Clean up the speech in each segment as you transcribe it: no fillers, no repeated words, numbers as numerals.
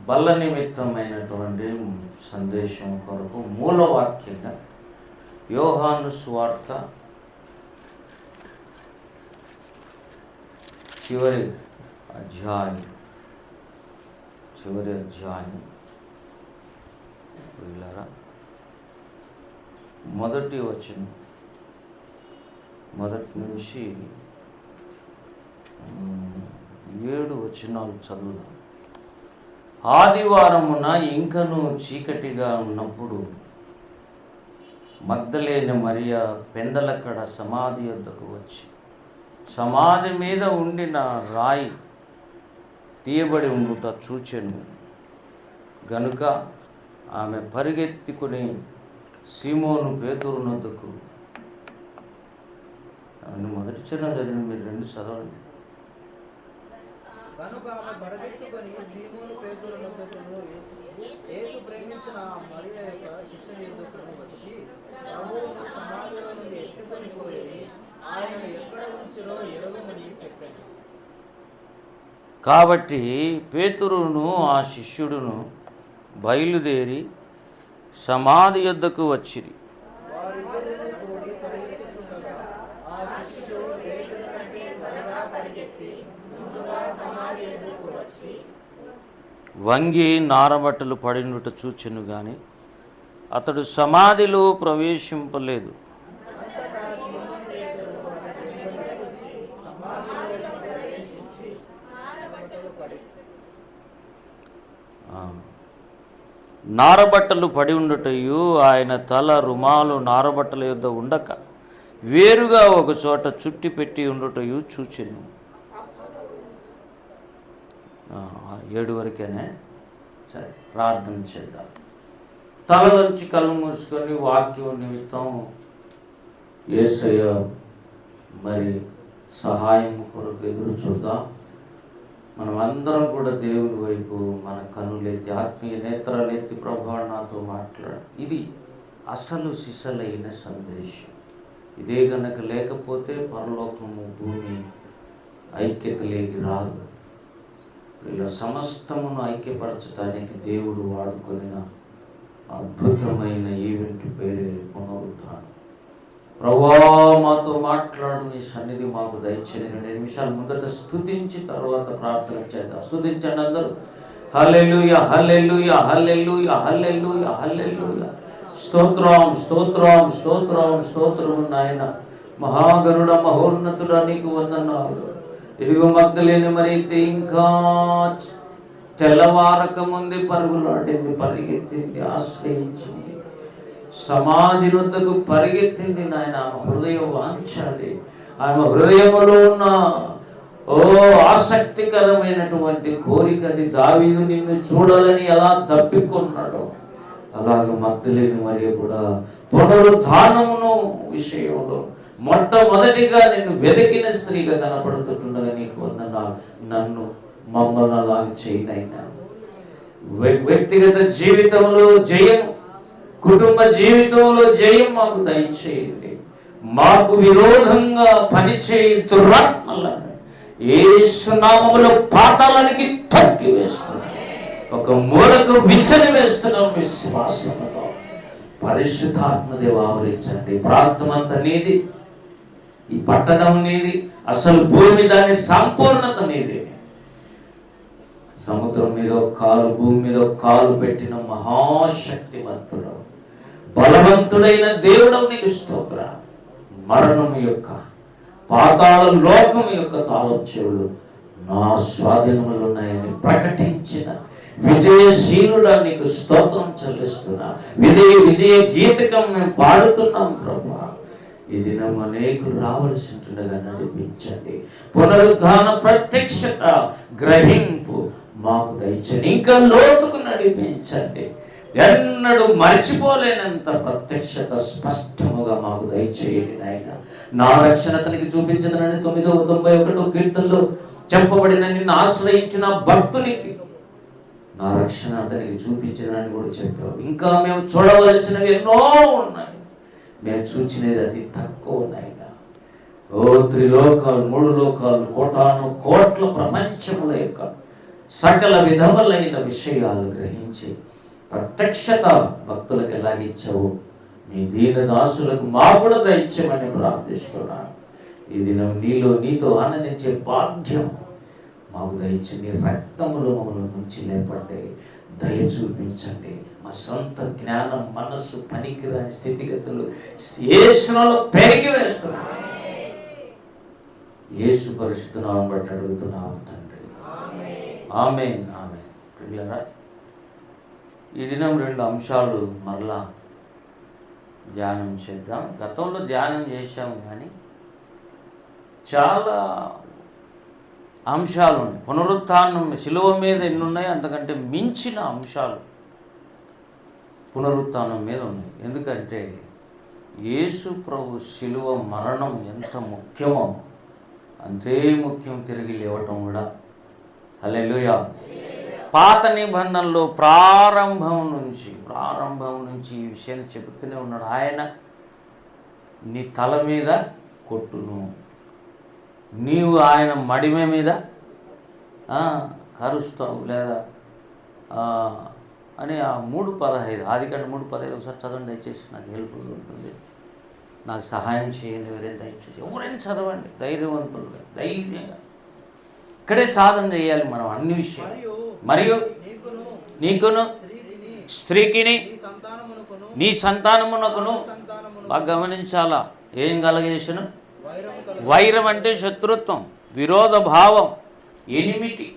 బల్ల నిమిత్తమైనటువంటి సందేశం కొరకు మూలవాక్యంగా యోహాను సువార్త చివరి అధ్యాయం వీళ్ళారా మొదటి వచనం మొదటి నుంచి 7 వచనాలు చదువుదాం. ఆదివారమున ఇంకను చీకటిగా ఉన్నప్పుడు మగ్దలేని మరియా పెందలకడ సమాధి వద్దకు వచ్చి సమాధి మీద ఉండిన రాయి తీయబడి ఉండుట చూచెను. గనుక ఆమె పరిగెత్తుకుని సీమోను పేతురునొద్దకు, మొదటి చరణం జరిగిన మీరు 2 చదవండి. కనుక ఆమె పరిగెత్తుకొని సీమోను పేతురునొద్దకు యేసు ప్రేమించిన మరియ యొక్క శిష్యుని ఎదుటకు వచ్చి ప్రభువును సమాధిలో నుండి ఎత్తుకొని పోయి ఆయన ఎక్కడ ఉంచిరో ఎరుగమని చెప్పాడు. కాబట్టి పేతురును ఆ శిష్యుడును బయలుదేరి సమాధి యొద్దకు వచ్చిరి. వంగి నారబట్టలు పడినట చూచెను గాని అతడు సమాధిలో ప్రవేశింపలేదు. నారబట్టలు పడి ఉండటయు ఆయన తల రుమాలు నారబట్టల యొద్ద ఉండక వేరుగా ఒక చోట చుట్టి పెట్టి ఉండటయు చూచెను. 7 వరకేనే. సరే, ప్రార్థన చేద్దాం. తలలోంచి కళ్ళు మూసుకొని వాక్యం నిమిత్తం యేసయ్య మరి సహాయం కొరకు ఎదురు చూద్దాం. మనమందరం కూడా దేవుని వైపు మన కనులెత్తి ఆత్మీయ నేత్రాలెత్తి ప్రభువా నాతో మాట్లాడు. ఇది అసలు సిసలైన సందేశం. ఇదే గనక లేకపోతే పరలోకము భూమి ఐక్యతలేకి రాదు. ఇలా సమస్తమును ఐక్యపరచడానికి దేవుడు వాడుకొనిన అద్భుతమైన ఈవెంట్ పేరే పునరుద్ధానం. ప్రభువా మాతో మాట్లాడు, నీ సన్నిధి మాకు దయచేయండి. 2 నిమిషాలు ముందట స్తుతించి తర్వాత ప్రార్థన చేద్దాం. స్తుతించండి అందరూ. హల్లెలూయా, హల్లెలూయా, హల్లెలూయా, హల్లెలూయా, హల్లెలూయా. స్తోత్రం, స్తోత్రం, స్తోత్రం, స్తోత్రము నాయన. మహాగరుడ, మహోన్నతుడ, నీకు వందనాలు. ఇదిగో మగ్దలేని మరైతే ఇంకా తెల్లవారక ముందే పరుగులాడింది, పరిగెత్తింది, ఆశ్రయించింది, సమాధి వద్దకు పరిగెత్తింది నాయన. ఆమె హృదయ వాంఛాలి, ఆమె హృదయములో ఉన్న ఆసక్తికరమైనటువంటి కోరికది. దావీదు నిన్ను చూడాలని ఎలా తప్పికొన్నాడో అలాగ మగ్దలేని మరియ కూడా పునరుద్ధానమును విషయంలో మొట్టమొదటిగా నిన్ను వెతికిన స్త్రీగా కనపడుతుండగా నీకు వందనాలు. నన్ను మమ్మల్ని అలాగ చేయనైనా వ్యక్తిగత జీవితంలో జయం, కుటుంబ జీవితంలో జయం మాకు దయచేయండి. మాకు విరోధంగా పనిచేయి దురాత్మలను యేసు నామములో పాతాళానికి తొక్కి వేస్తున్నాం, ఒక మూలకు విసిరి వేస్తున్నాం. విశ్వాసంతో పరిశుద్ధాత్మదేవ ఆవరించండి. ప్రాంతమంతా నీది, ఈ పట్టణం నీది, అసలు భూమి దాని సంపూర్ణత నీది. సముద్రం మీద కాలు, భూమి మీద కాలు పెట్టిన మహాశక్తివంతుడు, బలవంతుడైన దేవుడు నీకు స్తోత్ర. మరణము యొక్క, పాతాళ లోకం యొక్క తాళం చెవులు నా స్వాధీనములు ఉన్నాయని ప్రకటించిన విజయశీలుడా నీకు స్తోత్రం చెల్లిస్తున్నా. విజయ గీతకం మేము పాడుతున్నాం ప్రభువా. ఈ దినం అనేకులు రావాల్సి ఉంటుండగా నడిపించండి. పునరుద్ధాన ప్రత్యక్షత గ్రహింపు మాకు దయచండి. ఇంకా లోతుకు నడిపించండి. ఎన్నడూ మర్చిపోలేనంత ప్రత్యక్షత స్పష్టముగా మాకు దయచేయండి నాయన. నా రక్షణ అతనికి చూపించదనని 991 కీర్తనలో చెప్పబడిన నిన్ను ఆశ్రయించిన భక్తునికి నా రక్షణ అతనికి చూపించదనని కూడా చెప్పావు. ఇంకా మేము చూడవలసినవి ఎన్నో ఉన్నాయి, మేము చూచినది అది తక్కువ ఉన్నాయి. ఓ 3 లోకాలు 3 లోకాలు, కోటాను కోట్ల ప్రపంచముల యొక్క సకల విధములైన విషయాలు గ్రహించి ప్రత్యక్షత భక్తులకు ఎలాగిచ్చావు నీ దీనదాసులకు మా కూడా దయచేయమని ప్రార్థిస్తున్నాను. ఈ దినం నీతో ఆనందించే భాగ్యం మాకు దయచి నీ రక్తములో మమ్మల్ని నుంచి లేపండి, దయ చూపించండి. మా సొంత జ్ఞానం, మనస్సు పనికిరాని స్థితిగతులు యేసులో పెరిగి వేస్తున్నాం. యేసు పరిశుద్ధ నామమున బట్టి అడుగుతున్నాము తండ్రి, ఆమేన్. ఆమేన్. పిల్లరా, ఈ దినం 2 అంశాలు మరలా ధ్యానం చేద్దాం. గతంలో ధ్యానం చేశాము కానీ చాలా అంశాలు ఉన్నాయి. పునరుత్థానం శిలువ మీద ఎన్ని ఉన్నాయి, అంతకంటే మించిన అంశాలు పునరుత్థానం మీద ఉన్నాయి. ఎందుకంటే యేసు ప్రభు శిలువ మరణం ఎంత ముఖ్యమో అంతే ముఖ్యం తిరిగి లేవటం కూడా. హల్లెలూయా. పాత నిబంధనలో ప్రారంభం నుంచి ఈ విషయాన్ని చెబుతూనే ఉన్నాడు. ఆయన నీ తల మీద కొట్టును, నీవు ఆయన మడిమె మీద కరుస్తావు లేదా అని ఆ 3:15 ఆదికాండం 3:15 ఒకసారి చదవండి దయచేసి, నాకు హెల్ప్ఫుల్గా ఉంటుంది. నాకు సహాయం చేయండి ఎవరైనా దయచేసి. ఎవరైనా చదవండి ధైర్యవంతులుగా, ధైర్యంగా. ఇక్కడే సాధన చేయాలి మనం అన్ని విషయాలు. మరియు నీకును స్త్రీకిని నీ సంతానమునకును బాగా గమనించాలా. ఏం కలగజేసను? వైరం అంటే శత్రుత్వం, విరోధ భావం, ఎనిమిటి.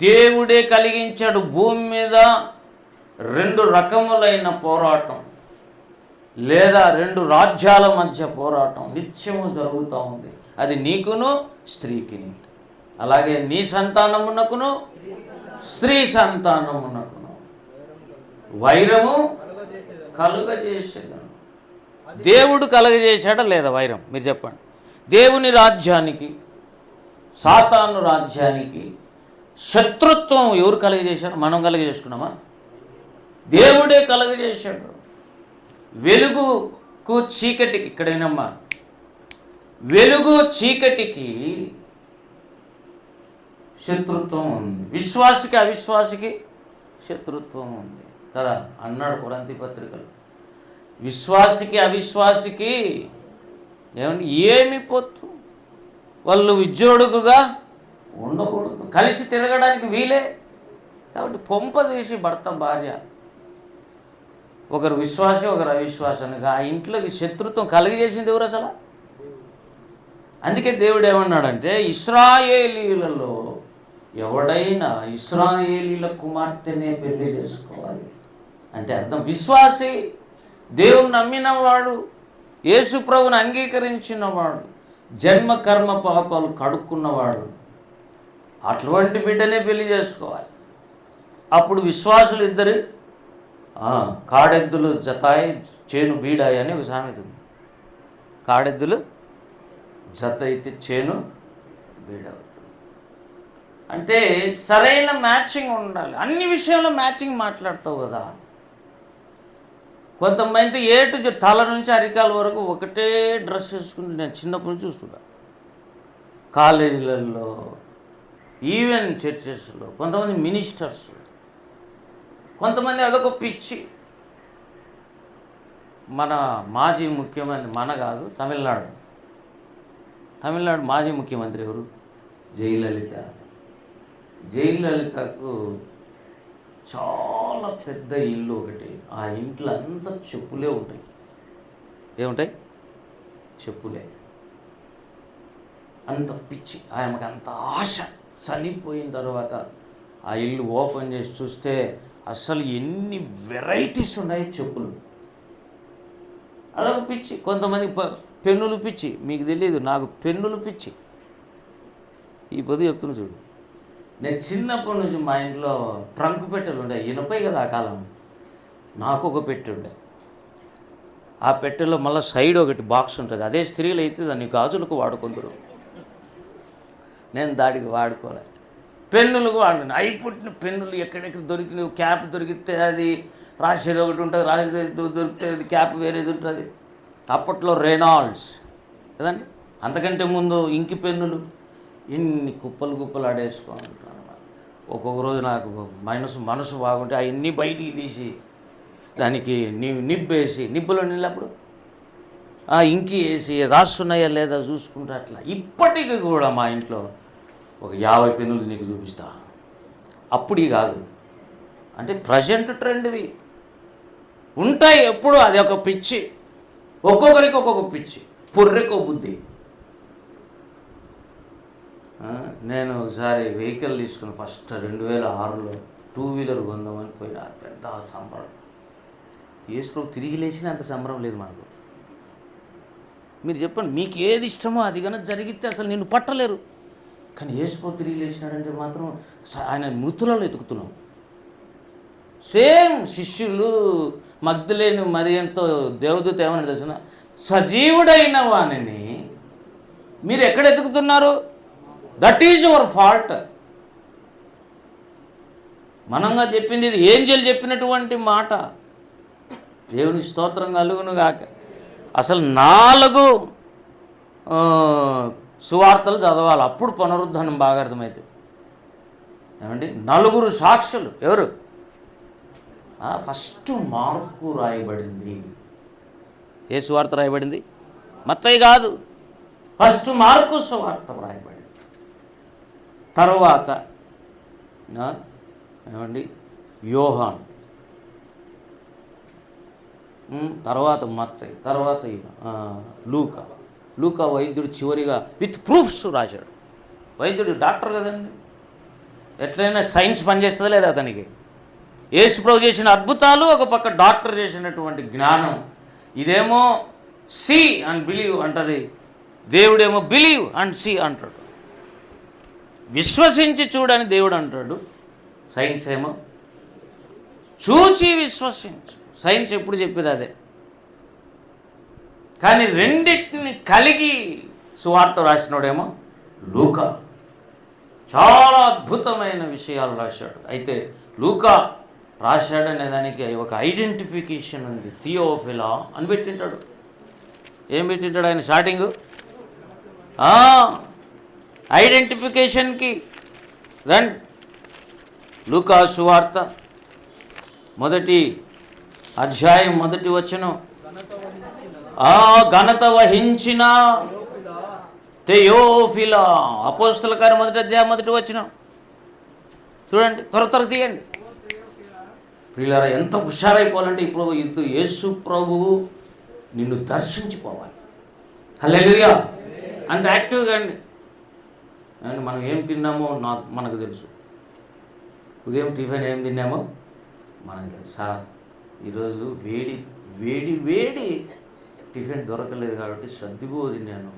దేవుడే కలిగించాడు. భూమి మీద 2 రకములైన పోరాటం లేదా 2 రాజ్యాల మధ్య పోరాటం నిత్యము జరుగుతూ ఉంది. అది నీకును స్త్రీకిని, అలాగే నీ సంతానమునకును స్త్రీ సంతానమునకును వైరము కలుగజేసాడు. దేవుడు కలుగజేశాడా లేదా వైరం? మీరు చెప్పండి. దేవుని రాజ్యానికి సాతాను రాజ్యానికి శత్రుత్వం ఎవరు కలుగజేశారు? మనం కలుగజేసుకున్నామా? దేవుడే కలుగజేశాడు. వెలుగుకు చీకటికి, ఇక్కడ వినమ్మా, వెలుగు చీకటికి శత్రుత్వం ఉంది, విశ్వాసికి అవిశ్వాసికి శత్రుత్వం ఉంది కదా అన్నాడు కొరింథీ పత్రికలో. విశ్వాసికి అవిశ్వాసికి ఏమండి ఏమి పొత్తు? వాళ్ళు విజ్జోడుగుగా ఉండకూడదు, కలిసి తిరగడానికి వీలే. కాబట్టి కొంపదీసి భర్త భార్య ఒకరు విశ్వాసి ఒకరు అవిశ్వాసానికి ఆ ఇంట్లోకి శత్రుత్వం కలిగజేసింది ఎవరు అసలు? అందుకే దేవుడు ఏమన్నాడంటే, ఇశ్రాయేలీలలో ఎవడైనా ఇశ్రాయేలీల కుమార్తెనే పెళ్లి చేసుకోవాలి అంటే అర్థం విశ్వాసి, దేవుని నమ్మినవాడు, యేసు ప్రభువుని అంగీకరించినవాడు, జన్మ కర్మ పాపాలు కడుక్కున్నవాడు, అటువంటి బిడ్డనే పెళ్లి చేసుకోవాలి. అప్పుడు విశ్వాసులు ఇద్దరు కాడెద్దులు జతాయి చేను బీడాయి అని ఒక సామెత ఉంది. కాడెద్దులు జత అయితే చేను బీడవుతుంది. అంటే సరైన మ్యాచింగ్ ఉండాలి. అన్ని విషయంలో మ్యాచింగ్ మాట్లాడతావు కదా. కొంతమంది తల నుంచి అరికాల వరకు ఒకటే డ్రెస్ వేసుకుంటే నేను చిన్నప్పటి నుంచి చూస్తున్నా. కాలేజీలలో, ఈవెన్ చర్చెస్లో కొంతమంది మినిస్టర్స్, కొంతమంది అదొక పిచ్చి. మన మాజీ ముఖ్యమంత్రి, మన కాదు తమిళనాడు మాజీ ముఖ్యమంత్రి ఎవరు? జయలలిత. జయలలితకు చాలా పెద్ద ఇల్లు ఒకటి, ఆ ఇంట్లో అంతా చెప్పులే ఉంటాయి. ఏముంటాయి? చెప్పులే. అంత పిచ్చి ఆమెకు, అంత ఆశ. చనిపోయిన తర్వాత ఆ ఇల్లు ఓపెన్ చేసి చూస్తే అసలు ఎన్ని వెరైటీస్ ఉన్నాయి చెప్పులు. అలాగ పిచ్చి. కొంతమంది పెన్నులు పిచ్చి. మీకు తెలియదు, నాకు పెన్నులు పిచ్చి. ఈ పొద్దు చెప్తున్నా చూడు, నేను చిన్నప్పటి నుంచి మా ఇంట్లో ట్రంక్ పెట్టెలు ఉండే, ఇనపై కదా ఆ కాలం. నాకు ఒక పెట్టె ఉండే, ఆ పెట్టెలో మళ్ళీ సైడ్ ఒకటి బాక్స్ ఉంటుంది. అదే స్త్రీలు అయితే దాన్ని గాజులకు వాడుకుందరు, నేను దానికి వాడుకోలే. పెన్నులకు వాడిన అవి పుట్టిన పెన్నులు ఎక్కడెక్కడ దొరికినవి. క్యాప్ దొరికితే అది రాసేది ఒకటి ఉంటుంది, రాసేది దొరికితే అది క్యాప్ వేరేది ఉంటుంది. అప్పట్లో రెనాల్డ్స్ కదండి, అంతకంటే ముందు ఇంకి పెన్నులు. ఇన్ని కుప్పలు ఆడేసుకుంటాను. ఒక్కొక్క రోజు నాకు మనసు బాగుంటే అవన్నీ బయటికి తీసి దానికి నిబ్బేసి నిబ్బులో నీళ్ళప్పుడు ఇంకి వేసి రాస్తున్నాయా లేదా చూసుకుంటా అట్లా ఇప్పటికీ కూడా మా ఇంట్లో ఒక 50 పెన్నులు నీకు చూపిస్తా. అప్పుడు కాదు, అంటే ప్రజెంట్ ట్రెండ్వి ఉంటాయి ఎప్పుడు. అది ఒక పిచ్చి, ఒక్కొక్కరికి ఒక్కొక్క పిచ్చి, పుర్రెకో బుద్ధి. నేను ఒకసారి వెహికల్ తీసుకుని ఫస్ట్ 2006లో 2 వీలర్ కొందామని పోయినా. పెద్ద సంబరం. యేసు తిరిగి లేచినా అంత సంబరం లేదు మనకు. మీరు చెప్పండి, మీకు ఏది ఇష్టమో అది కనుక జరిగితే అసలు నిన్ను పట్టలేరు. కానీ యేసు తిరిగి లేచినాడంటే మాత్రం ఆయన మృతులలో ఎతుకుతున్నాం. సేమ్ శిష్యులు మగ్దలేని మరియంతో దేవదూత ఏమని తెలిసిన, సజీవుడైన వానిని మీరు ఎక్కడ ఎతుకుతున్నారు? That is your fault. మనంగా చెప్పింది ఇది ఏంజెల్ చెప్పినటువంటి మాట. దేవుని స్తోత్రం కలుగును గాక. అసలు 4 సువార్తలు చదవాలి, అప్పుడు పునరుద్ధానం బాగా అర్థమైతే. ఏమండి, 4 సాక్షులు ఎవరు? ఫస్ట్ మార్కు రాయబడింది. ఏ సువార్త రాయబడింది? మత్తయి కాదు, ఫస్ట్ మార్కు సువార్త రాయబడింది. తర్వాత ఏమండి యోహాన్, తర్వాత మత్తయి, తర్వాత లూకా వైద్యుడు చివరిగా విత్ ప్రూఫ్స్ రాశాడు. వైద్యుడు డాక్టర్ కదండి, ఎట్లయినా సైన్స్ పనిచేస్తుందా లేదా అతనికి. యేసుప్రభు చేసిన అద్భుతాలు ఒక పక్క, డాక్టర్ చేసినటువంటి జ్ఞానం. ఇదేమో సీ అండ్ బిలీవ్ అంటది, దేవుడేమో బిలీవ్ అండ్ సీ అంటాడు. విశ్వసించి చూడని దేవుడు అంటాడు, సైన్స్ ఏమో చూచి విశ్వసించు. సైన్స్ ఎప్పుడు చెప్పేది అదే. కానీ రెండింటిని కలిగి సువార్త రాసినోడేమో లూకా. చాలా అద్భుతమైన విషయాలు రాశాడు. అయితే లూకా రాశాడనే దానికి ఒక ఐడెంటిఫికేషన్ ఉంది. థియోఫిలా అని పెట్టింటాడు. ఏం పెట్టింటాడు ఆయన స్టార్టింగు? ఐడెంటిఫికేషన్కి రండి. లూకా సువార్త 1వ అధ్యాయం 1వ వచనం. ఘనత వహించిన థెయోఫిలా. అపోస్తల కార్యం 1వ అధ్యాయం 1వ వచనం చూడండి, త్వర తీయండి. ప్రియులారా, ఎంత హుషారైపోవాలంటే ఇప్పుడు యేసు ప్రభువు నిన్ను దర్శించిపోవాలి. హల్లెలూయా. అంత యాక్టివ్గా అండి. అండ్ మనం ఏం తిన్నామో మనకు తెలుసు. ఉదయం టిఫిన్ ఏం తిన్నామో మనకు తెలుసా. ఈరోజు వేడి వేడి వేడి టిఫిన్ దొరకలేదు కాబట్టి సర్దిగో తిన్నాను.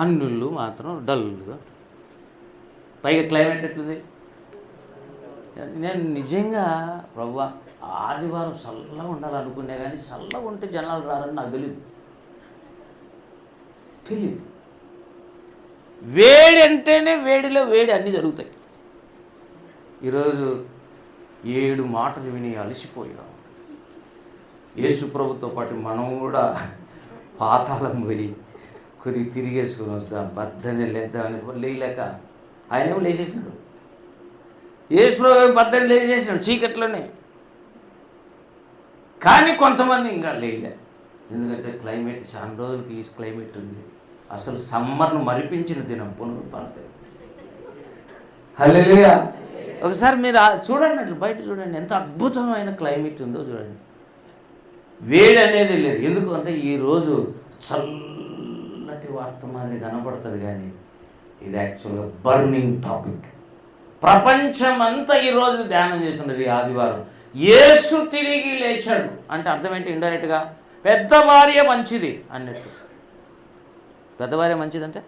అన్నుళ్ళు మాత్రం డల్గా. పైగా క్లైమేట్ ఎట్లుంది. నేను నిజంగా ప్రభువా ఆదివారం చల్లగా ఉండాలనుకునే, కానీ చల్లగా ఉంటే జనాలు రారని నాకు తెలియదు. వేడి అంటేనే వేడిలో వేడి అన్నీ జరుగుతాయి. ఈరోజు 7 మాటలు విని అలసిపోయాం. యేసు ప్రభుతో పాటు మనం కూడా పాతాళం పోయి కొద్దిగా తిరిగేసుకొని వస్తాం. 18 లేద్దామని లేయలేక ఆయనేమో లేచేసినాడు. యేసు ప్రభు 18 లేచేసినాడు చీకట్లోనే. కానీ కొంతమంది ఇంకా లేలే. ఎందుకంటే క్లైమేట్ చాలా రోజులకి ఈ క్లైమేట్ ఉంది. అసలు సమ్మర్ను మరిపించిన దినం పునరుత్థానం. హల్లెలూయా. ఒకసారి మీరు చూడండి, అట్లా బయట చూడండి, ఎంత అద్భుతమైన క్లైమేట్ ఉందో చూడండి. వేడి అనేది లేదు. ఎందుకంటే ఈరోజు చల్లటి వార్త మాదిరి కనపడుతుంది, కానీ ఇది యాక్చువల్గా బర్నింగ్ టాపిక్. ప్రపంచం అంతా ఈరోజు ధ్యానం చేస్తున్నది. ఈ ఆదివారం యేసు తిరిగి లేచాడు అంటే అర్థం ఏంటి? ఇండైరెక్ట్గా పెద్ద భార్య మంచిది అన్నట్టు. పెద్ద భార్య మంచిదంటే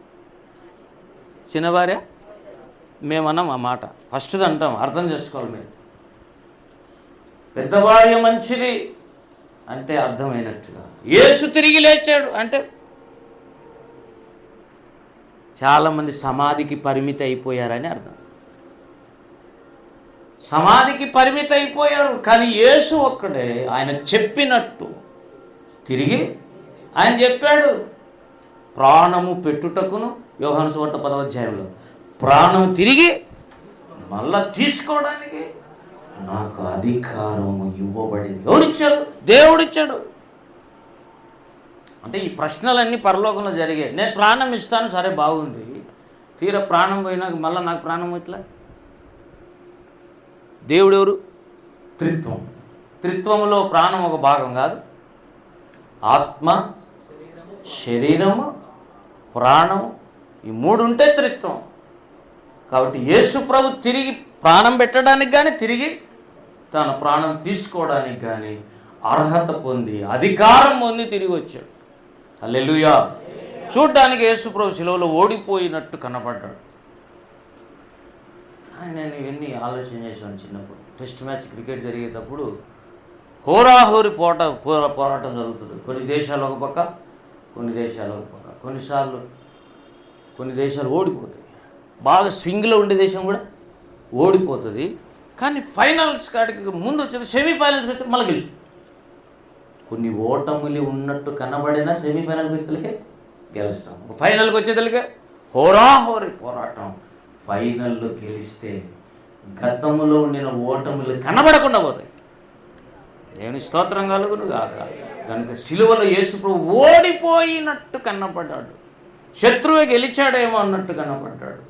చిన్న భార్య మేమన్నాం ఆ మాట. ఫస్ట్ది అంటాం, అర్థం చేసుకోవాలి మీరు. పెద్ద భార్య మంచిది అంటే అర్థమైనట్టుగా యేసు తిరిగి లేచాడు అంటే చాలామంది సమాధికి పరిమితి అయిపోయారని అర్థం. సమాధికి పరిమితి అయిపోయారు, కానీ యేసు ఒక్కడే ఆయన చెప్పినట్టు తిరిగి ఆయన చెప్పాడు. ప్రాణము పెట్టుటకును, యోహాను సువార్త 10వ అధ్యాయంలో ప్రాణం తిరిగి మళ్ళా తీసుకోవడానికి నాకు అధికారం ఇవ్వబడింది. ఎవరిచ్చాడు? దేవుడిచ్చాడు. అంటే ఈ ప్రశ్నలన్నీ పరలోకంలో జరిగాయి. నేను ప్రాణం ఇస్తాను, సరే బాగుంది. తీరా ప్రాణం పోయినాక మళ్ళీ నాకు ప్రాణం ఇట్లా. దేవుడు ఎవరు? త్రిత్వం. త్రిత్వంలో ప్రాణం ఒక భాగం కాదు. ఆత్మ, శరీరము, ప్రాణం, ఈ మూడు ఉంటే త్రిత్వం. కాబట్టి యేసు ప్రభు తిరిగి ప్రాణం పెట్టడానికి కానీ తిరిగి తన ప్రాణం తీసుకోవడానికి కానీ అర్హత పొంది అధికారం పొంది తిరిగి వచ్చాడు. హల్లెలూయా. చూడ్డానికి యేసు ప్రభు శిలువలో ఓడిపోయినట్టు కనపడ్డాడు. నేను ఇవన్నీ ఆలోచన చేశాను చిన్నప్పుడు. టెస్ట్ మ్యాచ్ క్రికెట్ జరిగేటప్పుడు హోరాహోరి పోరాటం జరుగుతుంది. కొన్ని దేశాలు ఒక పక్క, కొన్ని దేశాలు ఒక పక్క. కొన్నిసార్లు కొన్ని దేశాలు ఓడిపోతాయి. బాగా స్వింగ్లో ఉండే దేశం కూడా ఓడిపోతుంది. కానీ ఫైనల్స్ కాడికి ముందు వచ్చేది, సెమీఫైనల్స్కి వచ్చి మళ్ళీ గెలుచు. కొన్ని ఓటములు ఉన్నట్టు కనబడినా సెమీఫైనల్కి వచ్చేతలకే గెలుస్తాం. ఫైనల్కి వచ్చేతలకే హోరాహోరి పోరాటం. ఫైనల్లో గెలిస్తే గతంలో ఉండిన ఓటములు కనబడకుండా పోతాయి. దేవుని స్తోత్రం కలుగును గాక. కనుక సిలువలో యేసు ప్రభు ఓడిపోయినట్టు కనపడ్డాడు. శత్రువు గెలిచాడేమో అన్నట్టు కనపడ్డాడు.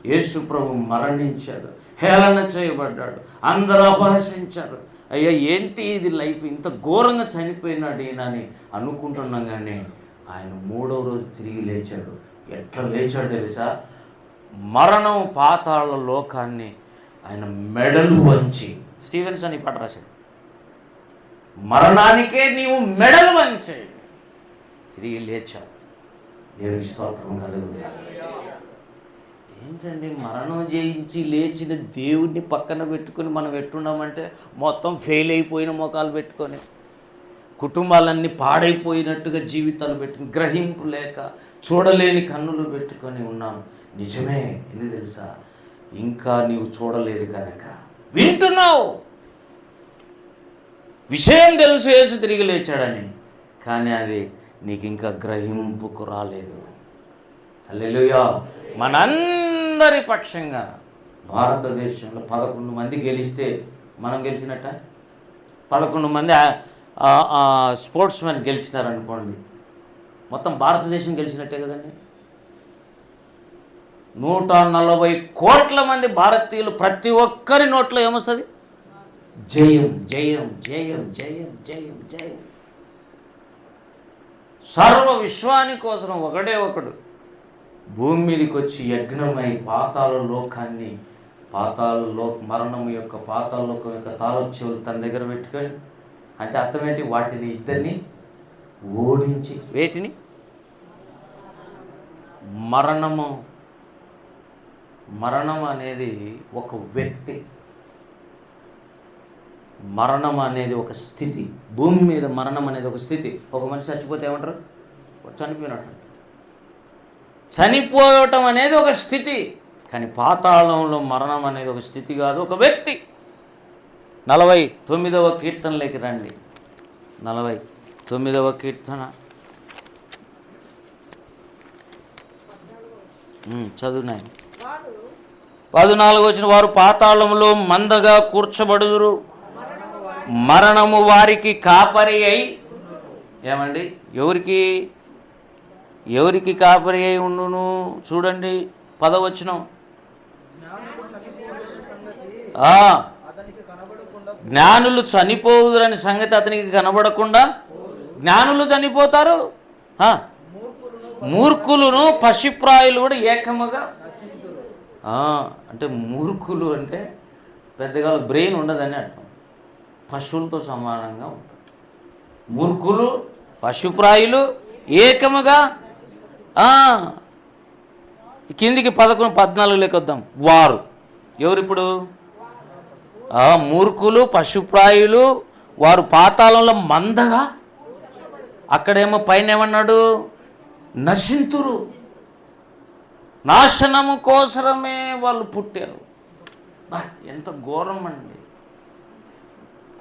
యేసు ప్రభు మరణించాడు, హేళన చేయబడ్డాడు, అందరూ అపహసించారు. అయ్యా ఏంటి ఇది లైఫ్, ఇంత ఘోరంగా చనిపోయినాడు ఈయన అని అనుకుంటున్నాం. కానీ ఆయన 3వ రోజు తిరిగి లేచాడు. ఎట్లా లేచాడు తెలుసా? మరణం పాతాళ లోకాన్ని ఆయన మెడలు వంచి, స్టీవెన్సన్ ఈ పాట రాశాడు, మరణానికే నీవు మెడలు వంచి తిరిగి లేచావు. దేవుని స్తోత్రం కలుగును. ఏంటండి, మరణం జయించి లేచిన దేవుడిని పక్కన పెట్టుకొని మనం ఎట్టున్నామంటే మొత్తం ఫెయిల్ అయిపోయిన మోకాలు పెట్టుకొని, కుటుంబాలన్నీ పాడైపోయినట్టుగా జీవితాలు పెట్టుకుని, గ్రహింపు లేక చూడలేని కన్నులు పెట్టుకొని ఉన్నాం. నిజమే. ఎందుకు తెలుసా? ఇంకా నీవు చూడలేదు కనుక వింటున్నావు. విషయం తెలుసు యేసు తిరిగి లేచాడని, కానీ అది నీకు ఇంకా గ్రహింపుకు రాలేదు. హల్లెలూయా. మనందరి పక్షంగా భారతదేశంలో 11 మంది గెలిస్తే మనం గెలిచినట్ట. 11 మంది స్పోర్ట్స్ మెన్ గెలిచినారనుకోండి, మొత్తం భారతదేశం గెలిచినట్టే కదండి. 140 కోట్ల మంది భారతీయులు, ప్రతి ఒక్కరి నోట్లో ఏమొస్తుంది? జయం, జయం, జయం, జయం, జయం, జయం. సర్వ విశ్వాని కోసం ఒకడే ఒకడు భూమి మీదకి వచ్చి యజ్ఞమై పాతాళ లోకాన్ని, మరణం యొక్క పాతాళ లోకం యొక్క తాళం చెవులు తన దగ్గర పెట్టుకొని, అంటే అర్థం ఏంటి? వాటిని ఇద్దరిని ఓడించి, వేటిని? మరణం అనేది ఒక వ్యక్తి, మరణం అనేది ఒక స్థితి. భూమి మీద మరణం అనేది ఒక స్థితి. ఒక మనిషి చచ్చిపోతే ఏమంటారు? చనిపోయినట్టు. చనిపోవటం అనేది ఒక స్థితి, కానీ పాతాళంలో మరణం అనేది ఒక స్థితి కాదు, ఒక వ్యక్తి. 49వ కీర్తనలోకి రండి. 49వ కీర్తన చదువునాయి. 14 వచ్చిన వారు పాతాళంలో మందగా కూర్చబడుదురు, మరణము వారికి కాపరి అయి. ఏమండి, ఎవరికి కాపరి అయి ఉండును? చూడండి 10వ వచనం. జ్ఞానులు చనిపోవుదురని సంగతి అతనికి కనబడకుండా జ్ఞానులు చనిపోతారు, మూర్ఖులను పశుప్రాయులు కూడా ఏకముగా. అంటే మూర్ఖులు అంటే పెద్దగా బ్రెయిన్ ఉండదని అర్థం. పశువులతో సమానంగా ఉంటారు. మూర్ఖులు, పశుప్రాయులు ఏకముగా. కిందికి 11, 14 లెక్కొద్దాం. వారు ఎవరిప్పుడు? మూర్ఖులు, పశుప్రాయులు, వారు పాతాళంలో మందగా. అక్కడేమో పైన ఏమన్నాడు? నశింతురు. నాశనము కోసమే వాళ్ళు పుట్టారు. ఎంత ఘోరం అండి.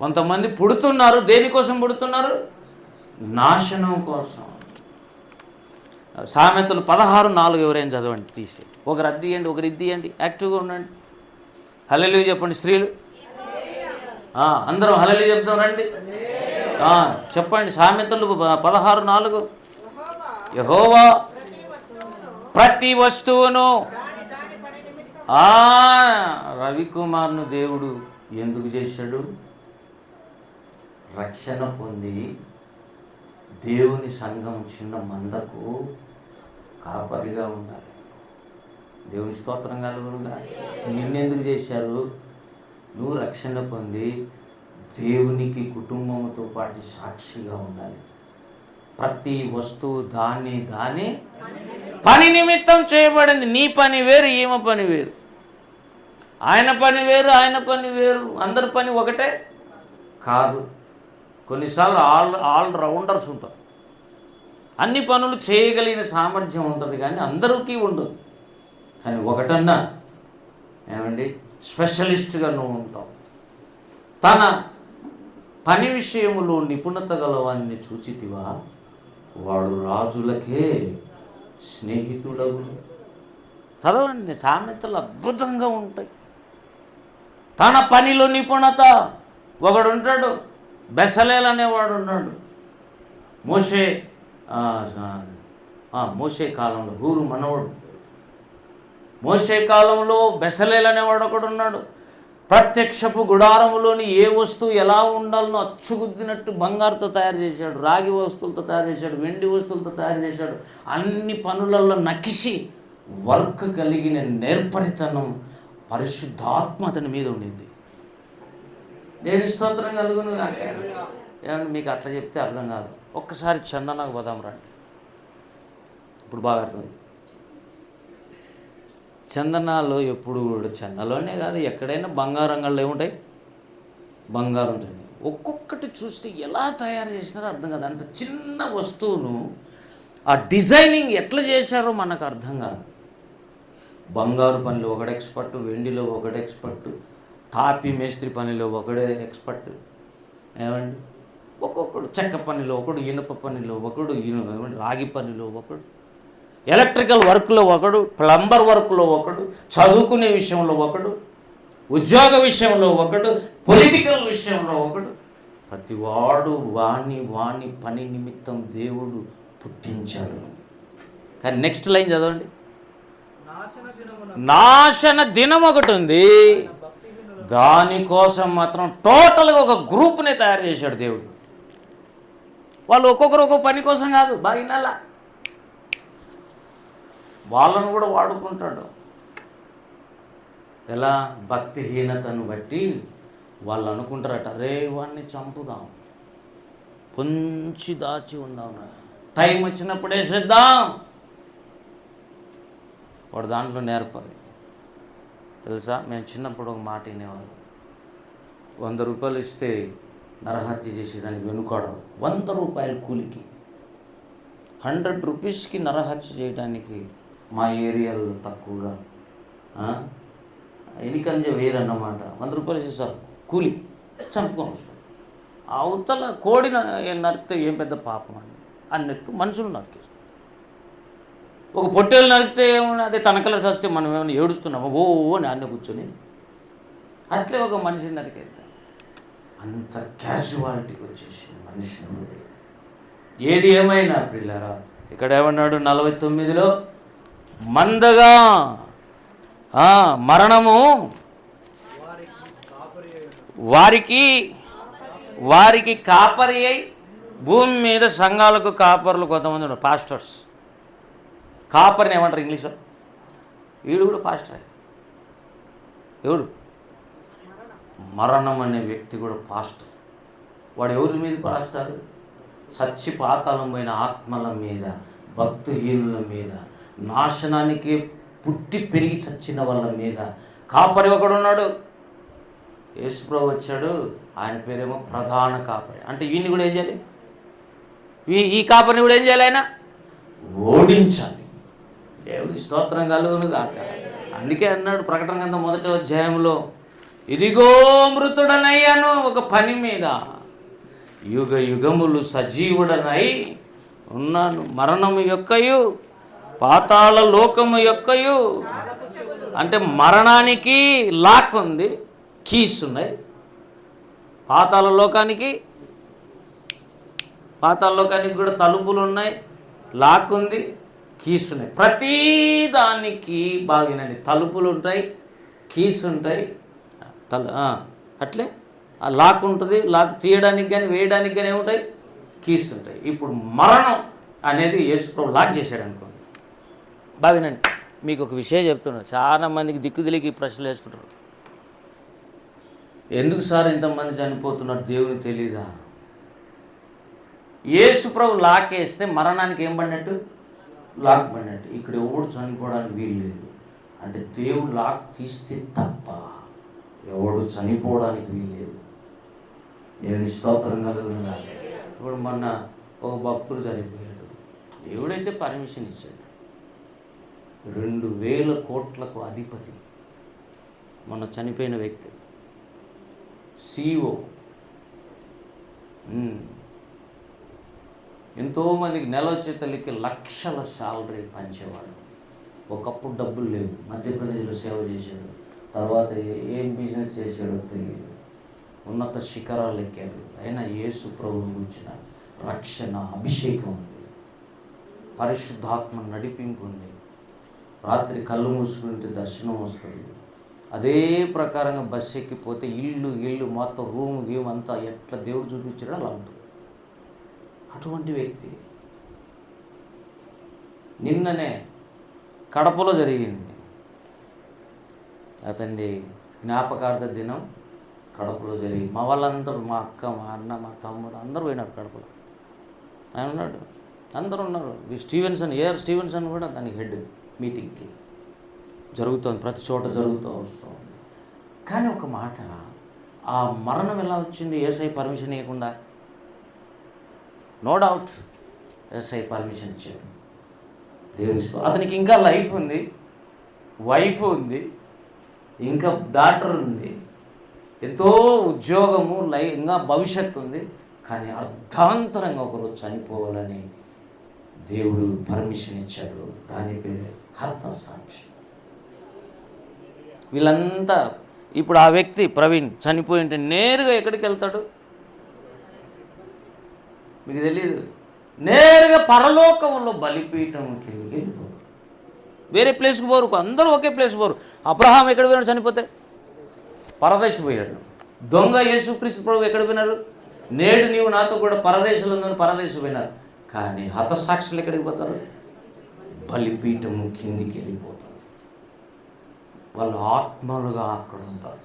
కొంతమంది పుడుతున్నారు, దేనికోసం పుడుతున్నారు? నాశనం కోసం. సామెతలు 16:4 ఎవరైనా చదవండి, తీసే. ఒకరు అది ఇవ్వండి, ఒకరు ఇది ఇవ్వండి, యాక్టివ్గా ఉండండి. హల్లెలూయా చెప్పండి స్త్రీలు. అందరం హల్లెలూయా చెప్తాం రండి. చెప్పండి సామెతలు 16:4. యెహోవా ప్రతి వస్తువును రవికుమార్ను దేవుడు ఎందుకు చేశాడు? రక్షణ పొంది దేవుని సంఘం చిన్న మందకు కాపరిగా ఉండాలి. దేవుని స్తోత్రం కలుగునుగా. నిన్నెందుకు చేశారు? నువ్వు రక్షణ పొంది దేవునికి కుటుంబంతో పాటు సాక్షిగా ఉండాలి. ప్రతి వస్తువు దాని పని నిమిత్తం చేయబడింది. నీ పని వేరు, ఈమె పని వేరు, ఆయన పని వేరు, ఆయన పని వేరు, అందరి పని ఒకటే కాదు. కొన్నిసార్లు ఆల్ రౌండర్స్ ఉంటారు. అన్ని పనులు చేయగలిగిన సామర్థ్యం ఉంటుంది కానీ అందరికీ ఉండదు. కానీ ఒకటన్నా ఏమండి స్పెషలిస్ట్గా నువ్వు ఉంటావు. తన పని విషయములో నిపుణత గలవాన్ని చూచితివా, వాడు రాజులకే స్నేహితుడవు. చదవండి, సామెతలు అద్భుతంగా ఉంటాయి. తన పనిలో నిపుణత. ఒకడు ఉంటాడు, బెసలేల్ అనేవాడు ఉన్నాడు. మోషే కాలంలో హూరు మనవడు. మోషే కాలంలో బెసలేల్ అనేవాడు ఒకడు ఉన్నాడు. ప్రత్యక్షపు గుడారములోని ఏ వస్తువు ఎలా ఉండాలనో అచ్చుగుద్దినట్టు బంగారుతో తయారు చేశాడు, రాగి వస్తువులతో తయారు చేశాడు, వెండి వస్తువులతో తయారు చేశాడు. అన్ని పనులలో నకిసి వర్క్ కలిగిన నేర్పరితనం, పరిశుద్ధాత్మ అతని మీద ఉండింది. నేను స్తోత్రం కలుగును. ఏమన్నా మీకు అట్లా చెప్తే అర్థం కాదు. ఒక్కసారి చందనకు పోదాం రండి. ఇప్పుడు బాగా అర్థమైంది. చందనాలు ఎప్పుడు కూడా చందలోనే కాదు, ఎక్కడైనా బంగారం అంగళ్ళు ఏముంటాయి, బంగారం ఉంటుంది. ఒక్కొక్కటి చూస్తే ఎలా తయారు చేసినారో అర్థం కాదు. అంత చిన్న వస్తువును ఆ డిజైనింగ్ ఎట్లా చేశారో మనకు అర్థం కాదు. బంగారు పనిలో ఒకడు ఎక్స్పర్ట్, వెండిలో ఒకడు ఎక్స్పర్ట్, తాపి మేస్త్రి పనిలో ఒకడే ఎక్స్పర్ట్. ఏమండి ఒక్కొక్కడు చెక్క పనిలో ఒకడు, ఇనుప పనిలో ఒకడు, రాగి పనిలో ఒకడు, ఎలక్ట్రికల్ వర్క్లో ఒకడు, ప్లంబర్ వర్క్లో ఒకడు, చదువుకునే విషయంలో ఒకడు, ఉద్యోగ విషయంలో ఒకడు, పొలిటికల్ విషయంలో ఒకడు. ప్రతివాడు వాణి పని నిమిత్తం దేవుడు పుట్టించాడు. కానీ నెక్స్ట్ లైన్ చదవండి. నాశన దినం ఒకటి ఉంది, దానికోసం మాత్రం టోటల్గా ఒక గ్రూప్ని తయారు చేశాడు దేవుడు. వాళ్ళు ఒక్కొక్కరు ఒక్కొక్క పని కోసం కాదు, బాగా వాళ్ళను కూడా వాడుకుంటాడు. ఎలా? భక్తిహీనతను బట్టి వాళ్ళు అనుకుంటారట, రే వాడిని చంపుదాం, పొంచి దాచి ఉందాం, టైం వచ్చినప్పుడు వేసేద్దాం. వాడు దాంట్లో నేర్పది. తెలుసా, మేము చిన్నప్పుడు ఒక మాట వినేవాళ్ళం. 100 రూపాయలు ఇస్తే నరహత్య చేసేదానికి వెనుకోవడం. 100 రూపాయల కూలికి 100 రూపీస్కి నరహత్య చేయడానికి మా ఏరియాలో తక్కువగా ఎన్నికంజ వేరన్నమాట. 100 రూపాయలు ఇస్తారు కూలి, చంపుకొని వస్తాం. అవతల కోడి నరికితే ఏం పెద్ద పాపం అండి అన్నట్టు మనుషులు నరికేస్తాం. ఒక పొట్టేలు నరికితే ఏమన్నా అదే తనకల చస్తే మనం ఏమైనా ఏడుస్తున్నాము ఓ అని అన్న కూర్చొని, అట్లే ఒక మనిషిని నరికేద్దాం. అంత క్యాజువాలిటీకి వచ్చేసింది మనిషి. ఏది ఏమైనా పిల్లరా, ఇక్కడ ఏమన్నాడు 49లో, మందగా మరణము వారికి కాపరి అయి, భూమి మీద సంఘాలకు కాపరులు కొంతమంది ఉన్నారు, పాస్టర్స్. కాపరిని ఏమంటారు ఇంగ్లీష్లో? వీడు కూడా పాస్టర్. ఎవరు? మరణం అనే వ్యక్తి కూడా పాస్టర్. వాడు ఎవరి మీద పాస్తారు? చచ్చి పాతాళం పోయిన ఆత్మల మీద, భక్తిహీనుల మీద, నాశనానికి పుట్టి పెరిగి చచ్చిన వాళ్ళ మీద కాపరి ఒకడు ఉన్నాడు. యేసుప్రభు వచ్చాడు, ఆయన పేరేమో ప్రధాన కాపరి. అంటే వీడిని కూడా ఏం చేయాలి? ఈ కాపరిని కూడా ఏం చేయాలి? ఆయన ఓడించాలి. దేవుడికి స్తోత్రం కలుగును గాక. అందుకే అన్నాడు ప్రకటన గ్రంథం 1వ అధ్యాయంలో, ఇదిగో మృతుడనయ్యాను ఒక పని మీద, యుగ యుగములు సజీవుడనై ఉన్నాను. మరణము యొక్కయు పాతాళ లోకము యొక్కయు అంటే మరణానికి లాక్ ఉంది, కీస్ ఉన్నాయి. పాతాళ లోకానికి కూడా తలుపులు ఉన్నాయి, లాక్ ఉంది, కీస్ ఉన్నాయి. ప్రతీ దానికి బాగినండి తలుపులు ఉంటాయి, కీస్ ఉంటాయి. అట్లే ఆ లాక్ ఉంటుంది, లాక్ తీయడానికి కానీ వేయడానికి కానీ ఏముంటాయి, కీస్ ఉంటాయి. ఇప్పుడు మరణం అనేది యేసుప్రభు లాక్ చేశాడు అనుకోండి. బావినండి, మీకు ఒక విషయం చెప్తున్నా, చాలా మందికి దిక్కుదిలికి ప్రశ్నలు వేస్తుంటారు. ఎందుకు సార్ ఇంతమంది చనిపోతున్నారు, దేవునికి తెలీదా? యేసుప్రభు లాక్ వేస్తే మరణానికి ఏం పడినట్టు, లాక్ పడినట్టు. ఇక్కడ ఎవడు చనిపోవడానికి వీలు లేదు. అంటే దేవుడు లాక్ తీస్తే తప్ప ఎవడు చనిపోవడానికి వీలు లేదు. నేను స్తోత్రం కలుగుతున్నా. ఇప్పుడు మొన్న ఒక భక్తుడు చనిపోయాడు, దేవుడైతే పర్మిషన్ ఇచ్చాడు. 2000 కోట్లకు అధిపతి మొన్న చనిపోయిన వ్యక్తి, CEO. ఎంతోమందికి నెల వచ్చే తల్లికి లక్షల శాలరీ పంచేవాడు. ఒకప్పుడు డబ్బులు లేవు, మధ్యప్రదేశ్లో సేవ చేశాడు. తర్వాత ఏం బిజినెస్ చేశాడో తెలియదు, ఉన్నత శిఖరాలు ఎక్కాడు. అయినా యేసు ప్రభువు గురించిన రక్షణ, అభిషేకం ఉంది, పరిశుద్ధాత్మ నడిపింపు ఉంది. రాత్రి కళ్ళు మూసుకుంటే దర్శనం వస్తుంది. అదే ప్రకారంగా బస్సు ఎక్కిపోతే ఇల్లు మొత్తం రూమ్ గేమ్ అంతా ఎట్లా దేవుడు చూపించాడో అలా ఉంటుంది. అటువంటి వ్యక్తి నిన్ననే కడపలో జరిగింది. అతని జ్ఞాపకార్థ దినం కడపలో జరిగింది. మా వాళ్ళందరూ, మా అక్క, మా అన్న, మా తమ్ముడు అందరూ పోయినారు కడపలో. ఆయన ఉన్నాడు, అందరూ ఉన్నారు. AR స్టీవెన్సన్ కూడా దానికి హెడ్. మీటింగ్కి జరుగుతుంది, ప్రతి చోట జరుగుతూ వస్తుంది. కానీ ఒక మాట, ఆ మరణం ఎలా వచ్చింది? యేసయ్య పర్మిషన్ ఇవ్వకుండా. నో డౌట్ యేసయ్య పర్మిషన్ ఇచ్చాడు. దేవుని అతనికి ఇంకా లైఫ్ ఉంది, వైఫ్ ఉంది, ఇంకా డాక్టర్ ఉంది, ఎంతో ఉద్యోగము, ఇంకా భవిష్యత్తు ఉంది. కానీ అర్థాంతరంగా ఒకరోజు చనిపోవాలని దేవుడు పర్మిషన్ ఇచ్చాడు. దాని పేరు హతసాక్షి. వీళ్ళంతా ఇప్పుడు ఆ వ్యక్తి ప్రవీణ్ చనిపోయి ఉంటే నేరుగా ఎక్కడికి వెళ్తాడు మీకు తెలియదు. నేరుగా పరలోకంలో బలిపీఠంకి వెళ్ళిపోరు. వేరే ప్లేస్కి పోరు, అందరూ ఒకే ప్లేస్ పోరు. అబ్రహాం ఎక్కడ పోయినాడు చనిపోతే? పరదేశం పోయాడు. దొంగ యేసుక్రీస్తు ప్రభు ఎక్కడ పోయినారు? నేడు నీవు నాతో కూడా పరదేశంలో ఉందని పరదేశం పోయినారు. కానీ హతసాక్షులు ఎక్కడికి పోతారు? బలిపీఠము కిందికి వెళ్ళిపోతారు. వాళ్ళు ఆత్మలుగా అక్కడ ఉంటారు.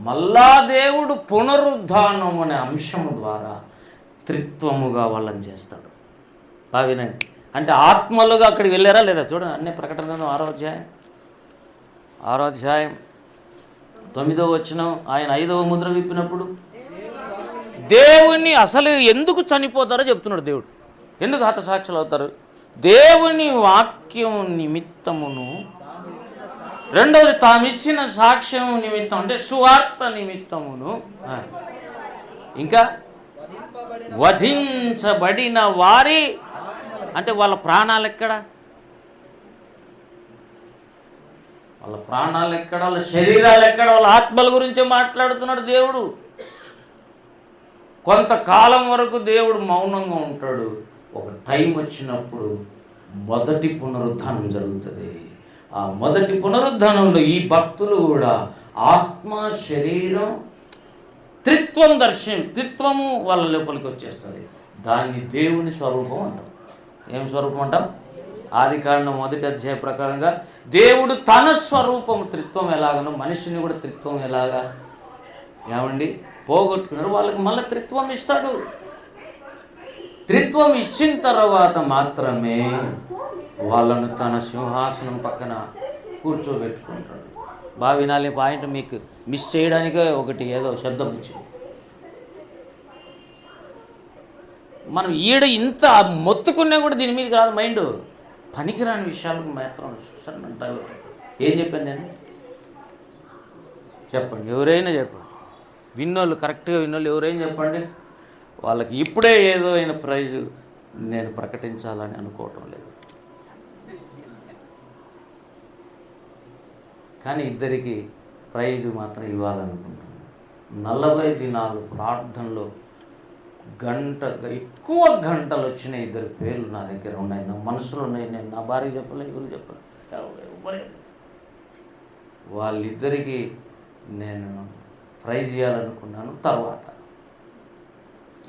మళ్ళా దేవుడు పునరుద్ధానం అనే అంశము ద్వారా త్రిత్వముగా వాళ్ళని చేస్తాడు. బావినండి, అంటే ఆత్మలుగా అక్కడికి వెళ్ళారా లేదా చూడండి. అన్ని ప్రకటనలు 6వ అధ్యాయం 9వ వచనం. ఆయన 5వ ముద్ర విప్పినప్పుడు దేవుణ్ణి అసలు ఎందుకు చనిపోతారో చెప్తున్నాడు దేవుడు. ఎందుకు హతసాక్షులు అవుతారు? దేవుని వాక్యం నిమిత్తమును, రెండవది తామిచ్చిన సాక్ష్యం నిమిత్తం, అంటే సువార్త నిమిత్తమును, ఇంకా వధించబడిన వారి, అంటే వాళ్ళ ప్రాణాలు ఎక్కడ, వాళ్ళ శరీరాలు ఎక్కడ, వాళ్ళ ఆత్మల గురించే మాట్లాడుతున్నాడు దేవుడు. కొంతకాలం వరకు దేవుడు మౌనంగా ఉంటాడు. ఒక టైం వచ్చినప్పుడు మొదటి పునరుద్ధానం జరుగుతుంది. ఆ మొదటి పునరుద్ధానంలో ఈ భక్తులు కూడా ఆత్మ, శరీరం, త్రిత్వము వాళ్ళ లోపలికి వచ్చేస్తుంది. దాన్ని దేవుని స్వరూపం అంటాం. ఏం స్వరూపం అంటాం? ఆదికాండం 1వ అధ్యాయం ప్రకారంగా దేవుడు తన స్వరూపం, త్రిత్వం ఎలాగనో మనిషిని కూడా త్రిత్వం ఎలాగా పోగొట్టుకున్నారు, వాళ్ళకి మళ్ళీ త్రిత్వం ఇస్తాడు. త్రిత్వం ఇచ్చిన తర్వాత మాత్రమే వాళ్ళను తన సింహాసనం పక్కన కూర్చోబెట్టుకుంటాడు. బాగా వినాలి పాయింట్, మీకు మిస్ చేయడానికే ఒకటి ఏదో శబ్దం ఇచ్చింది. మనం ఇంత మొత్తుకున్నా కూడా దీని మీద కాదు మైండ్, పనికిరాని విషయాలకు మాత్రం ఏం చెప్పాను నేను? చెప్పండి, ఎవరైనా చెప్పండి. విన్నోళ్ళు, కరెక్ట్గా విన్నోళ్ళు ఎవరైనా చెప్పండి. వాళ్ళకి ఇప్పుడే ఏదో అయిన ప్రైజు నేను ప్రకటించాలని అనుకోవటం లేదు. కానీ ఇద్దరికి ప్రైజ్ మాత్రం ఇవ్వాలనుకుంటున్నాను. 40 దినాలు ప్రార్థనలో ఎక్కువ గంటలు వచ్చిన ఇద్దరు పేర్లు నా దగ్గర ఉన్నాయి, నా మనసులో ఉన్నాయి. నేను నా భార్య చెప్పలే, ఎవరు చెప్పలే, వాళ్ళిద్దరికీ నేను ప్రైజ్ ఇవ్వాలనుకున్నాను. తర్వాత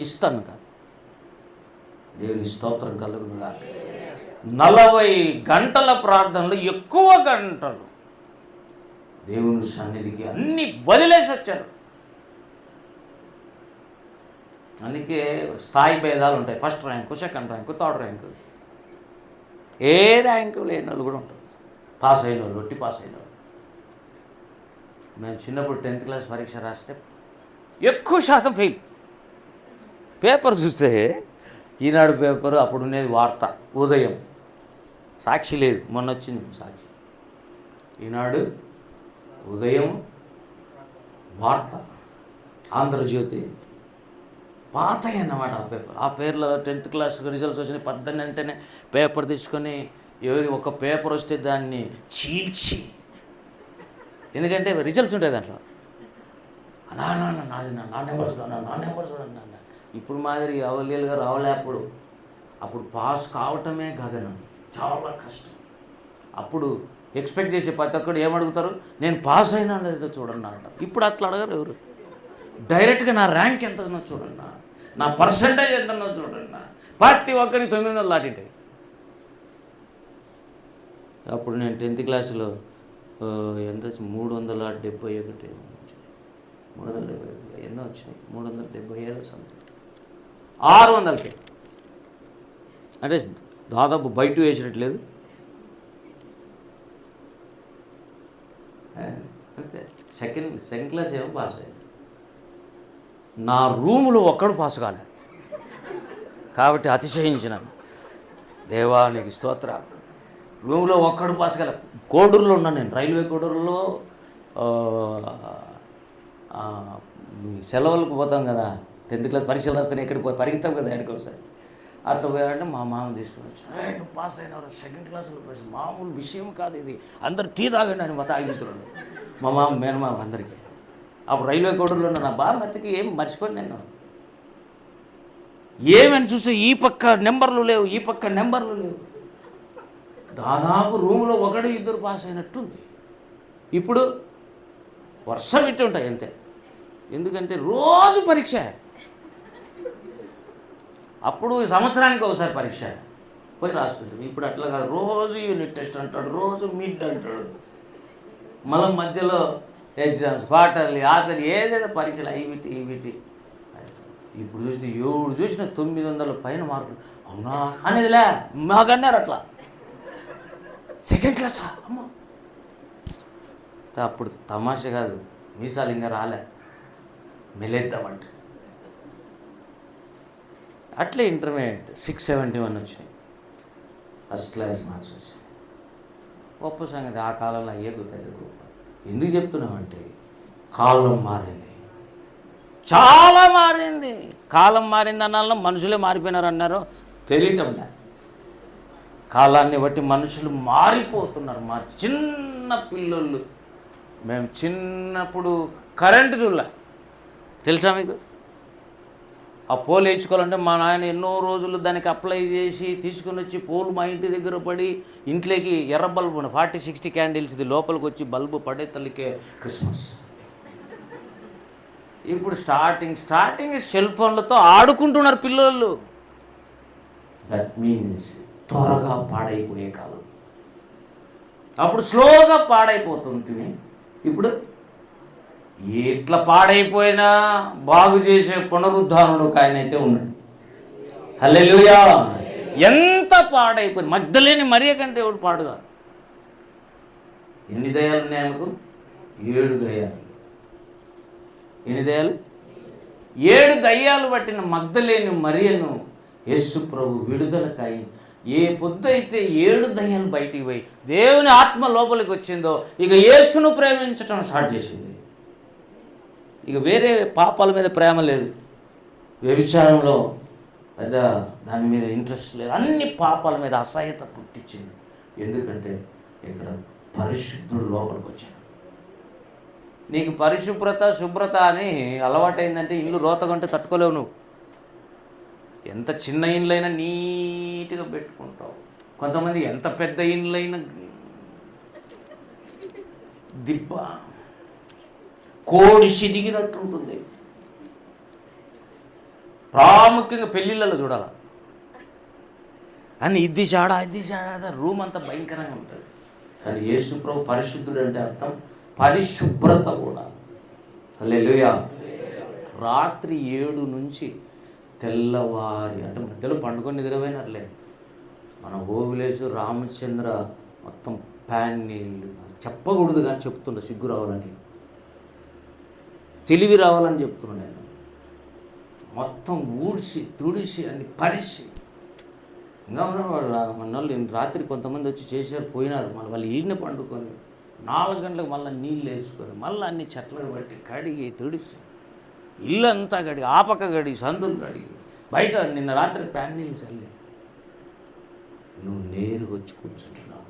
ఇస్తాను కాదు, దేవుని స్తోత్రం కలుగును కాక. 40 గంటల ప్రార్థనలు, ఎక్కువ గంటలు దేవుని సన్నిధికి అన్నీ వదిలేసి వచ్చారు. అందుకే స్థాయి భేదాలు ఉంటాయి. First rank, second rank, third rank. ఏ ర్యాంకు లేని వాళ్ళు కూడా ఉంటారు. పాస్ అయిన వాళ్ళు, ఒట్టి పాస్ అయిన వాళ్ళు. మేము చిన్నప్పుడు 10th క్లాస్ పరీక్ష రాస్తే ఎక్కువ శాతం ఫెయిల్. పేపర్ చూస్తే ఈనాడు పేపరు, అప్పుడు ఉండేది వార్త, ఉదయం, సాక్షి లేదు, మొన్న వచ్చింది సాక్షి. ఈనాడు, ఉదయం, వార్త, ఆంధ్రజ్యోతి, పాతవి అన్నమాట ఆ పేపర్. ఆ పేర్లో 10th క్లాస్ రిజల్ట్స్ వచ్చినాయి. 12 వెంటనే పేపర్ తీసుకొని ఎవరి ఒక పేపర్ వస్తే దాన్ని చీల్చి, ఎందుకంటే రిజల్ట్స్ ఉంటాయి దాంట్లో, నాది నా నెంబర్ చూడండి. ఇప్పుడు మాదిరి అవలీలుగా రావలే. అప్పుడు పాస్ కావటమే గగనం, చాలా కష్టం. అప్పుడు ఎక్స్పెక్ట్ చేసే ప్రతి ఒక్కడు ఏమడుగుతారు, నేను పాస్ అయినా లేదో చూడండి అంటారు. ఇప్పుడు అట్లా అడగరు ఎవరు. డైరెక్ట్గా నా ర్యాంక్ ఎంతనో చూడండి, నా పర్సంటేజ్ ఎంతనో చూడండి. ప్రతి ఒక్కరికి 900 దాటింటాయి. అప్పుడు నేను 10th క్లాసులో ఎంత వచ్చింది, 371, 370 ఎన్నో వచ్చినాయి, 377 సంథింగ్, 600కి. అంటే దాదాపు బయట వేసినట్లేదు. అంతే. సెకండ్ క్లాస్ ఏమో పాస్ అయ్యింది. నా రూములో ఒక్కడు పాస్ కాలేదు. కాబట్టి అతిశయించినాను. దేవానికి స్తోత్ర. రూమ్లో ఒక్కడు పాస్ కాలేదు. కోడూరులో ఉన్నాను నేను, రైల్వే కోడూరులో. సెలవులకు పోతాం కదా, 10th క్లాస్ పరీక్షలు రాస్తాను, ఎక్కడికి పోయి పరిగెత్తాం కదా ఎక్కడికి ఒకసారి. అట్లా పోయాడంటే మా మామ తీసుకుని వచ్చి, నువ్వు పాస్ అయినవారు, 2nd క్లాస్లో పాస్, మామూలు విషయం కాదు ఇది, అందరు టీ తాగండి అని మొత్తం ఆగిస్తున్నాడు మా మామ, మేనమామ అందరికీ. అప్పుడు రైల్వే కోడూరులో ఉన్న నా బాగా మెత్తకి ఏం మర్చిపోయి నేను ఏమని చూస్తే ఈ పక్క నెంబర్లు లేవు, ఈ పక్క నెంబర్లు లేవు. దాదాపు రూమ్లో 1-2 పాస్ అయినట్టుంది. ఇప్పుడు వర్ష పెట్టి ఉంటాయి అంతే. ఎందుకంటే రోజు పరీక్ష. అప్పుడు సంవత్సరానికి ఒకసారి పరీక్ష పోయి రాస్తుంటుంది. ఇప్పుడు అట్లా కాదు, రోజు యూనిట్ టెస్ట్ అంటాడు, రోజు మిడ్ అంటాడు, మళ్ళీ మధ్యలో ఎగ్జామ్స్, క్వార్టర్లీ, హాఫర్లీ, ఏదైనా పరీక్షలు ఇవిటి. ఇప్పుడు చూస్తే చూసిన 900 పైన మార్కులు. అవునా అనేదిలే, మాకన్నారు అట్లా. 2nd క్లాసా అమ్మ. అప్పుడు తమాషా కాదు, మీసాలు ఇంకా రాలే, మెలేద్దామంటే. అట్లే ఇంటర్మీడియట్ 671 వచ్చినాయి, ఫస్ట్ క్లాస్ మార్క్స్ వచ్చాయి. గొప్ప సంగతి. ఆ కాలంలో అయ్యే పెద్ద గొప్ప. ఎందుకు చెప్తున్నామంటే కాలం మారింది, చాలా మారింది. కాలం మారింది అన్నాలో మనుషులే మారిపోయినారు అన్నారో తెలియటం లే. కాలాన్ని బట్టి మనుషులు మారిపోతున్నారు. మా చిన్న పిల్లలు, మేము చిన్నప్పుడు కరెంటు చూడలే, తెలుసా మీకు? ఆ పోల్ వేయించుకోవాలంటే మా నాయన ఎన్నో రోజులు దానికి అప్లై చేసి తీసుకుని వచ్చి పోలు మా ఇంటి దగ్గర పడి, ఇంట్లోకి ఎర్ర బల్బు 40-60 క్యాండిల్స్ ఇది లోపలికి వచ్చి బల్బు పడే తల్లికే క్రిస్మస్. ఇప్పుడు స్టార్టింగ్ సెల్ ఫోన్లతో ఆడుకుంటున్నారు పిల్లలు. దట్ మీన్స్ త్వరగా పాడైపోయే కాలం. అప్పుడు స్లోగా పాడైపోతుంది. ఇప్పుడు ఎట్లా పాడైపోయినా బాగు చేసే పునరుద్ధారణకు ఆయన అయితే ఉన్నాడు. హల్లెలూయా. ఎంత పాడైపోయింది, మగ్ధలేని మరియ కంటే ఎవడు పాడుగా. ఎన్ని దయాలు ఉన్నాయి ఆమెకు? 7 దయాలు. ఎన్ని దయాలు? 7 దయ్యాలు పట్టిన మగ్ధలేని మరియను యేసు ప్రభు విడుదలకాయి ఏ పొద్దు అయితే 7 దయ్యాలు బయటికి పోయి దేవుని ఆత్మ లోపలికి వచ్చిందో ఇక యేసును ప్రేమించటం స్టార్ట్ చేసింది. ఇక వేరే పాపాల మీద ప్రేమ లేదు, వ్యభిచారంలో పెద్ద దాని మీద ఇంట్రెస్ట్ లేదు, అన్ని పాపాల మీద అసహ్యత పుట్టించింది. ఎందుకంటే ఇక్కడ పరిశుద్ధుడు లోపలికి వచ్చాడు. నీకు పరిశుభ్రత శుభ్రత అని అలవాటైందంటే ఇల్లు రోతగంటే తట్టుకోలేవు నువ్వు. ఎంత చిన్న ఇండ్లైనా నీట్గా పెట్టుకుంటావు. కొంతమంది ఎంత పెద్ద ఇండ్లైనా దిబ్బ కోడి సిదిగినట్టు ఉంటుంది. ప్రాముఖ్యంగా పెళ్ళిళ్ళలో చూడాలి అని ఇది చాడా రూమ్ అంతా భయంకరంగా ఉంటుంది. కానీ యేసు ప్రభు పరిశుద్ధుడు అంటే అర్థం పరిశుభ్రత కూడా. హల్లెలూయా. రాత్రి 7 నుంచి తెల్లవారి అంటే మధ్యలో పండుకొని నిద్రపోయినారులే. మన ఓవిలేసు రామచంద్ర మొత్తం ప్యాన్ నీళ్ళు చెప్పకూడదు కానీ చెప్తుండ సిగ్గు రావాలని, తెలివి రావాలని చెప్తున్నాను నేను. మొత్తం ఊడ్చి తుడిచి అన్ని పరిచి ఇంకా మన వాళ్ళు రాత్రి కొంతమంది వచ్చి చేశారు పోయినారు. మళ్ళీ వాళ్ళు ఈయన పండుకొని 4 గంటలకు మళ్ళీ నీళ్ళు వేసుకొని మళ్ళీ అన్ని చెట్లకు బట్టి కడిగి తుడిచి ఇల్లు అంతా కడిగి ఆపక కడిగి సందులు కడిగి బయట నిన్న రాత్రి ప్యాన్ నీళ్ళు చల్లి నువ్వు నేరుగా వచ్చి కూర్చుంటున్నావు.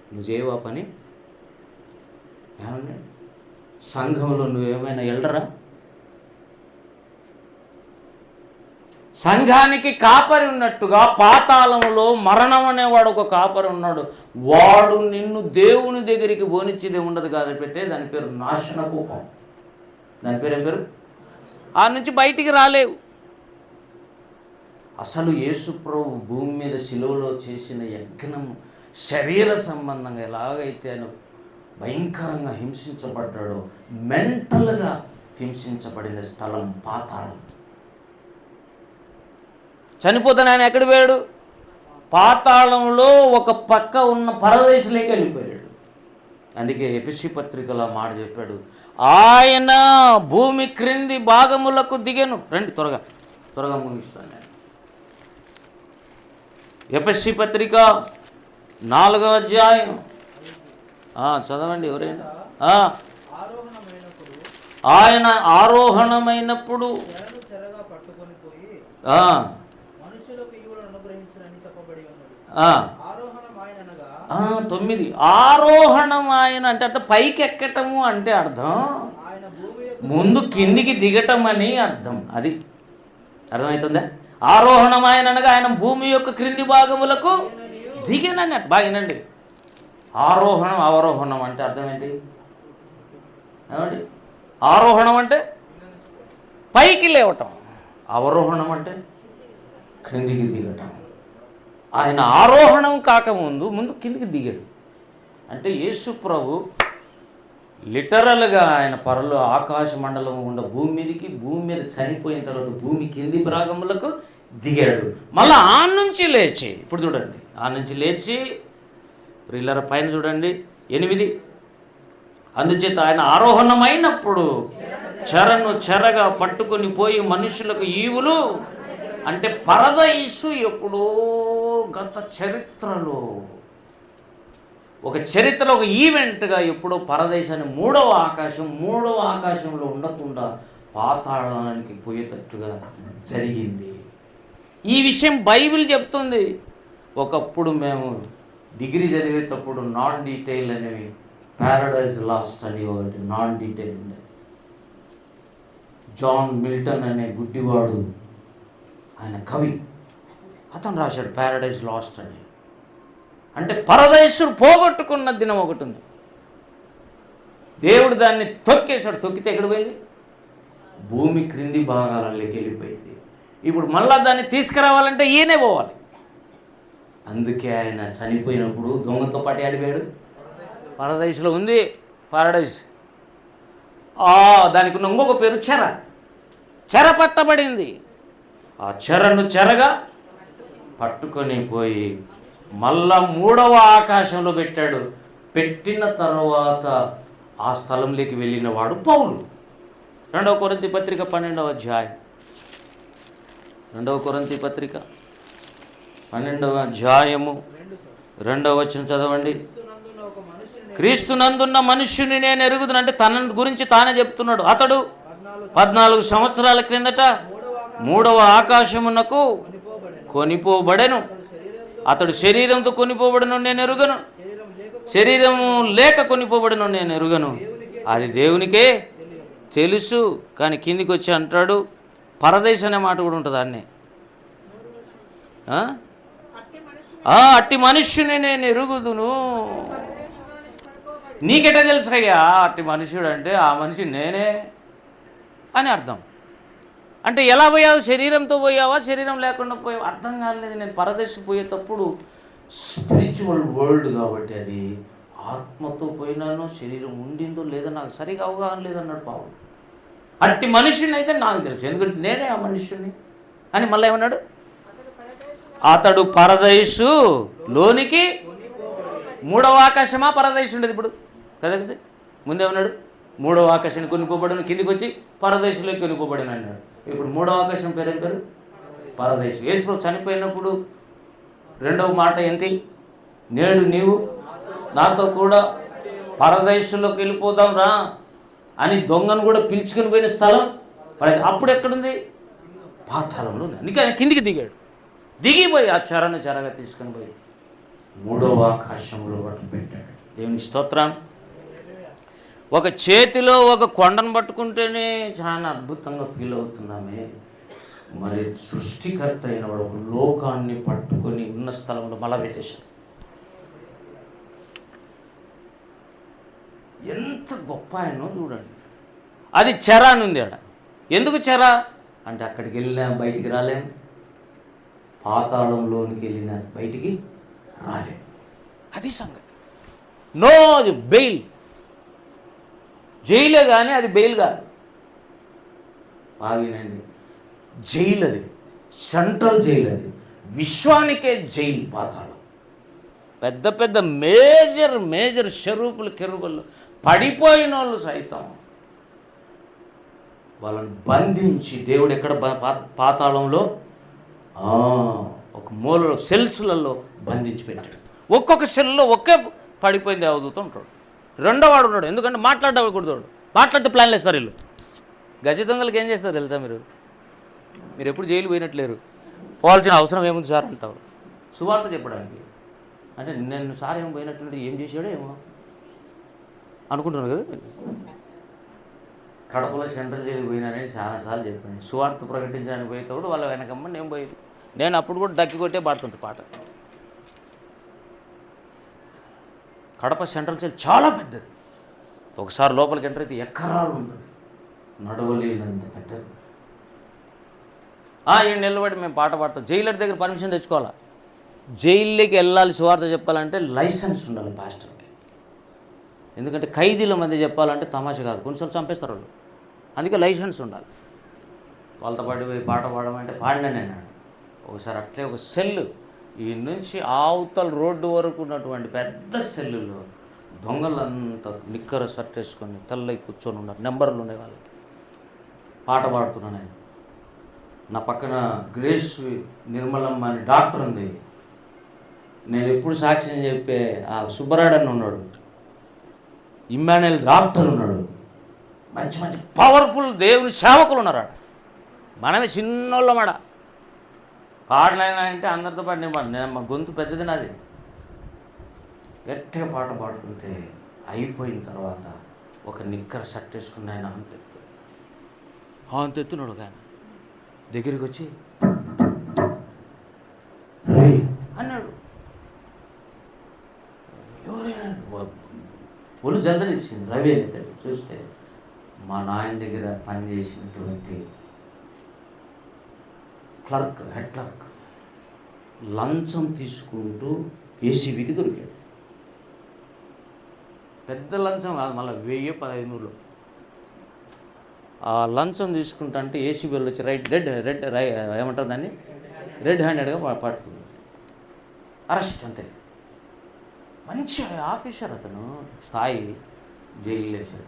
నువ్వు చేయవా పని? ఏమన్నా సంఘంలో నువ్వేమైనా ఎల్డరా? సంఘానికి కాపరి ఉన్నట్టుగా పాతాళంలో మరణం అనేవాడు ఒక కాపరి ఉన్నాడు. వాడు నిన్ను దేవుని దగ్గరికి పోనిచ్చేది ఉండదు కాదు పెట్టే. దాని పేరు నాశన కూపం. దాని పేరు ఏం పేరు? ఆ నుంచి బయటికి రాలేవు. అసలు యేసుప్రభు భూమి మీద శిలువలో చేసిన యజ్ఞం శరీర సంబంధంగా ఎలాగైతే ఆయన భయంకరంగా హింసించబడ్డాడో మెంటల్గా హింసించబడిన స్థలం పాతాళం. చనిపోతాను ఆయన ఎక్కడికి పోయాడు? పాతాళంలో ఒక పక్క ఉన్న పరదేశంలోకి వెళ్ళిపోయాడు. అందుకే ఎఫెసీ పత్రికలో మాట చెప్పాడు, ఆయన భూమి క్రింది భాగములకు దిగెను. రండి త్వరగా ముగిస్తాను నేను. ఎఫెసీ పత్రిక 4వ అధ్యాయం చదవండి ఎవరైనా. ఆయన ఆరోహణమైనప్పుడు 9 ఆరోహణం ఆయన అంటే అర్థం పైకి ఎక్కటము అంటే అర్థం ముందు కిందికి దిగటం అని అర్థం. అది అర్థమవుతుందా? ఆరోహణం ఆయన అనగా ఆయన భూమి యొక్క క్రింది భాగములకు దిగనని బాగినండి. ఆరోహణం అవరోహణం అంటే అర్థం ఏంటి? ఏమండి? ఆరోహణం అంటే పైకి లేవటం, అవరోహణం అంటే క్రిందికి దిగటం. ఆయన ఆరోహణం కాకముందు ముందు కిందికి దిగాడు. అంటే యేసు ప్రభు లిటరల్గా ఆయన పరలో ఆకాశ మండలం ఉన్న భూమి మీదకి, భూమి మీద చనిపోయిన తర్వాత భూమి కింది భాగములకు దిగాడు. మళ్ళీ ఆ నుంచి లేచి ఇప్పుడు చూడండి, ఆ నుంచి లేచి ప్రియులార పైన చూడండి 8. అందుచేత ఆయన ఆరోహణమైనప్పుడు చెరగా పట్టుకొని పోయి మనుషులకు ఈవులు అంటే పరదైసు ఎప్పుడో గత చరిత్రలో ఒక ఈవెంట్గా ఎప్పుడో పరదేశాన్ని మూడవ ఆకాశంలో ఉండకుండా పాతాళానికి పోయేటట్టుగా జరిగింది. ఈ విషయం బైబిల్ చెప్తుంది. ఒకప్పుడు మేము డిగ్రీ చదివేటప్పుడు నాన్ డీటెయిల్ అనేవి ప్యారడైజ్ లాస్ట్ అని ఒకటి నాన్ డీటెయిల్ ఉండే. జాన్ మిల్టన్ అనే గుడ్డివాడు, ఆయన కవి, అతను రాశాడు ప్యారడైజ్ లాస్ట్ అని. అంటే పరదేశుడు పోగొట్టుకున్న దినం ఒకటి ఉంది. దేవుడు దాన్ని తొక్కేశాడు. తొక్కితే ఎక్కడ పోయింది? భూమి క్రింది భాగాలలోకి వెళ్ళిపోయింది. ఇప్పుడు మళ్ళా దాన్ని తీసుకురావాలంటే ఈయనే పోవాలి. అందుకే ఆయన చనిపోయినప్పుడు దొంగతో పాటు ఆడిపోయాడు. పరదేశంలో ఉంది పారడైజ్. దానికి ఉన్న ఇంకొక పేరు చెర పట్టబడింది. ఆ చెరగా పట్టుకొని పోయి మళ్ళా 3వ ఆకాశంలో పెట్టాడు. పెట్టిన తర్వాత ఆ స్థలంలోకి వెళ్ళిన వాడు పౌలు. 2వ కొరింథీ పత్రిక 12వ అధ్యాయం. 2వ కొరింథీ పత్రిక 12వ అధ్యాయము 2వ వచనం చదవండి. క్రీస్తునందున్న మనుష్యుని నేను ఎరుగుదును అంటే తన గురించి తానే చెప్తున్నాడు. అతడు 14 సంవత్సరాల క్రిందట 3వ ఆకాశమునకు కొనిపోబడెను. అతడు శరీరంతో కొనిపోబడను నేను ఎరుగను, శరీరము లేక కొనిపోబడను నేను ఎరుగను. అది దేవునికే తెలుసు. కానీ కిందికి వచ్చి అంటాడు, పరదేశ్ అనే మాట కూడా ఉంటుంది అన్నీ. అట్టి మనుష్యుని నేను ఎరుగుదును. నీకెట తెలుసయ్యా అట్టి మనుష్యుడు అంటే? ఆ మనిషి నేనే అని అర్థం. అంటే ఎలా పోయావు? శరీరంతో పోయావా, శరీరం లేకుండా పోయావా? అర్థం కాలేదు. నేను పరదేశం పోయేటప్పుడు స్పిరిచువల్ వరల్డ్ కాబట్టి అది ఆత్మతో పోయినానో శరీరం ఉండిందో లేదో నాకు సరిగా అవగాహన లేదన్నాడు పావులు. అట్టి మనుషుని అయితే నాకు తెలుసు, ఎందుకంటే నేనే ఆ మనుష్యుని అని. మళ్ళీ ఏమన్నాడు? అతడు పరదేశు లోనికి, మూడవ ఆకాశమా పరదేశం ఉండేది ఇప్పుడు కదా కదా. ముందేమన్నాడు? మూడవ ఆకాశాన్ని కొనుక్కోబడిన, కిందికి వచ్చి పరదేశంలోకి కొనుక్కోబడిన అన్నాడు. ఇప్పుడు మూడవ ఆకాశం పేరేం పేరు? పరదేశం. యేసు చనిపోయినప్పుడు రెండవ మాట ఏంటి? నేడు నీవు నాతో కూడా పరదేశంలోకి వెళ్ళిపోదాం రా అని దొంగను కూడా పిలుచుకుని పోయిన స్థలం అప్పుడు ఎక్కడుంది? పాతాళంలో ఉంది. అందుకే ఆయన కిందికి దిగాడు. దిగిపోయి ఆ చెరగా తీసుకుని పోయి మూడవ ఆకాశంలో పట్టు పెట్టాడు. దేవుని స్తోత్రం. ఒక చేతిలో ఒక కొండను పట్టుకుంటేనే చాలా అద్భుతంగా ఫీల్ అవుతున్నామే. మరి సృష్టికర్త అయిన వాడు ఒక లోకాన్ని పట్టుకొని ఉన్న స్థలంలో మళ్ళా పెట్టేశాడు. ఎంత గొప్ప ఆయనో చూడండి. అది చెర అని ఉంది ఆడ. ఎందుకు చెర అంటే అక్కడికి వెళ్ళినా బయటికి రాలేం, పాతాళంలోనికి వెళ్ళినా బయటికి రాలేం. అది సంగతి. No bail. జైలే కానీ అది బెయిల్ కాదు. బాగినండి, జైలు అది, సెంట్రల్ జైలు అది, విశ్వానికే జైలు పాతాళం. పెద్ద పెద్ద మేజర్ షరూపులు కెరూబులు పడిపోయిన వాళ్ళు సైతం వాళ్ళని బంధించి దేవుడు ఎక్కడ పాతాళంలో ఒక మూలలో సెల్స్లలో బంధించి పెట్టాడు. ఒక్కొక్క సెల్లో ఒకే పడిపోయింది దేవదూత ఉంటాడు. రెండో వాడు ఉన్నాడు. ఎందుకంటే మాట్లాడకూడదు. మాట్లాడితే ప్లాన్లు వేస్తారు వీళ్ళు. గజ దొంగలకి ఏం చేస్తారు తెలుసా? మీరు ఎప్పుడు జైలు పోయినట్లేరు. పోవాల్సిన అవసరం ఏముంది సార్ అంటావు సువార్త చెప్పడానికి. అంటే నేను సార్ ఏమో పోయినట్టు ఏం చేశాడో ఏమో అనుకుంటున్నాను కదా. కడపలో సెంట్రల్ జైలు పోయినానని చాలాసార్లు చెప్పాను. సువార్త ప్రకటించడానికి పోయేటప్పుడు వాళ్ళ వెనకమ్మ నేను పోయేది. నేను అప్పుడు కూడా దక్కి కొట్టే పాడుతుంటా పాట. కడప సెంట్రల్ జైలు చాలా పెద్దది. ఒకసారి లోపలికి ఎంటర్ అయితే ఎకరాలు ఉంటుంది, నడవలేనంత పెద్దది. ఈ నిలబడి మేము పాట పాడతాం. జైలర్ దగ్గర పర్మిషన్ తెచ్చుకోవాలా. జైల్లోకి వెళ్ళాలి సువార్త చెప్పాలంటే లైసెన్స్ ఉండాలి పాస్టర్కి. ఎందుకంటే ఖైదీల మధ్య చెప్పాలంటే తమాషా కాదు, కొన్నిసార్లు చంపేస్తారు వాళ్ళు. అందుకే లైసెన్స్ ఉండాలి. వాళ్ళతో పాటు పోయి పాట పాడమంటే పాడినా నేను. ఒకసారి అట్లే ఒక సెల్లు ఈ నుంచి ఆవుతల రోడ్డు వరకు ఉన్నటువంటి పెద్ద సెల్లులో దొంగలంతా నిక్కర షర్ట్ వేసుకొని తెల్లయి కూర్చొని ఉన్నారు. నెంబర్లు ఉన్నాయి వాళ్ళకి. పాట పాడుతున్నాను నేను. నా పక్కన గ్రేస్ నిర్మలమ్మ అని డాక్టర్ ఉంది. నేను ఎప్పుడు సాక్ష్యం చెప్పే ఆ సుబ్బరాడని ఉన్నాడు, ఇమ్మానుయల్ డాక్టర్ ఉన్నాడు, మంచి మంచి పవర్ఫుల్ దేవుని సేవకులు ఉన్నారు. మనమే చిన్నోళ్ళమాట. పాటలైనా అంటే అందరితో పాటు నేను మా గొంతు పెద్దది నాది. గట్టిగా పాట పాడుతుంటే అయిపోయిన తర్వాత ఒక నిక్కర షర్ట్ వేసుకున్న ఆయన అంతెత్తున్నాడు. ఒక ఆయన దగ్గరికి వచ్చి రవి అన్నాడు. ఎవరైనా ఒళ్ళు జల్దనిచ్చింది. రవి అనేది చూస్తే మా నాయన దగ్గర పనిచేసినటువంటి క్లర్క్, హెడ్ క్లర్క్, లంచం తీసుకుంటూ ఏసీబీకి దొరికాడు. పెద్ద లంచం కాదు, మళ్ళీ 1000-1500. ఆ లంచం తీసుకుంటా అంటే ఏసీబీలో వచ్చి రెడ్ ఏమంటారు దాన్ని, రెడ్ హ్యాండెడ్గా పట్టుకున్నాడు. అరెస్ట్ అంతే. మంచి ఆఫీసర్ అతను, స్థాయి. జైలు వేసారు.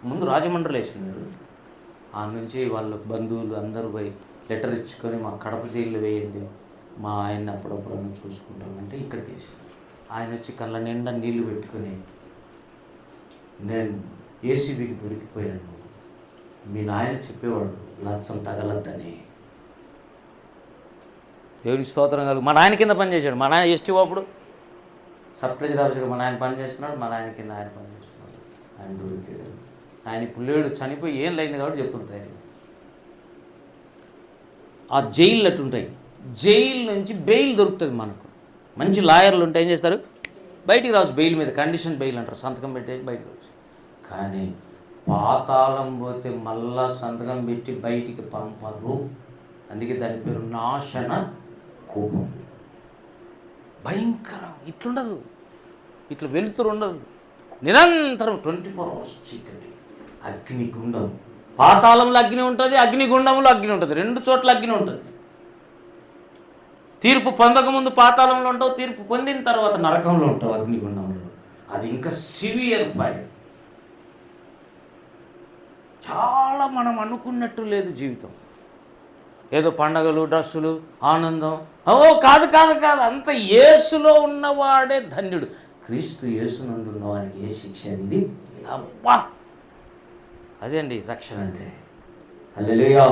ముందు రాజమండ్రిలో వేసినాడు. ఆ నుంచి వాళ్ళ బంధువులు అందరూ పోయి లెటర్ ఇచ్చుకొని మా కడప జైల్లో వేయండి, మా ఆయన్ని అప్పుడప్పుడు చూసుకుంటామంటే ఇక్కడికి వేసాడు. ఆయన వచ్చి కళ్ళ నిండా నీళ్లు పెట్టుకొని, నేను ఏసీబీకి దొరికిపోయాను, మీ నాయన చెప్పేవాడు లంచం తగలద్దని. దేవుని స్తోత్రం కలుగు. మా నాయన కింద పనిచేశాడు. మా నాయన ఎస్టీ అప్పుడు సబ్ ట్రెజరీ ఆఫీసర్గా మా నాయన పని చేస్తున్నాడు. మా నాయన కింద ఆయన పని చేస్తున్నాడు. ఆయన దొరికాడు. ఆయన ఇప్పుడు లేడు, చనిపోయి ఏం లేయింది కాబట్టి చెప్తుంటారు. ఆ జైళ్ళు అటుంటాయి. జైలు నుంచి బెయిల్ దొరుకుతుంది మనకు. మంచి లాయర్లు ఉంటే ఏం చేస్తారు, బయటికి రావచ్చు. బెయిల్ మీద కండిషన్ బెయిల్ అంటారు, సంతకం పెట్టేసి బయటకు రావచ్చు. కానీ పాతాళం పోతే మళ్ళా సంతకం పెట్టి బయటికి పంపరు. అందుకే దాని పేరు నాశన కోపం. భయంకరం. ఇట్లుండదు, ఇట్లా వెలుతురు ఉండదు, నిరంతరం 24 hours చీకటి, అగ్నిగుండం. పాతాళంలో అగ్ని ఉంటుంది, అగ్నిగుండంలో అగ్ని ఉంటుంది, 2 చోట్ల అగ్ని ఉంటుంది. తీర్పు పొందకముందు పాతాళంలో ఉంటావు, తీర్పు పొందిన తర్వాత నరకంలో ఉంటావు, అగ్నిగుండంలో. అది ఇంకా సివియర్ ఫైర్. చాలా మనం అనుకున్నట్టు లేదు జీవితం. ఏదో పండగలు, డ్రస్సులు, ఆనందం. కాదు కాదు కాదు, అంత యేసులో ఉన్నవాడే ధన్యుడు. క్రీస్తు యేసునందు ఉన్నవానికి ఏ శిక్ష అనేది అబ్బా, అదే అండి రక్షణ అంటే. హల్లెలూయా.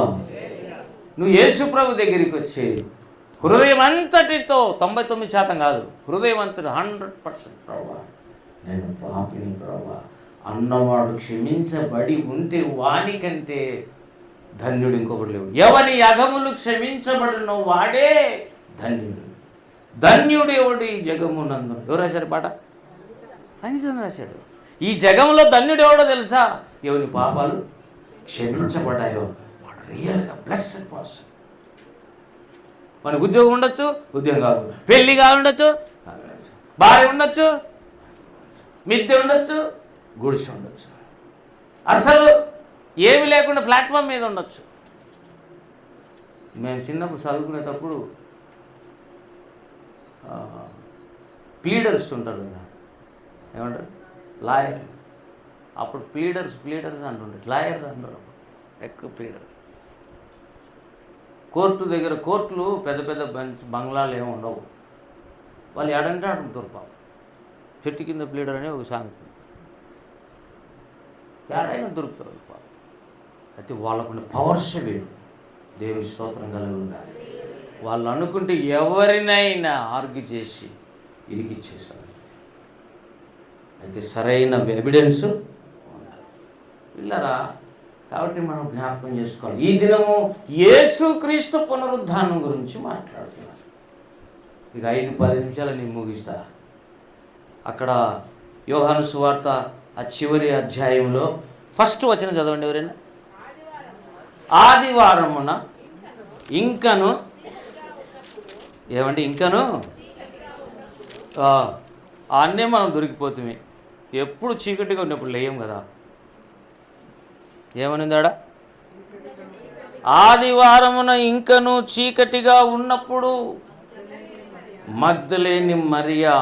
నువ్వు యేసు ప్రభు దగ్గరికి వచ్చి హృదయం అంతటితో, 99% కాదు, హృదయం అంతటి 100% ప్రభా నేను పాపిని ప్రభా అన్నవాడు క్షమించబడి ఉంటే వానికంటే ధన్యుడు ఇంకొకటి లేవు. ఎవని యగములు క్షమించబడిన వాడే ధన్యుడు. ధన్యుడు ఎవడు ఈ జగమునందు. ఎవరు రాశారు పాట? రంజితన్ రాశాడు. ఈ జగంలో ధన్యుడు ఎవడో తెలుసా? ఎవని పాపాలు క్షమించబడ్డాయో వాడు రియల్గా బ్లెస్డ్ పర్సన్. మనకు ఉద్యోగం ఉండొచ్చు, ఉద్యోగం కాదు, పెళ్ళిగా ఉండొచ్చు, భార్య ఉండొచ్చు, మిద్దె ఉండొచ్చు, గుడిసె ఉండొచ్చు, అసలు ఏమి లేకుండా ప్లాట్ఫామ్ మీద ఉండొచ్చు. మేము చిన్నప్పుడు చదువుకునేటప్పుడు ప్లీడర్స్ ఉంటారు కదా, ఏమంటారు, లాయర్. అప్పుడు ప్లీడర్స్ అంటుంటారు, లాయర్ అంటారు ఎక్కువ. ప్లీడర్ కోర్టు దగ్గర, కోర్టులు పెద్ద పెద్ద బంగ్లాలు ఏమి ఉండవు. వాళ్ళు ఎడంటే ఆడుంటారు పాపం. చెట్టు కింద ప్లీడర్ అనే ఒక సామెత, ఎడైనా దొరుకుతారు పాపం. అయితే వాళ్ళకున్న పవర్స్ వేరు. దేవుని స్తోత్రం కలుగుగా. వాళ్ళు అనుకుంటే ఎవరినైనా ఆర్గ్యూ చేసి ఇరికిచ్చేస్తారు. అయితే సరైన ఎవిడెన్స్ ఉండాలి పిల్లరా. కాబట్టి మనం జ్ఞాపకం చేసుకోవాలి. ఈ దినము యేసుక్రీస్తు పునరుద్ధానం గురించి మాట్లాడుతున్నాను. ఇక 5-10 నిమిషాలు నేను ముగిస్తా. అక్కడ యోహాను సువార్త ఆ చివరి అధ్యాయంలో 1st వచనం చదవండి ఎవరైనా. ఆదివారమున ఇంకను ఏమండి, ఇంకను అన్నీ మనం దొరికిపోతుంది. ఎప్పుడు చీకటిగా ఉన్నప్పుడు లేయం కదా. ఏమనింది ఆడ? ఆదివారమున ఇంకను చీకటిగా ఉన్నప్పుడు మగ్దలేని మరియా,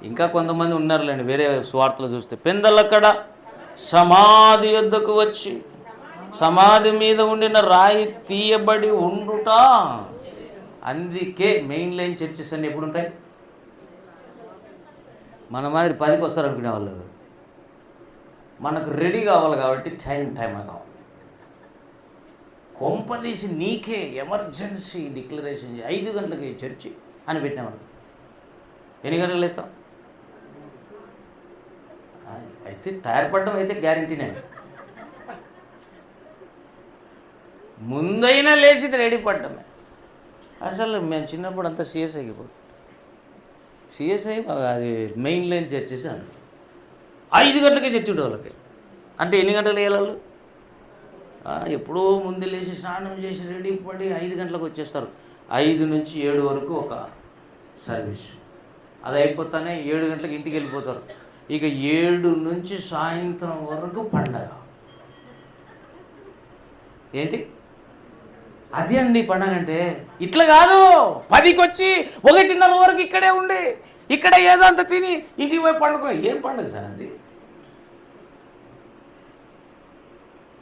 ఇంకా కొంతమంది ఉన్నారులేండి వేరే స్వార్థలు చూస్తే, పెందలక్కడ సమాధి యొద్దకు వచ్చి సమాధి మీద ఉండిన రాయి తీయబడి ఉండుట. అందుకే మెయిన్ లైన్ చర్చెస్ అన్నీ ఎప్పుడు ఉంటాయి? మన మాదిరి 10కి వస్తారు అనుకునే వాళ్ళు. మనకు రెడీ కావాలి కాబట్టి టైం కావాలి. కొంపదీసి నీకే ఎమర్జెన్సీ డిక్లరేషన్ 5 గంటలకి చర్చి అని పెట్టినామని ఎన్ని గంటలు లేస్తాం? అయితే తయారుపడడం అయితే గ్యారంటీనే. ముందైనా లేచి రెడీ పడ్డమే. అసలు మేము చిన్నప్పుడు అంతా సిఎస్ఐకి పోయి, సిఎస్ఐ అది మెయిన్ లైన్ చర్చేసి అంటారు. 5 గంటలకే చర్చి ఉండే వాళ్ళకి. అంటే ఎన్ని గంటలు వేయాలి? ఎప్పుడో ముందు లేచి స్నానం చేసి రెడీ పడి 5 గంటలకు వచ్చేస్తారు. 5 నుంచి 7 వరకు ఒక సర్వీస్, అది అయిపోతానే 7 గంటలకు ఇంటికి వెళ్ళిపోతారు. ఇక 7 నుంచి సాయంత్రం వరకు పండగ. ఏంటి అది అండి పండగ అంటే? ఇట్లా కాదు, 10కి వచ్చి 1:30 వరకు ఇక్కడే ఉండి ఇక్కడ ఏదో అంత తిని ఇంటికి పోయి పండుగ. ఏం పండుగ సార్ అది?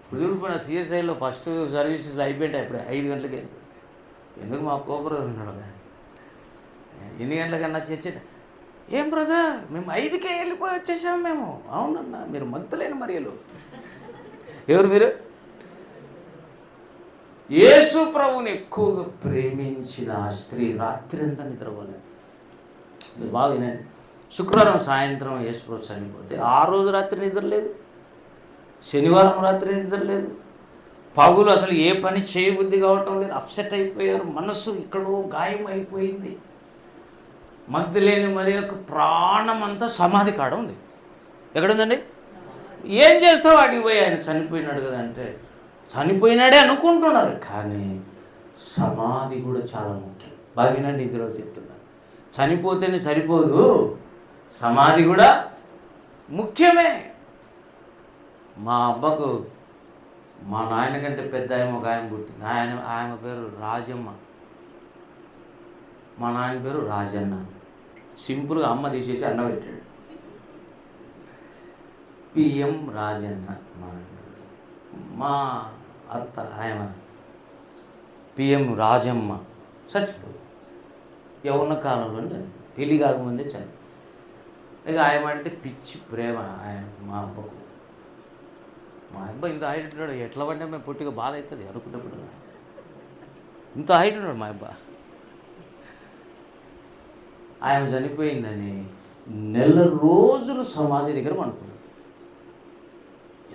ఇప్పుడు చూడుకున్న సిఎస్ఐలో ఫస్ట్ సర్వీసెస్ అయిపోయింటాయి అప్పుడే 5 గంటలకి. ఎందుకు మా కోపరం ఉన్నాడు, ఎన్ని గంటలకన్నా చర్చ? ఏం బ్రదర్ మేము 5కే వెళ్ళిపోయి వచ్చేసాము మేము. అవునన్నా, మీరు మగ్దలేని మరియలు. ఎవరు మీరు? యేసు ప్రభుని ఎక్కువగా ప్రేమించిన ఆ స్త్రీ రాత్రి అంతా నిద్రపోలేదు. మీరు బాగా వినండి. శుక్రవారం సాయంత్రం యేసుప్రభు చనిపోతే ఆ రోజు రాత్రి నిద్ర లేదు, శనివారం రాత్రి నిద్ర లేదు, పగులు అసలు ఏ పని చేయబుద్ధి కావటం లేదు, అప్సెట్ అయిపోయారు, మనసు ఇక్కడో గాయం అయిపోయింది. మగ్ధలేని మరి యొక్క ప్రాణం అంతా సమాధి కాడ ఉంది. ఎక్కడుందండి? ఏం చేస్తావు అడిగి పోయి, ఆయన చనిపోయినాడు కదా అంటే చనిపోయినాడే అనుకుంటున్నారు, కానీ సమాధి కూడా చాలా ముఖ్యం. బాగినండి ఈరోజు చెప్తున్నాను, చనిపోతేనే సరిపోదు, సమాధి కూడా ముఖ్యమే. మా అబ్బకు మా నాయన కంటే పెద్ద ఒక ఆయన పుట్టింది. ఆయన పేరు రాజమ్మ, మా నాయన పేరు రాజన్న. సింపుల్గా అమ్మ తీసేసి అన్న పెట్టాడు, పిఎం రాజన్న. మా అత్త ఆయన పిఎం రాజమ్మ చచ్చిపోయి యవ్వన కాలంలో పెళ్లి కాకముందే చని. ఇక ఆయన అంటే పిచ్చి ప్రేమ ఆయన మా అబ్బకు. మా అబ్బా ఇంత హైట్ ఉన్నాడు, ఎట్లా పడినా మేము పొట్టిగా బాధ అవుతుంది అనుకున్నప్పుడు. ఇంత హైట్ ఉన్నాడు మా అబ్బా. ఆయన చనిపోయిందని నెల రోజులు సమాధి దగ్గర పడుకున్నాడు.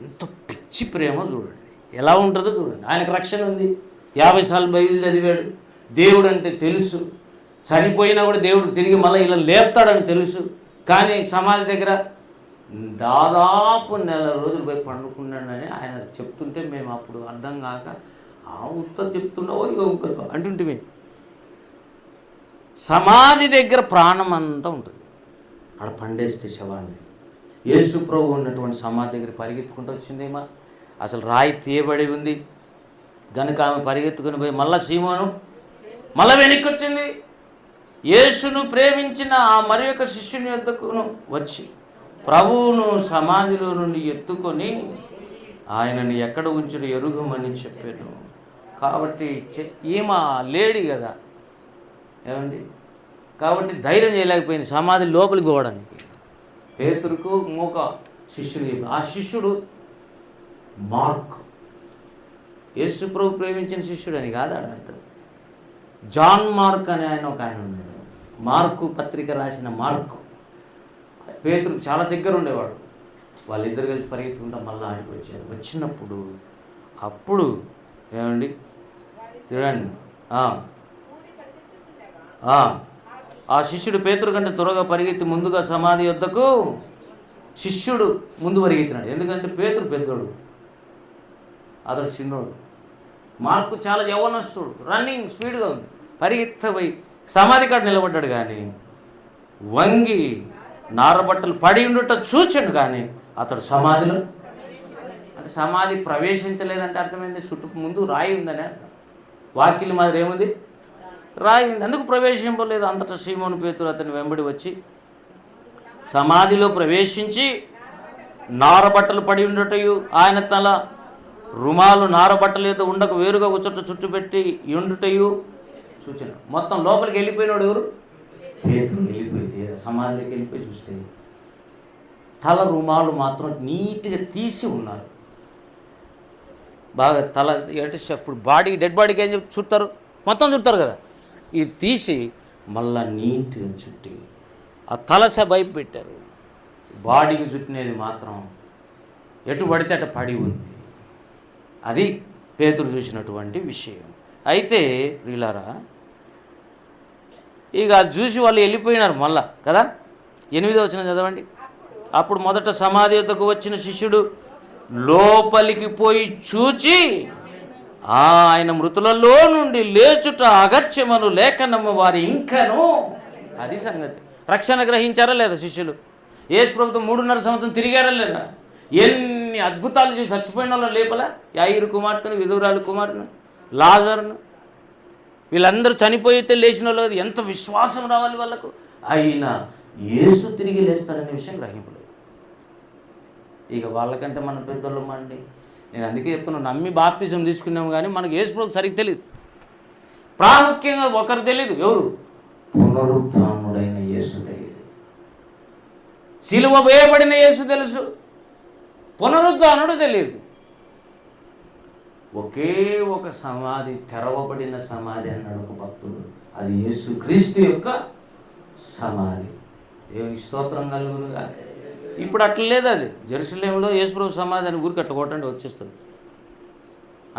ఎంత పిచ్చి ప్రేమ చూడండి, ఎలా ఉంటుందో చూడండి. ఆయనకు రక్షణ ఉంది, 50 సార్లు బైబిల్ చదివాడు, దేవుడు అంటే తెలుసు, చనిపోయినా కూడా దేవుడు తిరిగి మళ్ళీ ఇలా లేపుతాడని తెలుసు. కానీ సమాధి దగ్గర దాదాపు నెల రోజులు పోయి పండుకున్నాడని ఆయన చెప్తుంటే మేము అప్పుడు అర్థం కాక ఆ ఉత్తరం చెప్తున్నావో ఇంకొక అంటుంటే మేము సమాధి దగ్గర ప్రాణం అంతా ఉంటుంది, ఆడ పండేస్తే శవాన్ని. యేసు ప్రభు ఉన్నటువంటి సమాధి దగ్గర పరిగెత్తుకుంటూ వచ్చిందేమో, అసలు రాయి తీయబడి ఉంది కనుక ఆమె పరిగెత్తుకుని పోయి మళ్ళా సీమోను మళ్ళీ వెనక్కి వచ్చింది. యేసును ప్రేమించిన ఆ మరి యొక్క శిష్యుని యొద్దకును వచ్చి ప్రభువును సమాధిలో నుండి ఎత్తుకొని ఆయనని ఎక్కడ ఉంచుడు ఎరుగమని చెప్పాను. కాబట్టి ఈమె లేడీ కదా ఏమండి, కాబట్టి ధైర్యం చేయలేకపోయింది సమాధి లోపలికి పోవడానికి. పేతురుకు ఇంకొక శిష్యుడు, ఆ శిష్యుడు మార్క్, యేసు ప్రభు ప్రేమించిన శిష్యుడు అని కాదు ఆడ అర్థం. జాన్ మార్క్ అనే ఆయన ఒక ఆయన ఉన్నాడు, మార్కు పత్రిక రాసిన మార్కు. పేతురుకు చాలా దగ్గర ఉండేవాడు. వాళ్ళిద్దరు కలిసి పరిగెత్తుకుంటా మళ్ళీ ఆడికి వచ్చారు. వచ్చినప్పుడు అప్పుడు ఏమండి చూడండి, ఆ శిష్యుడు పేతురు కంటే త్వరగా పరిగెత్తి ముందుగా సమాధి యొద్దకు శిష్యుడు ముందు పరిగెత్తినాడు. ఎందుకంటే పేతురు పెద్దోడు, అతడు చిన్నోడు. మార్కు చాలా యవ్వనస్తుడు, రన్నింగ్ స్పీడ్గా ఉంది, పరిగెత్తపోయి సమాధి కాడ నిలబడ్డాడు. కానీ వంగి నారబట్టలు పడి ఉండుట చూచాడు, కానీ అతడు సమాధిలో అంటే సమాధి ప్రవేశించలేదంటే అర్థమైంది, చుట్టూ ముందు రాయి ఉందని అర్థం. వాకిలి మాదిరి ఏముంది, రాయి ఉంది, అందుకు ప్రవేశింపలేదు. అంతటా సీమోను పేతురు అతని వెంబడి వచ్చి సమాధిలో ప్రవేశించి నారబట్టలు పడి ఉండటయు ఆయన తల రుమాలు నారబట్టలు ఏదో ఉండక వేరుగా ఉచ్చట చుట్టుపెట్టి ఉండుటయు సూచన. మొత్తం లోపలికి వెళ్ళిపోయినాడు ఎవరు? పేతురు. వెళ్ళిపోయితే సమాధిలోకి వెళ్ళిపోయి చూస్తే తల రుమాలు మాత్రం నీట్గా తీసి ఉన్నారు. బాగా తల అంటే ఇప్పుడు బాడీ డెడ్ బాడీకి ఏం చెప్పి చుట్టారు, మొత్తం చుట్టారు కదా, ఇది తీసి మళ్ళా నీట్గా చుట్టి ఆ తలస వైపు పెట్టారు. బాడీకి చుట్టినది మాత్రం ఎటు పడితే అటు పడి ఉంది. అది పేతురు చూసినటువంటి విషయం. అయితే ప్రియులారా, ఇక చూసి వాళ్ళు వెళ్ళిపోయినారు మళ్ళా కదా. 8వ వచనం చదవండి. అప్పుడు మొదట సమాధి వద్దకు వచ్చిన శిష్యుడు లోపలికి పోయి చూచి ఆయన మృతులలో నుండి లేచుట అగత్యమను లేఖనము వారి ఇంకను. అది సంగతి. రక్షణ గ్రహించారా లేదా శిష్యులు? యేసు ప్రభుతో 3.5 సంవత్సరం తిరిగారా లేదా? ఎన్ని అద్భుతాలు చేసి చచ్చిపోయిన వాళ్ళు లేపలా, యాయిరు కుమార్తెను, విధురాలు కుమారును, లాజరును, వీళ్ళందరూ చనిపోయితే లేచిన వాళ్ళు ఎంత విశ్వాసం రావాలి వాళ్ళకు. అయినా యేసు తిరిగి లేస్తాడనే విషయం గ్రహింపలేదు. ఇక వాళ్ళకంటే మన పెద్దోళ్ళం అండి. నేను అందుకే చెప్తున్నాను, నమ్మి బాప్తిజం తీసుకున్నాము కానీ మనకు యేసు ప్రభు సరిగ్గా తెలియదు. ప్రాముఖ్యంగా ఒకరు తెలియదు, ఎవరు? పునరుద్ధానుడైన యేసు తెలియదు. సిలువ వేయబడిన యేసు తెలుసు, పునరుద్ధానుడు తెలియదు. ఒకే ఒక సమాధి, తెరవబడిన సమాధి అన్నాడు ఒక భక్తుడు, అది యేసు క్రీస్తు యొక్క సమాధి. దేవునికి స్తోత్రం కలుగును గాక. ఇప్పుడు అట్లా లేదు. అది జెరూసలేంలో యేసుప్రభు సమాధిని ఊరికి అట్లా కొట్టండి వచ్చేస్తుంది.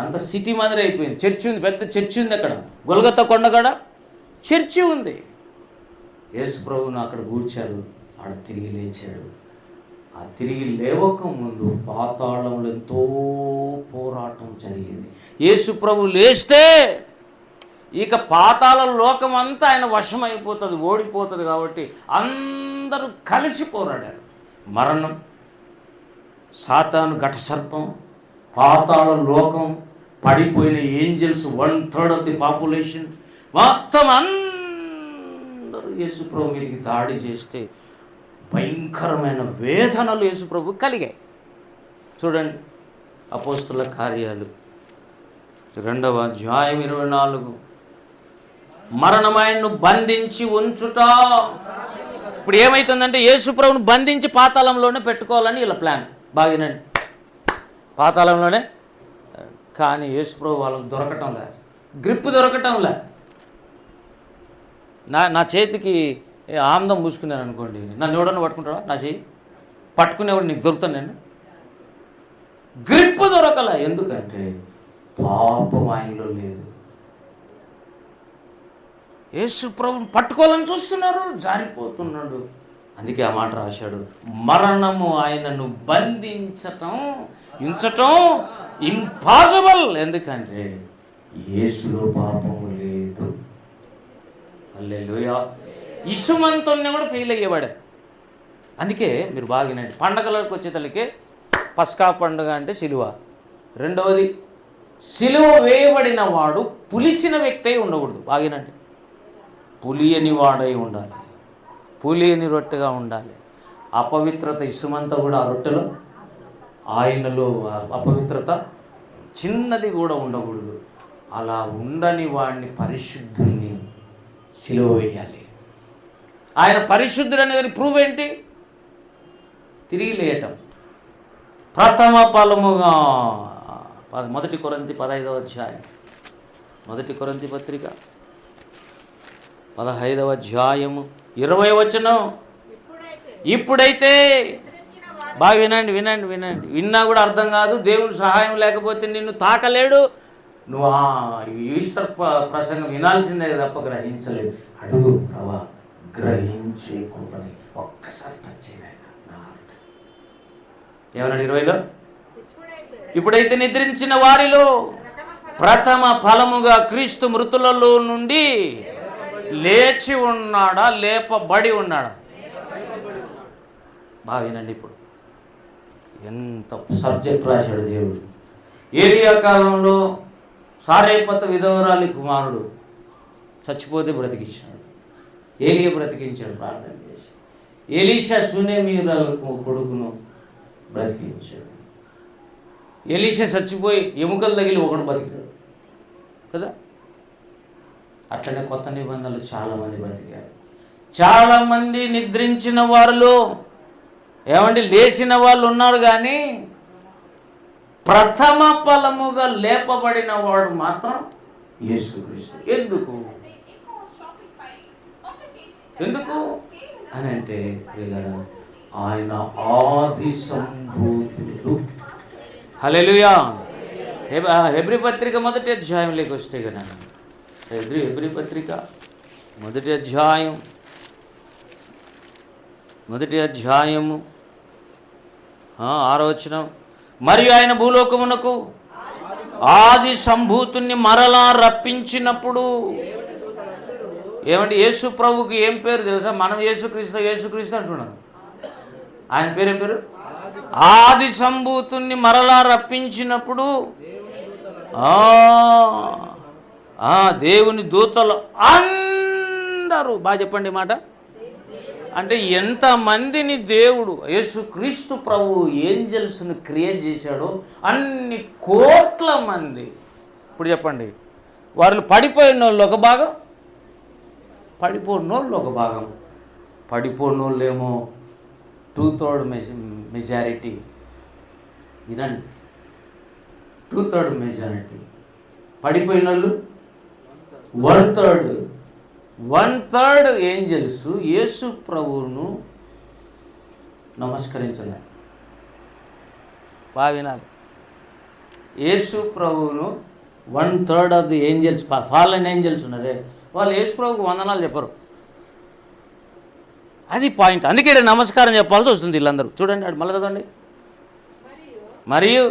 అంత సిటీ మాదిరి అయిపోయింది. చర్చి ఉంది, పెద్ద చర్చి ఉంది అక్కడ, గొల్గొతా కొండగాడ చర్చి ఉంది. యేసుప్రభును అక్కడ కూర్చారు, ఆడ తిరిగి లేచాడు. ఆ తిరిగి లేవక ముందు పాతాళంలో ఎంతో పోరాటం జరిగింది. యేసుప్రభు లేస్తే ఇక పాతాళ లోకం అంతా ఆయన వశం అయిపోతుంది, ఓడిపోతుంది. కాబట్టి అందరూ కలిసి పోరాడారు. మరణం, సాతాను, ఘటసర్పం, పాతాళ లోకం, పడిపోయిన ఏంజల్స్, 1/3 ఆఫ్ ది పాపులేషన్ మొత్తం అందరూ యేసుప్రభు మీదకి దాడి చేస్తే భయంకరమైన వేదనలు యేసుప్రభు కలిగాయి. చూడండి అపోస్తుల కార్యాలు 2వ అధ్యాయం 24. మరణమాయన్ను బంధించి ఉంచుట. ఇప్పుడు ఏమవుతుందంటే యేసుప్రభుని బంధించి పాతాళంలోనే పెట్టుకోవాలని ఇలా ప్లాన్. బాగినండి పాతాళంలోనే. కానీ యేసుప్రభు వాళ్ళకి దొరకటం లేదు, గ్రిప్ దొరకటం లే. నా చేతికి ఆనందం పూసుకున్నాను అనుకోండి, నన్ను ఎవడన్నా పట్టుకుంటాడా? నా చేయి పట్టుకునేవాడు నీకు దొరుకుతాను నేను? గ్రిప్ దొరకలే. ఎందుకంటే పాపం ఆయనలో లేదు. యేసుప్రభుని పట్టుకోవాలని చూస్తున్నారు, జారిపోతున్నాడు. అందుకే ఆ మాట రాశాడు, మరణము ఆయనను బంధించటం ఇంపాసిబుల్. ఎందుకంటే యేసులో పాపము లేదు. హల్లెలూయా. ఇసుమంతోనే కూడా ఫెయిల్ అయ్యేవాడే. అందుకే మీరు బాగినండి, పండగలకు వచ్చేతలకి పస్కా పండుగ అంటే సిలువ. రెండవది, సిలువ వేయబడిన వాడు పులిసిన వ్యక్తి అయి ఉండకూడదు. బాగినండి, పులియని వాడై ఉండాలి, పులియని రొట్టెగా ఉండాలి. అపవిత్రత ఇసుమంతా కూడా ఆ రొట్టెలో, ఆయనలో అపవిత్రత చిన్నది కూడా ఉండకూడదు. అలా ఉండని వాడిని, పరిశుద్ధుని సిలువ వేయాలి. ఆయన పరిశుద్ధుడు అనేది ప్రూవ్ ఏంటి? తిరిగి లేయటం. ప్రథమ ఫలముగా 1 కొరింథీ 15వ అధ్యాయం, 1 కొరింథీ పత్రిక 15వ అధ్యాయము 20వ వచనం. ఇప్పుడైతే బాగా వినండి, విన్నా కూడా అర్థం కాదు. దేవుని సహాయం లేకపోతే నిన్ను తాకలేడు. నువ్వు ఈస్టర్ ప్రసంగం వినాల్సిందే తప్ప గ్రహించలేదు. అడుగు ప్రభా, గ్రహించే కృపని ఒక్కసారి పచ్చేయనా. ఏమన్నాడు 20లో? ఇప్పుడైతే నిద్రించిన వారిలో ప్రథమ ఫలముగా క్రీస్తు మృతులలో నుండి లేచి ఉన్నాడా, లేపబడి ఉన్నాడా? బాగా వినండి. ఇప్పుడు ఎంత సబ్జెక్ట్ రాశాడు దేవుడు. ఏలియా కాలంలో సారేపత విధవరాలి కుమారుడు చచ్చిపోతే బ్రతికించాడు. ఏలియా బ్రతికించాడు ప్రార్థన చేసి. ఎలీషా షూనేమీయురాలు కొడుకును బ్రతికించాడు. ఎలీషా చచ్చిపోయి ఎముకలు తగిలి ఒకడు బతికాడు కదా. అట్లనే కొత్త నిబంధనలు చాలామంది బ్రతికారు. చాలామంది నిద్రించిన వారిలో ఏమండి లేచిన వాళ్ళు ఉన్నారు, కానీ ప్రథమ ఫలముగా లేపబడిన వాడు మాత్రం యేసుక్రీస్తు. ఎందుకు అని అంటే ఆయన ఆది సంభూతుడు. హల్లెలూయా. హెబ్రీ పత్రిక 1వ అధ్యాయంలోకి వస్తే కదా, హెబ్రీ పత్రిక 1వ అధ్యాయం 1వ అధ్యాయము 6వ వచనం. మరియు ఆయన భూలోకమునకు ఆది సంభూతుని మరలా రప్పించినప్పుడు. ఏమంటే యేసు ప్రభుకి ఏం పేరు తెలుసా? మనం యేసుక్రీస్తు అంటున్నాం. ఆయన పేరు ఏం పేరు? ఆది సంభూతుని మరలా రప్పించినప్పుడు దేవుని దూతలు అందరూ, బాగా చెప్పండి మాట, అంటే ఎంతమందిని దేవుడు యేసుక్రీస్తు ప్రభు ఏంజల్స్ని క్రియేట్ చేశాడో అన్ని కోట్ల మంది. ఇప్పుడు చెప్పండి, వాళ్ళు పడిపోయిన వాళ్ళు ఒక భాగం, పడిపోయిన వాళ్ళు ఒక భాగం. పడిపోయిన వాళ్ళు ఏమో 2/3 మెజారిటీ. వినండి, 2/3 మెజారిటీ. పడిపోయిన వాళ్ళు 1/3. 1/3 ఏంజల్స్ యేసు ప్రభువును నమస్కరించలే. బాగా వినాలి. యేసు ప్రభువును 1/3 of the angels, fallen angels ఉన్నారే, వాళ్ళు యేసు ప్రభువుకు వందనాలు చెప్పరు. అది పాయింట్. అందుకే ఇక్కడ నమస్కారం చెప్పాల్సి వస్తుంది వీళ్ళందరూ. చూడండి, అటు మళ్ళీ చదవండి. మరియు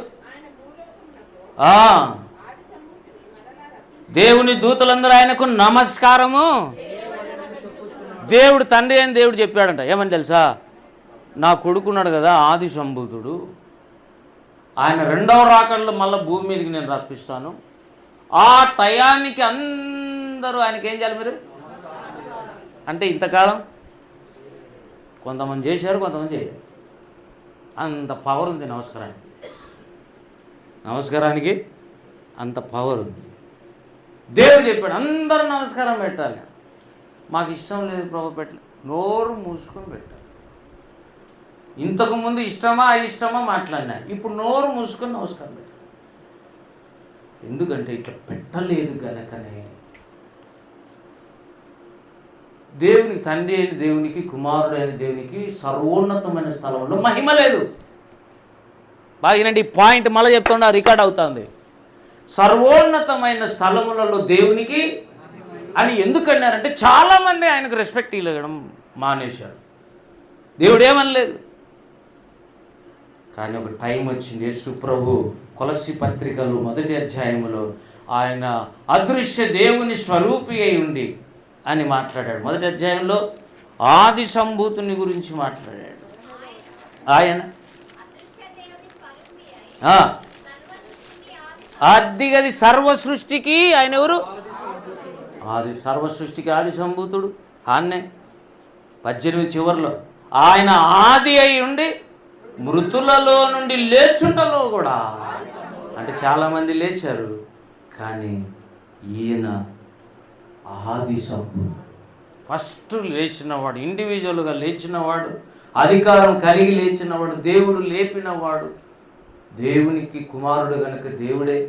దేవుని దూతలందరూ ఆయనకు నమస్కారము. దేవుడు తండ్రి అని దేవుడు చెప్పాడంట. ఏమని తెలుసా? నా కొడుకున్నాడు కదా ఆది సంభూతుడు, ఆయన రెండవ రాకడలో మళ్ళీ భూమి మీదకి నేను రప్పిస్తాను. ఆ టయానికి అందరూ ఆయనకి ఏం చేయాలి? మీరు అంటే ఇంతకాలం కొంతమంది చేశారు, కొంతమంది చేయలేదు. అంత పవర్ ఉంది నమస్కారానికి. నమస్కారానికి అంత పవర్ ఉంది. దేవుడు చెప్పాడు అందరూ నమస్కారం పెట్టాలి. మాకు ఇష్టం లేదు ప్రభు, పెట్టలేదు. నోరు మూసుకొని పెట్టాలి. ఇంతకుముందు ఇష్టమా అయిష్టమా మాట్లాడినా, ఇప్పుడు నోరు మూసుకొని నమస్కారం పెట్టాలి. ఎందుకంటే ఇట్లా పెట్టలేదు కనుకనే దేవునికి, తండ్రి అయిన దేవునికి, కుమారుడు అయిన దేవునికి సర్వోన్నతమైన స్థలంలో మహిమ లేదు. బాగినండి, ఈ పాయింట్ మళ్ళీ చెప్తుండే రికార్డ్ అవుతుంది. సర్వోన్నతమైన స్థలములలో దేవునికి అని ఎందుకన్నారంటే చాలామంది ఆయనకు రెస్పెక్ట్ ఇవ్వడం మానేశారు. దేవుడు ఏమనలేదు. కానీ ఒక టైం వచ్చింది. యేసు ప్రభు కొలస్సీ పత్రికలు 1వ అధ్యాయములో ఆయన అదృశ్య దేవుని స్వరూపి అయి ఉండి అని మాట్లాడాడు. 1వ అధ్యాయంలో ఆది సంభూతుని గురించి మాట్లాడాడు. ఆయన అది సర్వ సృష్టికి ఆయన ఎవరు? ఆది, సర్వ సృష్టికి ఆది సంభూతుడు ఆన్నే. 18 చివరిలో ఆయన ఆది అయి ఉండి మృతులలో నుండి లేచుటలో కూడా, అంటే చాలామంది లేచారు కానీ ఈయన ఆది సంభూతుడు, ఫస్ట్ లేచినవాడు, ఇండివిజువల్గా లేచినవాడు, అధికారం కలిగి లేచినవాడు, దేవుడు లేపినవాడు, దేవునికి కుమారుడు కనుక దేవుడే.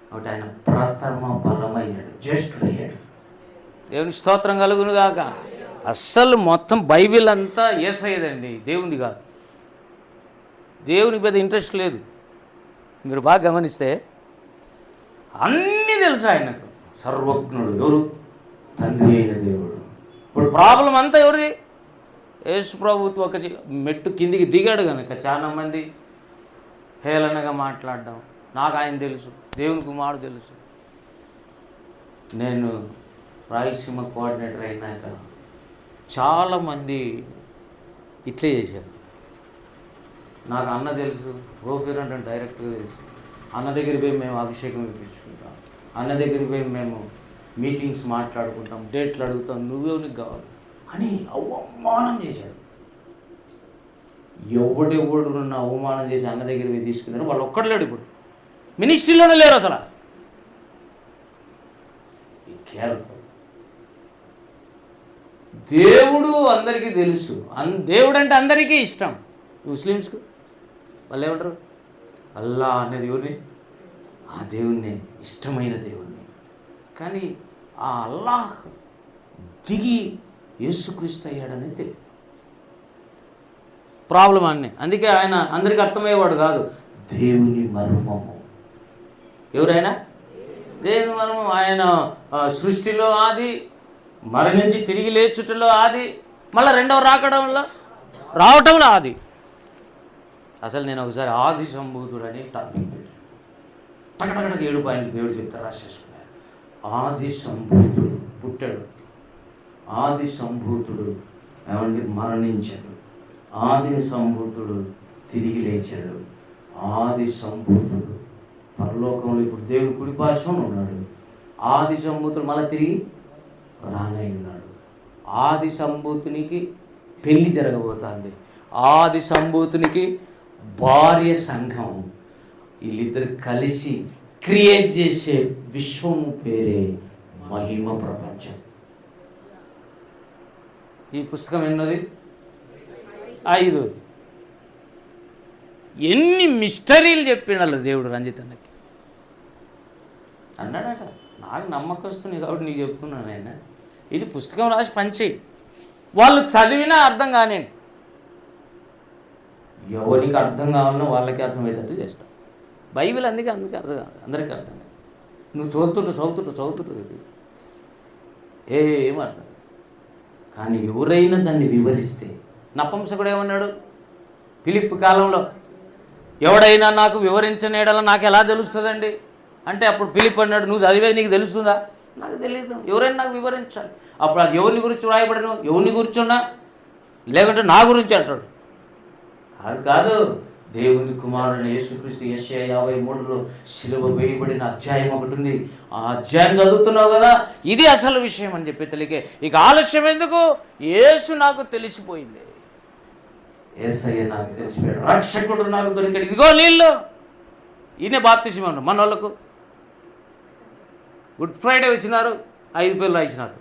కాబట్టి ఆయన ప్రథమ బలమయ్యాడు, జ్యేష్ఠుడయ్యాడు. దేవుని స్తోత్రం కలుగును గాక. అస్సలు మొత్తం బైబిల్ అంతా యేసయ్యదండి, దేవుని కాదు. దేవునికి పెద్ద ఇంట్రెస్ట్ లేదు. మీరు బాగా గమనిస్తే అన్నీ తెలుసు ఆయనకు. సర్వజ్ఞుడు ఎవరు? తండ్రి అయిన దేవుడు. ఇప్పుడు ప్రాబ్లం అంతా ఎవరిది? యేసు ప్రభుత్వ ఒక మెట్టు కిందికి దిగాడు కనుక చాలామంది హేళనగా మాట్లాడడం. నాకు ఆయన తెలుసు, దేవుని కుమారుడు తెలుసు. నేను రాయలసీమ కోఆర్డినేటర్ అయినాక చాలామంది ఇట్లే చేశారు. నాకు అన్న తెలుసు, గోఫీర్ అంటే డైరెక్ట్గా తెలుసు. అన్న దగ్గరికి పోయి మేము అభిషేకం ఇప్పించుకుంటాం, అన్న దగ్గరికి పోయి మేము మీటింగ్స్ మాట్లాడుకుంటాం, డేట్లు అడుగుతాం, నువ్వెవరికి కావాలి అని అవమానం చేశాడు. ఎవడెవడు నన్ను అవమానం చేసి అన్న దగ్గర పోయి తీసుకున్నారు, వాళ్ళు ఒక్కడు లేడు. ఇప్పుడు మినిస్ట్రీలోనే లేరు అసలు. కేర్ఫుల్. దేవుడు అందరికీ తెలుసు. దేవుడు అంటే అందరికీ ఇష్టం. ముస్లిమ్స్కు వాళ్ళు ఏమంటారు? అల్లా అనేది ఎవరిని? ఆ దేవుణ్ణి, ఇష్టమైన దేవుణ్ణి. కానీ ఆ అల్లాహ్ దిగి యేసుక్రీస్తు అయ్యాడని తెలియదు. ప్రాబ్లం అన్నీ. అందుకే ఆయన అందరికీ అర్థమయ్యేవాడు కాదు. దేవుని మర్మము. ఎవరైనా దేవుని మర్మం. ఆయన సృష్టిలో ఆది, మరణించి తిరిగి లేచుటలో ఆది, మళ్ళీ రెండవ రావటంలో ఆది. అసలు నేను ఒకసారి ఆది సంభూతుడు అని టాపిక్ పెట్టాను. టకటకటకు 7 పాయింట్లు దేవుడు చెప్తా రాసేసుకున్నాను. ఆది సంభూతుడు పుట్టాడు, ఆది సంభూతుడు ఏమంటే మరణించాడు, ఆది సంభూతుడు తిరిగి లేచాడు, ఆది సంభూతుడు పరలోకంలో ఇప్పుడు దేవుని కుడిపార్శ్వన ఉన్నాడు, ఆది సంభూతుడు మళ్ళీ తిరిగి రానై ఉన్నాడు. ఆది సంభూతునికి పెళ్లి జరగబోతుంది. ఆది సంభూతునికి భార్య సంఘం, వీళ్ళిద్దరు కలిసి క్రియేట్ చేసే విశ్వము పేరే మహిమ ప్రపంచం. ఈ పుస్తకం ఎన్నోది? 5. ఎన్ని మిస్టరీలు చెప్పినాడు దేవుడు రంజితన్నకి. అన్నాడట, నాకు నమ్మకం వస్తుంది కాబట్టి నీకు చెప్తున్నాను ఆయన. ఇది పుస్తకం రాసి పంచి వాళ్ళు చదివినా అర్థం కానివ్వండి, ఎవరికి అర్థం కావాలనో వాళ్ళకి అర్థమయ్యేటట్టు చేస్తాం. బైబిల్ అందుకే అర్థం కాదు, అందరికీ అర్థం కాదు. నువ్వు చదువుతుంటూ ఏం అర్థం కాదు. కానీ ఎవరైనా దాన్ని వివరిస్తే, నపుంసకుడు ఏమన్నాడు ఫిలిప్ కాలంలో, ఎవడైనా నాకు వివరించనేడలా నాకు ఎలా తెలుస్తుందండి అంటే, అప్పుడు ఫిలిప్ అన్నాడు, నువ్వు చదివేది నీకు తెలుస్తుందా? నాకు తెలియదు, ఎవరైనా నాకు వివరించాలి. అప్పుడు అది ఎవరిని గురించి రాయబడను, ఎవరిని గురించి ఉన్నా, లేకుంటే నా గురించి అంటాడు. కాదు, దేవుని కుమారుని యేసుక్రీస్తు యెషయా 53లో సిలువ వేయబడిన అధ్యాయం ఒకటి ఉంది. ఆ అధ్యాయం చదువుతున్నావు కదా, ఇది అసలు విషయం అని చెప్పి తెలియకే ఇక ఆలస్యం ఎందుకు, యేసు నాకు తెలిసిపోయింది, యేసయ్య నాకు తెలిసిపోయాడు, రక్షకుడు నాకు దొరికాడు, ఇదిగో నీళ్ళు. ఈయన బాప్తిసం అన్నాడు. మన వాళ్ళకు గుడ్ ఫ్రైడే వచ్చినారు, 5 పేర్లు రాయించినారు.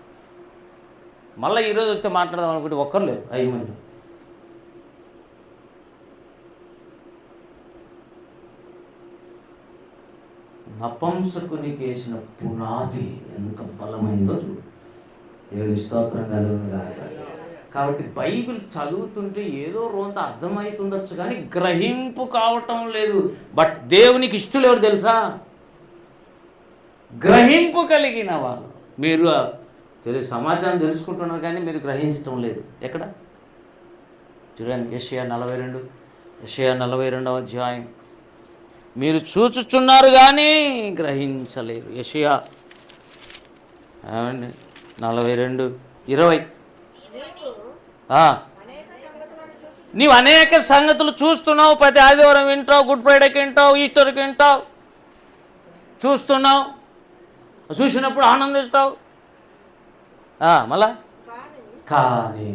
మళ్ళీ ఈరోజు వస్తే మాట్లాడదాం అనుకుంటే ఒక్కరు లేరు, 5 మంది. నపుంసకునికి వేసిన పునాది ఎంత బలమైందో చూడు. దేవుని స్తోత్రం కలుగునుగాక. కాబట్టి బైబిల్ చదువుతుంటే ఏదో రోజు అర్థమవుతుండొచ్చు కానీ గ్రహింపు కావటం లేదు. బట్ దేవునికి ఇష్టలు ఎవరు తెలుసా? గ్రహింపు కలిగిన వాళ్ళు. మీరు సమాచారం తెలుసుకుంటున్నారు కానీ మీరు గ్రహించటం లేదు. ఎక్కడ చూడండి, యెషయా 42వ అధ్యాయం. మీరు చూచుచున్నారు కానీ గ్రహించలేరు. యెషయా 42:20. నీవు అనేక సంగతులు చూస్తున్నావు, ప్రతి ఆదివారం వింటావు, గుడ్ ఫ్రైడేకి వింటావు, ఈస్టర్కి వింటావు, చూస్తున్నావు, చూసినప్పుడు ఆనందిస్తావు. మళ్ళా కానీ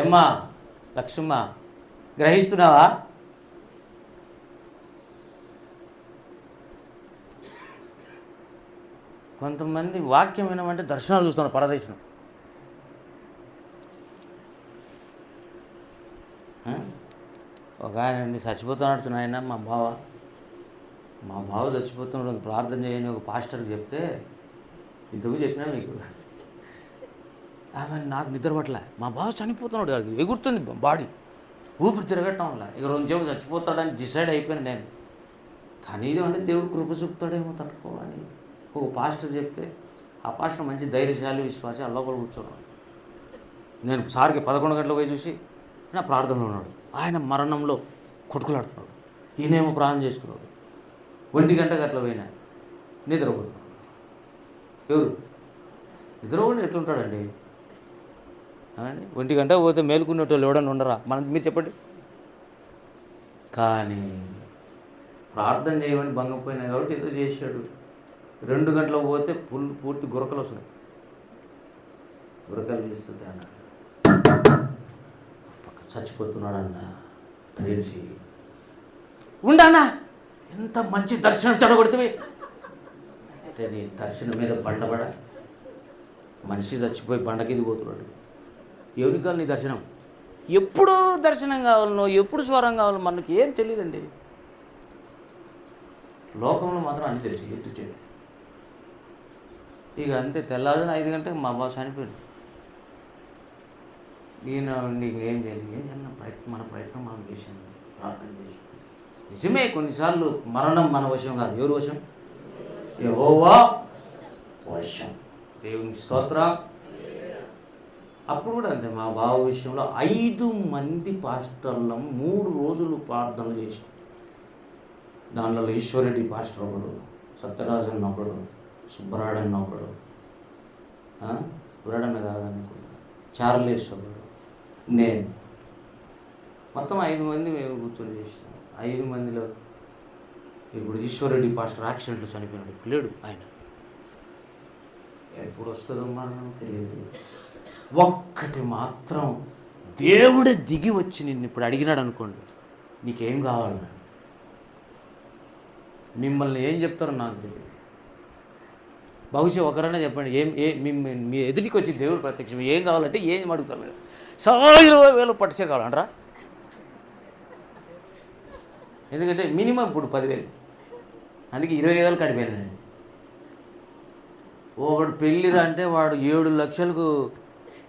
ఏమ్మా లక్ష్మమ్మ గ్రహిస్తున్నావా? కొంతమంది వాక్యం వినమంటే దర్శనాలు చూస్తున్నారు, పరదర్శనం. ఒక ఆయన చచ్చిపోతున్నాడు ఆయన, మా బావ చచ్చిపోతున్నాడు, ప్రార్థన చేయని ఒక పాస్టర్కి చెప్తే, ఇంతకు చెప్పినా మీకు, ఆమె నాకు నిద్ర పట్టలే, మా బావ చనిపోతున్నాడు, ఎగురుతుంది బాడీ, ఊపిరి తిరగటం వల్ల ఇక 2 రోజులు చచ్చిపోతాడని డిసైడ్ అయిపోయాను నేను. కానీ ఇది అంటే దేవుడు కృప చూపుతాడేమో తట్టుకోవాలి. ఒక పాస్టర్ చెప్తే, ఆ పాస్టర్ మంచి ధైర్యశాలి, విశ్వాసి, అల్లబడి కూర్చోడు. నేను సార్కి 11 గంటలకు పోయి చూసి నా ప్రార్థనలో ఉన్నాడు. ఆయన మరణంలో కొట్టుకులాడుతున్నాడు, ఈయనేమో ప్రార్థన చేస్తున్నాడు. 1 గంటకు అట్లా పోయినా నిద్రపోతున్నాడు. ఎవరు నిద్రపోయి ఎట్లుంటాడండి? అనండి, 1 గంట పోతే మేలుకునేటోళ్ళు ఎవడన్నా ఉండరా? మీరు చెప్పండి. కానీ ప్రార్థన చేయమని భంగపోయినా కాబట్టి ఏదో చేశాడు. 2 గంటలకు పోతే పూర్తి గురకలు వస్తున్నాయి. గురకలు తీస్తుంది అన్న, చచ్చిపోతున్నాడన్న, ప్రేర్ చేయి, ఉండన్నా, ఎంత మంచి దర్శనం చెడగొడుతుంది అంటే, నీ దర్శనం మీద బండబడ, మనిషి చచ్చిపోయి బండకిది పోతున్నాడు. ఎవరికి కావాలి నీ దర్శనం? ఎప్పుడు దర్శనం కావాలనో, ఎప్పుడు స్వరం కావాలో మనకి ఏం తెలియదండి. లోకంలో మాత్రం అన్ని తెలిసి ఎత్తు చేయడం. ఇక అంతే, తెల్లారిన 5 గంటలకు మా బాబు చనిపోయాడు. ఈయన నీకు ఏం చేయాలి, మన ప్రయత్నం మనం చేసాను, ప్రార్థన చేసాం. నిజమే, కొన్నిసార్లు మరణం మన వశం కాదు. ఎవరి వశం? యెహోవా వశం. దేవుని స్తోత్రం. అప్పుడు కూడా అంతే, మా బావ విషయంలో 5 మంది పాస్టర్లం 3 రోజులు ప్రార్థనలు చేసాం. దానిలో ఈశ్వరెడ్డి పాస్టర్ ఒకడు, సత్యరాజు అన్న ఒకడు, సుబ్బరాడన్న ఒకడు, సుబ్బరాడన్న కాదనుకుంటా, చార్లేస్ ఒకడు, నేను, మొత్తం 5 మంది మేము కూర్చొని చేసినాం. 5 మందిలో ఇప్పుడు ఈశ్వరెడ్డి పాస్టర్ యాక్సిడెంట్లో చనిపోయినాడు, లేడు ఆయన. ఎప్పుడు వస్తుందో మరణం తెలియదు. ఒక్కటి మాత్రం, దేవుడే దిగి వచ్చి నిన్ను ఇప్పుడు అడిగినాడు అనుకోండి, నీకేం కావాలన్నా, మిమ్మల్ని ఏం చెప్తారో నాకు తెలియదు. బహుశా ఒకరైనా చెప్పండి, మీ ఎదుటికి వచ్చి దేవుడు ప్రత్యక్షం ఏం కావాలంటే ఏం అడుగుతారు మీరు? 20,000 పట్టుచే కావాలంటారా? ఎందుకంటే మినిమం ఇప్పుడు 10,000, అందుకే 20,000 కడిపోయాను నేను. ఒకడు పెళ్ళిరా అంటే వాడు 7 లక్షలకు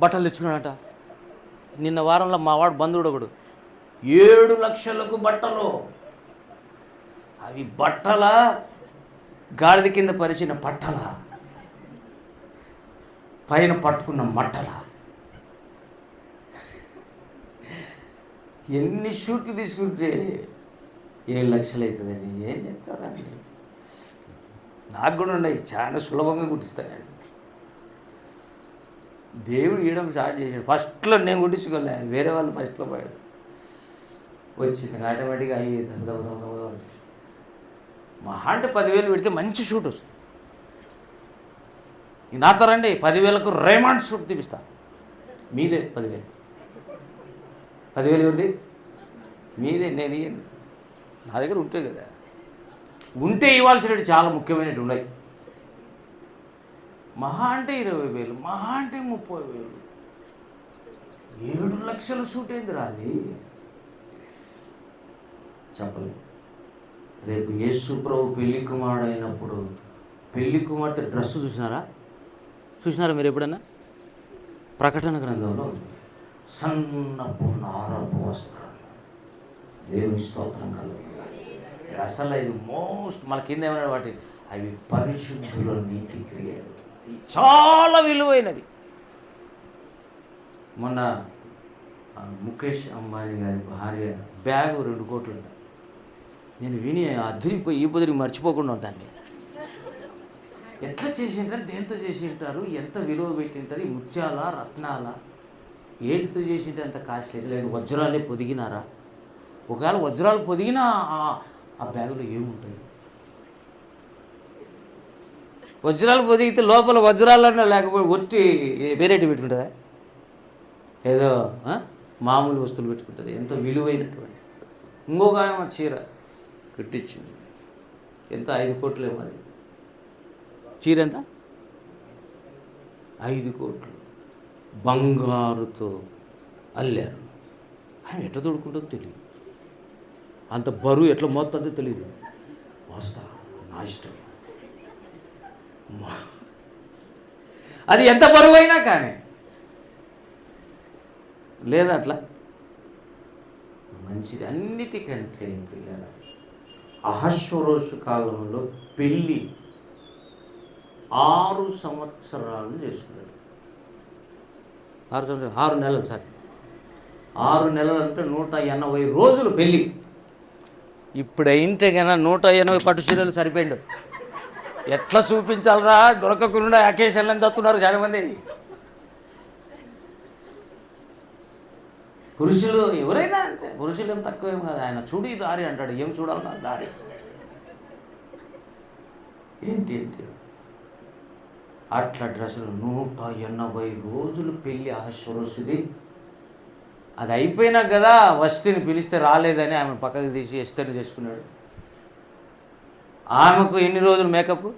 బట్టలు తెచ్చుకున్నాడట. నిన్న వారంలో మా వాడు బంధువుడు ఒకడు 7 లక్షలకు బట్టలు. అవి బట్టల గాడిద కింద పరిచిన పట్టల, పైన పట్టుకున్న మట్టల. ఎన్ని షూట్లు తీసుకుంటే 7 లక్షలు అవుతుందండి. ఏం చెప్తారండి? నాకు కూడా ఉన్నాయి, చాలా సులభంగా కుట్టిస్తానండి. దేవుడు ఇవ్వడం స్టార్ట్ చేశాడు. ఫస్ట్లో నేను కుట్టించుకోలే, వేరే వాళ్ళు ఫస్ట్లో పోయాడు. వచ్చింది ఆటోమేటిక్గా అయ్యేది. మహా అంటే 10,000 పెడితే మంచి షూట్ వస్తుంది. నాతో రండి, 10,000కు రేమండ్ షూట్ తీపిస్తా. మీదే 10,000. 10,000 ఎవరిది? మీదే. నేను ఇయ్యను. నా దగ్గర ఉంటే కదా, ఉంటే ఇవ్వాల్సినవి చాలా ముఖ్యమైనవి ఉన్నాయి. మహా అంటే 20,000, మహా అంటే 30,000. 7 లక్షల షూట్ ఏంది రాది? చెప్పలేదు. రేపు యేసు ప్రభు పెళ్లి కుమారుడు అయినప్పుడు పెళ్లి కుమార్తె డ్రెస్సు చూసినారా మీరు ఎప్పుడన్నా? ప్రకటన గ్రంథంలో సన్నపు నారపు వస్త్రాలు. దేవుని స్తోత్రం కలుగు. అసలు ఇది మోస్ట్ మన కింద ఏమన్నా వాటి అవి పరిశుద్ధుల నీతి క్రియలు, చాలా విలువైనవి. మొన్న ముఖేష్ అంబానీ గారి భార్య బ్యాగు 2 కోట్లు. నేను విని అదిరిపోయి ఈ పొదిరికి మర్చిపోకుండా ఉంటాను. ఎట్లా చేసి ఉంటారు, దేంతో చేసి ఉంటారు, ఎంత విలువ పెట్టింటారు, ఈ ముత్యాల రత్నాల ఏటితో చేసి ఉంటే అంత కాస్ట్ లేదు. లేదు వజ్రాలే పొదిగినారా? ఒకవేళ వజ్రాలు పొదిగినా ఆ బ్యాగులో ఏముంటాయి? వజ్రాలు పొదిగితే లోపల వజ్రాలన్నా లేకపోతే ఒట్టి వేరేటి పెట్టుకుంటుందా? ఏదో మామూలు వస్తువులు పెట్టుకుంటుంది. ఎంతో విలువైనటువంటి. ఇంకొక ఆమె చీర కట్టించింది. ఎంత 5 కోట్లేమో అది. చీర ఎంత? 5 కోట్లు బంగారుతో అల్లారు. ఆమె ఎట్లా తోడుకుంటుందో తెలియదు, అంత బరువు ఎట్లా మోస్తుందో తెలియదు. మోస్తా నా ఇష్టం. అది ఎంత బరువు అయినా కానీ లేదా అట్లా మంచిది. అన్నిటికంటే పిల్లల అహశ్వరోషు కాలంలో పెళ్ళి 6 సంవత్సరాలు చేసుకున్నాడు. 6 సంవత్సరాలు 6 నెలలు 6 నెలలు అంటే 180 రోజులు పెళ్ళి. ఇప్పుడు అయింటే కన్నా 180 పట్టు చీరలు సరిపోయిండు. ఎట్లా చూపించాలరా దొరకకుండా అకేషన్లని చదువుతున్నారు చాలామంది. పురుషులు ఎవరైనా అంతే, పురుషులు ఏం తక్కువేం కాదు. ఆయన చూడు ఈ దారి అంటాడు, ఏం చూడాలన్నా దారి ఏంటి అట్లా డ్రెస్సులు. 180 రోజులు పెళ్ళి అహశ్వరోషుది. అది అయిపోయినా కదా వస్తిని పిలిస్తే రాలేదని ఆమె పక్కకు తీసి ఎస్తేని చేసుకున్నాడు. ఆమెకు ఎన్ని రోజులు మేకప్?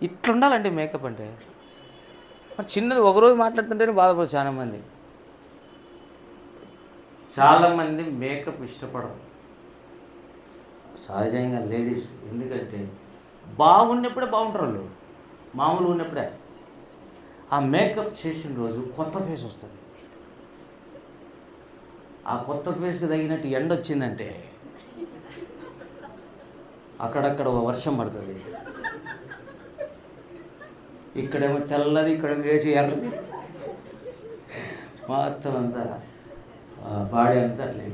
ఇట్లుండాలంటే మేకప్ అంటే మరి చిన్నది ఒకరోజు మాట్లాడుతుంటేనే బాధపడదు చాలామంది మేకప్ ఇష్టపడరు సహజంగా లేడీస్. ఎందుకంటే బాగున్నప్పుడే బాగుంటారు వాళ్ళు, మామూలుగా ఉన్నప్పుడే. ఆ మేకప్ చేసిన రోజు కొత్త ఫేస్ వస్తుంది. ఆ కొత్త ఫేస్కి తగినట్టు ఎండ వచ్చిందంటే అక్కడక్కడ వర్షం పడుతుంది. ఇక్కడేమో తెల్లది, ఇక్కడ వేసి ఎర్రది, మొత్తం అంతా బాడీ అంతా అట్లే.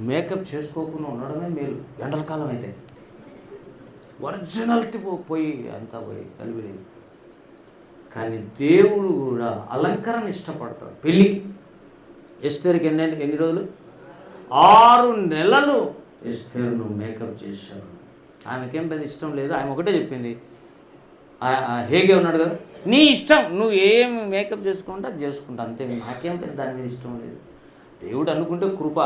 మేకప్ చేసుకోకుండా ఉండడమే మేలు. ఎండల కాలం అయితే ఒరిజినాలిటీ పోయి అంతా పోయి కలిపిలేదు. కానీ దేవుడు కూడా అలంకరణ ఇష్టపడతాడు పెళ్ళికి. ఎస్తేరుకి ఎన్ని రోజులు? 6 నెలలు ఎస్తేరును మేకప్ చేశాడు. ఆమెకేం పెద్ద ఇష్టం లేదు. ఆమె ఒకటే చెప్పింది, హేగే ఉన్నాడు కదా, నీ ఇష్టం, నువ్వు ఏం మేకప్ చేసుకుంటా చేసుకుంటా అంతే, నాకేం పెద్ద దాని మీద ఇష్టం లేదు. దేవుడు అనుకుంటే కృప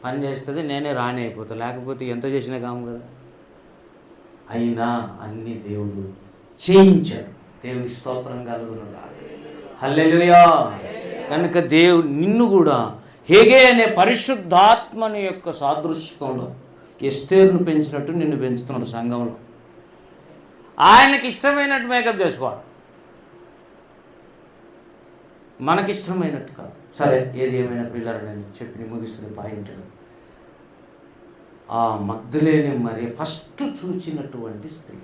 పని చేస్తుంది, నేనే రాని అయిపోతా, లేకపోతే ఎంత చేసినా కాము కదా. అయినా అన్ని దేవుడు చేయించాడు. దేవుని స్తోత్రం కలుగును గాక. హల్లెలూయా. కనుక దేవుడు నిన్ను కూడా హేగే అనే పరిశుద్ధాత్మని యొక్క సాదృశ్యంలో ఎస్తేరును పెంచినట్టు నిన్ను పెంచుతున్నాడు సంఘంలో. ఆయనకి ఇష్టమైనట్టు మేకప్ చేసుకోవాలి, మనకిష్టమైనట్టు కాదు. సరే, ఏది ఏమైనా పిల్లలు నేను చెప్పి ముగిస్తున్న పాయింట్, ఆ మగ్దలేని మరి ఫస్ట్ చూచినటువంటి స్త్రీ.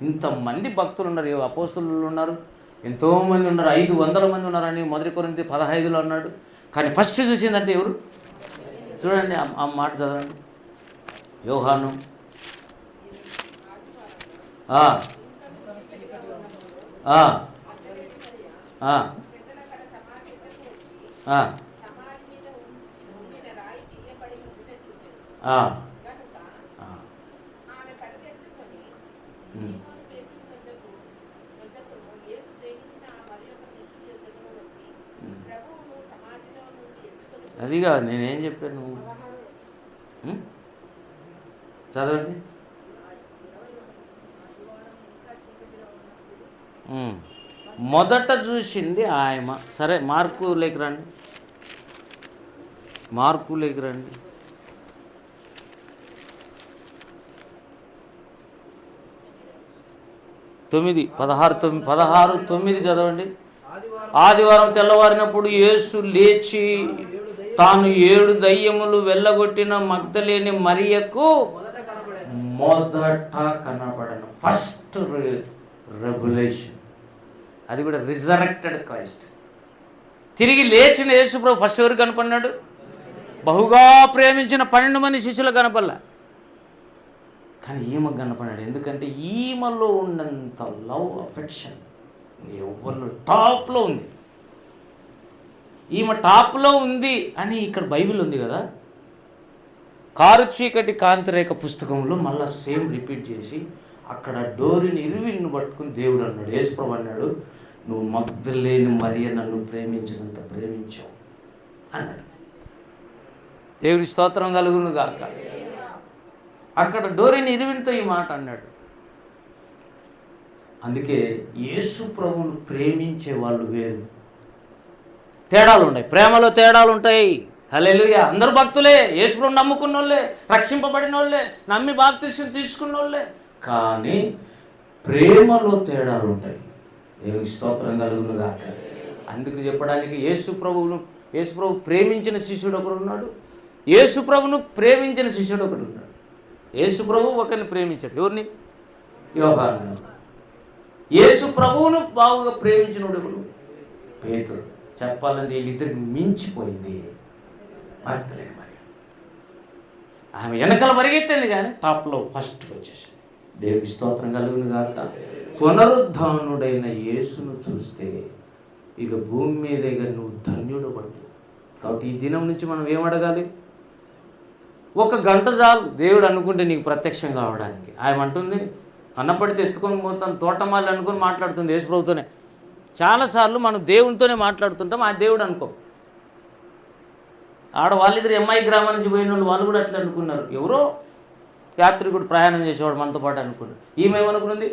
ఇంతమంది భక్తులు ఉన్నారు, అపోస్తలులు ఉన్నారు, ఎంతోమంది ఉన్నారు, 500 మంది ఉన్నారని 1 కొరింథీ 15లో అన్నాడు. కానీ ఫస్ట్ చూసిందంటే ఎవరు? చూడండి, ఆ మాట చదవండి. యోహాను ఆ ఆ ఆ ఆ అది కాదు నేనేం చెప్పాను, చదవండి. మొదట చూసింది ఆయమ. సరే, మార్కులోకి రండి. 16:9 చదవండి. ఆదివారం తెల్లవారినప్పుడు యేసు లేచి తాను 7 దయ్యములు వెళ్ళగొట్టిన మగ్దలేని మరియకు మొదట కనబడను. ఫస్ట్ రెవల్యూషన్, అది కూడా రిజరెక్టెడ్ క్రైస్ట్, తిరిగి లేచిన యేసుప్రభు ఫస్ట్ ఎవరు కనపడినాడు? బహుగా ప్రేమించిన 12 మంది శిష్యులు కనపడలే, కానీ ఈమెకు కనపడినాడు. ఎందుకంటే ఈమెలో ఉన్నంత లవ్, అఫెక్షన్ ఎవరిలో టాప్లో ఉంది. ఈమె టాప్లో ఉంది అని ఇక్కడ బైబిల్ ఉంది కదా. కారు చీకటి కాంతిరేఖ పుస్తకంలో మళ్ళీ సేమ్ రిపీట్ చేసి అక్కడ డోరిని ఇరువిని పట్టుకుని దేవుడు అన్నాడు, యేసుప్రభు అన్నాడు, నువ్వు మగ్దలేని మరియ నన్ను ప్రేమించినంత ప్రేమించావు అన్నాడు. దేవుని స్తోత్రం కలుగును గాక. అక్కడ డోరిని ఇరువినితో ఈ మాట అన్నాడు. అందుకే యేసు ప్రభువును ప్రేమించే వాళ్ళు వేరు. తేడాలు ఉంటాయి, ప్రేమలో తేడాలు ఉంటాయి. హల్లెలూయా. అందరూ భక్తులే, యేసు ప్రభువును నమ్ముకున్న వాళ్ళే, రక్షింపబడిన వాళ్ళే, నమ్మి బాప్తిసం తీసుకున్న వాళ్ళే, కానీ ప్రేమలో తేడాలు ఉంటాయి. దేవుని స్తోత్రం కలుగును గాక. అందుకు చెప్పడానికి యేసు ప్రభు ప్రేమించిన శిష్యుడు ఒకడు ఉన్నాడు, యేసు ప్రభువును ప్రేమించిన శిష్యుడు ఒకడు ఉన్నాడు. యేసు ప్రభు ఒకరిని ప్రేమించాడు, ఎవరిని? యోహాను. యేసు ప్రభువును బాగుగా ప్రేమించిన వాడు పేతురు. చెప్పాలంటే వీళ్ళిద్దరికి మించిపోయింది మగ్దలేని మరియ. ఆమె వెనకాల పరిగెత్తింది కానీ టాప్లో ఫస్ట్ వచ్చేసింది. దేవుని స్తోత్రం కలుగును గాక. పునరుద్ధానుడైన యేసును చూస్తే ఇక భూమి మీద ఇక నువ్వు ధన్యుడు పడ్డు. కాబట్టి ఈ దినం నుంచి మనం ఏమడగాలి? 1 గంట చాలు దేవుడు అనుకుంటే నీకు ప్రత్యక్షం కావడానికి. ఆయన అంటుంది, అన్నపడితే ఎత్తుకొని పోతాను తోటమాలి అనుకొని మాట్లాడుతుంది యేసు ప్రభుతోనే. చాలాసార్లు మనం దేవునితోనే మాట్లాడుతుంటాం, ఆ దేవుడు అనుకో. వాళ్ళిద్దరు ఎంఐ గ్రామం నుంచి పోయిన వాళ్ళు కూడా అట్లా అనుకున్నారు. ఎవరో యాత్రికుడు ప్రయాణం చేసేవాడు మనతో పాటు అనుకున్నాడు. ఈమె ఏమనుకున్నది?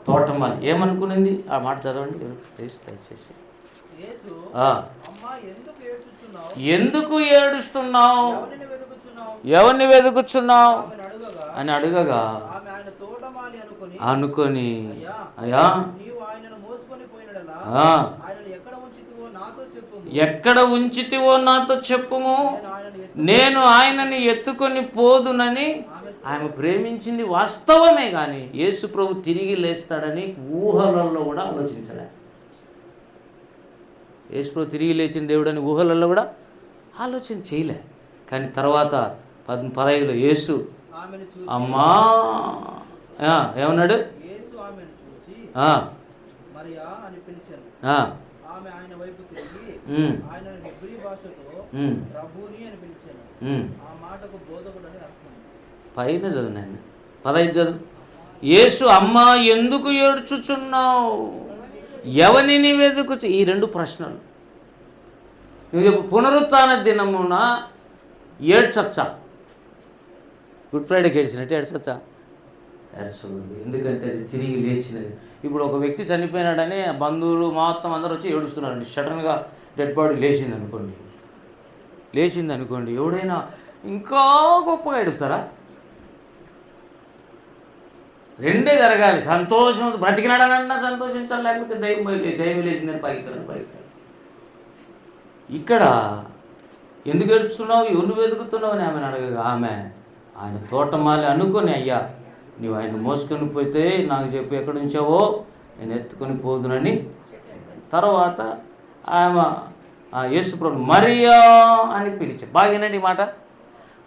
తోటమాలి. ఏమనుకునింది? ఆ మాట చదవండి దయచేసి. ఎందుకు ఏడుస్తున్నావు, ఎవరిని వెతుకుచున్నావు అని అడగగా అనుకొని, అయ్యా ఎక్కడ ఉంచితివో నాతో చెప్పుము, నేను ఆయనని ఎత్తుకొని పోదునని. ఆమె ప్రేమించింది వాస్తవమే, కానీ యేసు ప్రభు తిరిగి లేస్తాడని ఊహలలో కూడా ఆలోచించలే. యేసు ప్రభు తిరిగి లేచిన దేవుడని ఊహలలో కూడా ఆలోచన చేయలే. కానీ తర్వాత 15లో యేసు అమ్మా ఏమన్నాడు? పైన చదువునండి, 15 చదువు. యేసు అమ్మా ఎందుకు ఏడ్చుచున్నావు, ఎవరిని వెతుకుచు. ఈ 2 ప్రశ్నలు. పునరుత్థాన దినమున ఏడ్చచ్చా? గుడ్ ఫ్రైడేకి ఏడ్చినట్టు ఏడ్చచ్చా? ఏడ్చకూడదు. ఎందుకంటే అది తిరిగి లేచినది. ఇప్పుడు ఒక వ్యక్తి చనిపోయినాడని బంధువులు మొత్తం అందరూ వచ్చి ఏడుస్తున్నారండి. సడన్గా డెడ్ బాడీ లేచింది అనుకోండి, ఎవడైనా ఇంకా గొప్పగా ఏడుస్తారా? రెండే జరగాలి. సంతోషం బ్రతికినాడనన్నా సంతోషించాలి, లేకపోతే దైవం లేచిందని పరిగెత్తాడు. ఇక్కడ ఎందుకు ఏడుస్తున్నావు, ఎవరు వెతుకుతున్నావు అని ఆమెను అడగగా ఆమె ఆయన తోటమాలి అనుకొని, అయ్యా నీవు ఆయన మోసుకొని పోతే నాకు చెప్పి ఎక్కడి నుంచావో నేను ఎత్తుకొని పోదునని. తర్వాత ఆమె యేసుప్రభు మరియా అని పిలిచాడు. బాగేనండి ఈ మాట.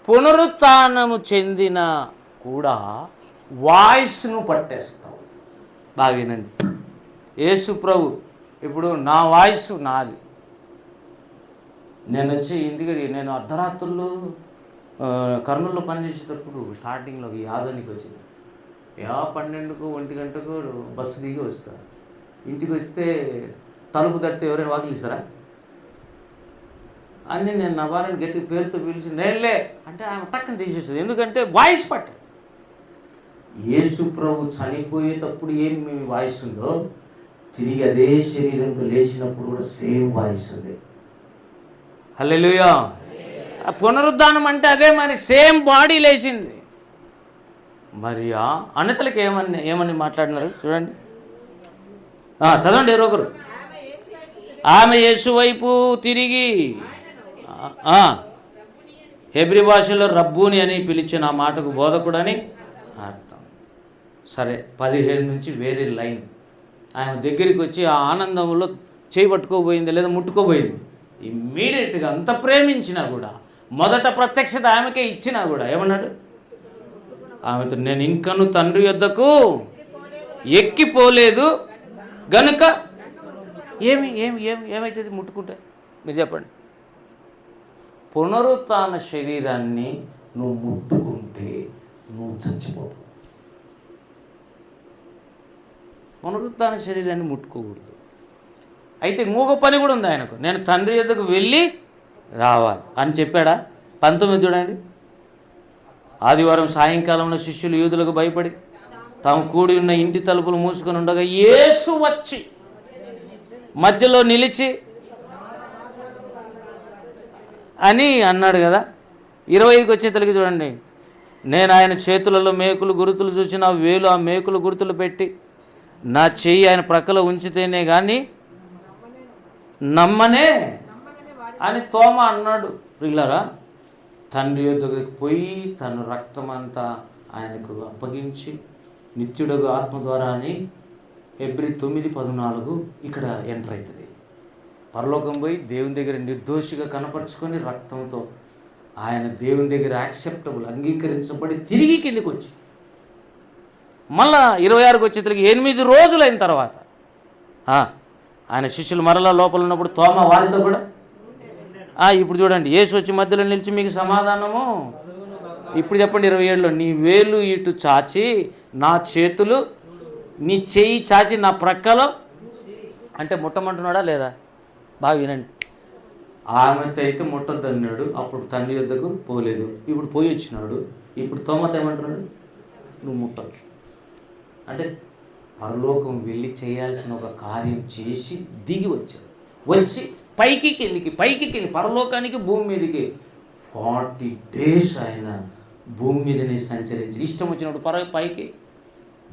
పునరుత్థానము చెందిన కూడా వాయిస్ను పట్టేస్తావు. బాగేనండి. యేసుప్రభు ఇప్పుడు నా వాయిస్ నాది. నేను వచ్చి ఇంటికి నేను అర్ధరాత్రుల్లో కర్నూలులో పనిచేసేటప్పుడు స్టార్టింగ్లో ఈ ఆదోనికి వచ్చింది. 12కు 1 గంటకు బస్సు దిగి వస్తా. ఇంటికి వస్తే తలుపు తడితే ఎవరైనా వాకిలిస్తారా అని నేను నా వారిని గట్టి పేరుతో పిలిచి నేనులే అంటే ఆమె పక్కన తీసేస్తుంది. ఎందుకంటే వాయిస్ పట్ట. యేసు ప్రభు చనిపోయేటప్పుడు ఏం వాయిస్ ఉందో తిరిగి అదే శరీరంతో లేచినప్పుడు కూడా సేమ్ వాయిస్ ఉంది. హల్లెలూయా. పునరుద్ధానం అంటే అదే, మరి సేమ్ బాడీ లేచింది. మరి అన్నతలకి ఏమని మాట్లాడినారు చూడండి, చదవండి ఎవరో ఒకరు. ఆమె యేసు వైపు తిరిగి, హెబ్రీ భాషలో రబ్బూని అని పిలిచిన ఆ మాటకు బోధకుడని అర్థం. సరే, 15 నుంచి వేరే లైన్. ఆమె దగ్గరికి వచ్చి ఆ ఆనందంలో చేయి పట్టుకోబోయింది లేదా ముట్టుకోబోయింది. ఇమ్మీడియట్గా అంత ప్రేమించినా కూడా, మొదట ప్రత్యక్షత ఆమెకే ఇచ్చినా కూడా ఏమన్నాడు ఆమెతో, నేను ఇంకను తండ్రి యొద్దకు ఎక్కిపోలేదు గనుక ఏమవుతుంది ముట్టుకుంటే? మీరు చెప్పండి. పునరుత్థాన శరీరాన్ని నువ్వు ముట్టుకుంటే నువ్వు చచ్చిపోవు. పునరుత్థాన శరీరాన్ని ముట్టుకోకూడదు. అయితే ఇంకొక పని కూడా ఉంది ఆయనకు, నేను తండ్రి యొద్దకు వెళ్ళి రావాలి అని చెప్పాడా? 19 చూడండి. ఆదివారం సాయంకాలంలో శిష్యులు యూదులకు భయపడి తాము కూడి ఉన్న ఇంటి తలుపులు మూసుకొని ఉండగా యేసు వచ్చి మధ్యలో నిలిచి అని అన్నాడు కదా. 25కి వచ్చేతలకి చూడండి. నేను ఆయన చేతులలో మేకులు గుర్తులు చూసి నా వేలు ఆ మేకులు గుర్తులు పెట్టి నా చెయ్యి ఆయన ప్రక్కలో ఉంచితేనే కానీ నమ్మనే అని తోమ అన్నాడు. ప్రియులారా, తండ్రి యొద్దకు పోయి తన రక్తమంతా ఆయనకు అప్పగించి నిత్యుడగు ఆత్మ ద్వారా అని హెబ్రీ 9:14 ఇక్కడ ఎంటర్ అవుతుంది. పరలోకం పోయి దేవుని దగ్గర నిర్దోషిగా కనపరుచుకొని రక్తంతో ఆయన దేవుని దగ్గర యాక్సెప్టబుల్ అంగీకరించబడి తిరిగి కిందికి వచ్చి మళ్ళా 26కి వచ్చేసరికి 8 రోజులైన తర్వాత ఆయన శిష్యులు మరలా లోపల ఉన్నప్పుడు తోమ వారితో కూడా ఇప్పుడు చూడండి, యేసు వచ్చి మధ్యలో నిలిచి మీకు సమాధానము. ఇప్పుడు చెప్పండి 27లో, నీ వేలు ఇటు చాచి నా చేతులు, నీ చెయ్యి చాచి నా ప్రక్కలో అంటే ముట్టమంటున్నాడా లేదా? బాగా వినండి. ఆమెతో అయితే ముట్టొద్దన్నాడు, అప్పుడు తండ్రి యొద్దకు పోలేదు. ఇప్పుడు పోయి వచ్చినాడు, ఇప్పుడు తోమతో ఏమంటున్నాడు? నువ్వు ముట్టచ్చు. అంటే పరలోకం వెళ్ళి చేయాల్సిన ఒక కార్యం చేసి దిగి వచ్చాడు. వచ్చి పైకి కిందికి పరలోకానికి భూమి మీదకి 40 days ఆయన భూమి మీదనే సంచరించి ఇష్టం వచ్చినప్పుడు పైకి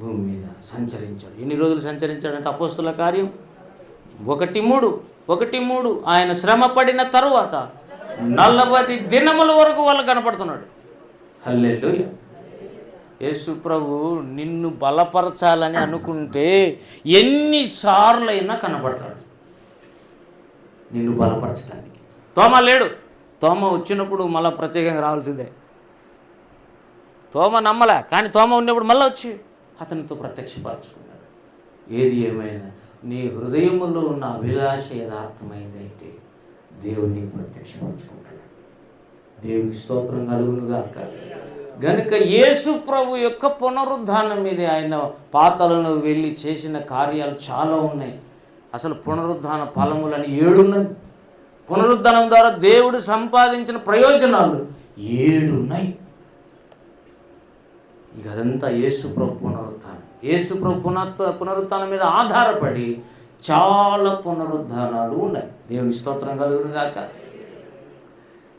భూమి మీద సంచరించాడు. ఎన్ని రోజులు సంచరించాడంటే అపోస్తుల కార్యం 1:3 ఆయన శ్రమ పడిన తరువాత 40 దినముల వరకు వాళ్ళు కనపడుతున్నాడు. హల్లెలూయా. యేసు ప్రభు నిన్ను బలపరచాలని అనుకుంటే ఎన్నిసార్లైనా కనపడతాడు నిన్ను బలపరచడానికి. తోమ లేడు. తోమ వచ్చినప్పుడు మళ్ళీ ప్రత్యేకంగా రావాల్సిందే. తోమ నమ్మలే, కానీ తోమ ఉన్నప్పుడు మళ్ళీ వచ్చి అతనితో ప్రత్యక్షపరచుకున్నాడు. ఏది ఏమైనా నీ హృదయములో ఉన్న అభిలాష యథార్థమైందైతే దేవుని ప్రత్యక్షపరచుకుంటాడు. దేవునికి స్తోత్రం కలుగునుగాక. గనుక యేసు ప్రభు యొక్క పునరుద్ధానం మీద ఆయన పాతాళంలో వెళ్ళి చేసిన కార్యాలు చాలా ఉన్నాయి. అసలు పునరుద్ధాన ఫలములని 7 ఉన్నాయి. పునరుద్ధానం ద్వారా దేవుడు సంపాదించిన ప్రయోజనాలు 7 ఉన్నాయి. ఇక అదంతా యేసు ప్రభు పునరుద్ధానం. యేసు ప్రభు పునరుద్ధానం మీద ఆధారపడి చాలా పునరుద్ధానాలు ఉన్నాయి. దేవుని స్తోత్రం కలుగును గాక.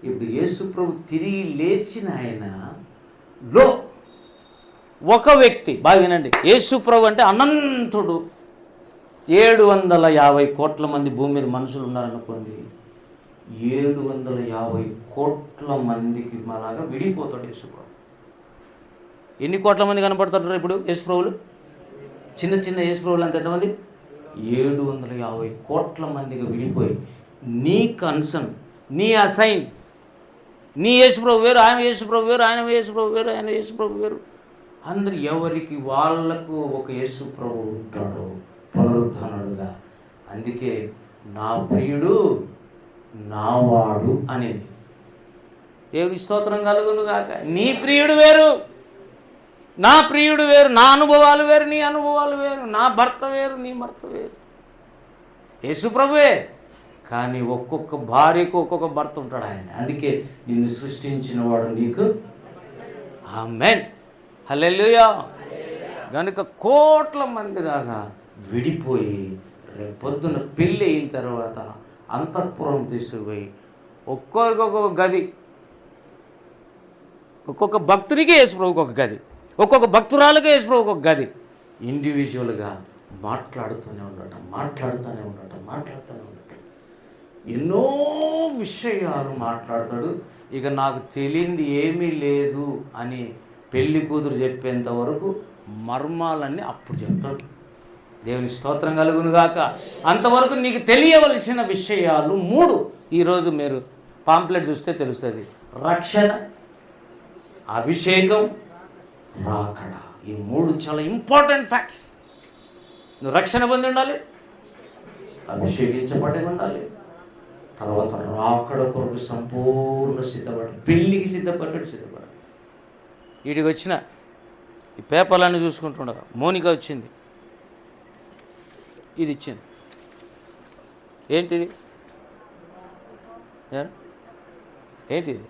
ఇప్పుడు యేసు ప్రభు తిరిగి లేచిన ఆయనలో ఒక వ్యక్తి, బాగా వినండి, యేసు ప్రభు అంటే అనంతుడు. 750 కోట్ల మంది భూమి మీద మనుషులు ఉన్నారనుకోండి, 750 కోట్ల మందికి అలాగా విడిపోతాడు యేసు ప్రభు. ఎన్ని కోట్ల మంది కనపడుతుంటారు ఇప్పుడు యేసు ప్రభులు? చిన్న చిన్న యేసు ప్రభులు అంత ఎంతమంది? 750 కోట్ల మందిగా విడిపోయి నీ కన్సర్న్, నీ అసైన్, నీ యేసు ప్రభు వేరు, ఆయన యేసు ప్రభు వేరు, ఆయన యేసు ప్రభు వేరు, ఆయన యేసు ప్రభు వేరు. అందరు ఎవరికి వాళ్ళకు ఒక యేసు ప్రభు ఉంటాడు పునరుద్ధరణుడుగా. అందుకే నా ప్రియుడు నావాడు అనేది. దేవుని స్తోత్రం కలుగును గాక. నీ ప్రియుడు వేరు, నా ప్రియుడు వేరు, నా అనుభవాలు వేరు, నీ అనుభవాలు వేరు, నా భర్త వేరు, నీ భర్త వేరు. యేసు ప్రభువే, కానీ ఒక్కొక్క భార్యకు ఒక్కొక్క భర్త ఉంటాడు ఆయన. అందుకే నిన్ను సృష్టించిన వాడు నీకు ఆమేన్, హల్లెలూయా. కనుక కోట్ల మంది దాకా విడిపోయి రేపు పొద్దున పెళ్ళి అయిన తర్వాత అంతఃపురం తీసుకుపోయి ఒక్కొక్క గది, ఒక్కొక్క భక్తునికి యేసు ప్రభువుకి ఒక గది, ఒక్కొక్క భక్తురాలుగా యేసు ప్రభువుకి ఒక గది, ఇండివిజువల్గా మాట్లాడుతూనే ఉండటం. ఎన్నో విషయాలు మాట్లాడతాడు. ఇక నాకు తెలియంది ఏమీ లేదు అని పెళ్లి కూతురు చెప్పేంత వరకు మర్మాలన్నీ అప్పుడు చెప్తాడు. దేవుని స్తోత్రం కలుగును గాక. అంతవరకు నీకు తెలియవలసిన విషయాలు 3 ఈరోజు మీరు పాంప్లెట్ చూస్తే తెలుస్తుంది. రక్షణ, అభిషేకం, రాకడ. ఈ 3 చాలా ఇంపార్టెంట్ ఫ్యాక్ట్స్. నువ్వు రక్షణ పొంది ఉండాలి, అభిషేకించబడి ఉండాలి, తర్వాత రాకడ కొరకు సంపూర్ణ సిద్ధపడి, పెళ్ళికి సిద్ధపడ్డాడు. వీడికి వచ్చిన ఈ పేపర్లన్నీ చూసుకుంటుండగా మోనిక వచ్చింది, ఇది ఇచ్చింది. ఏంటిది? ఏంటిది?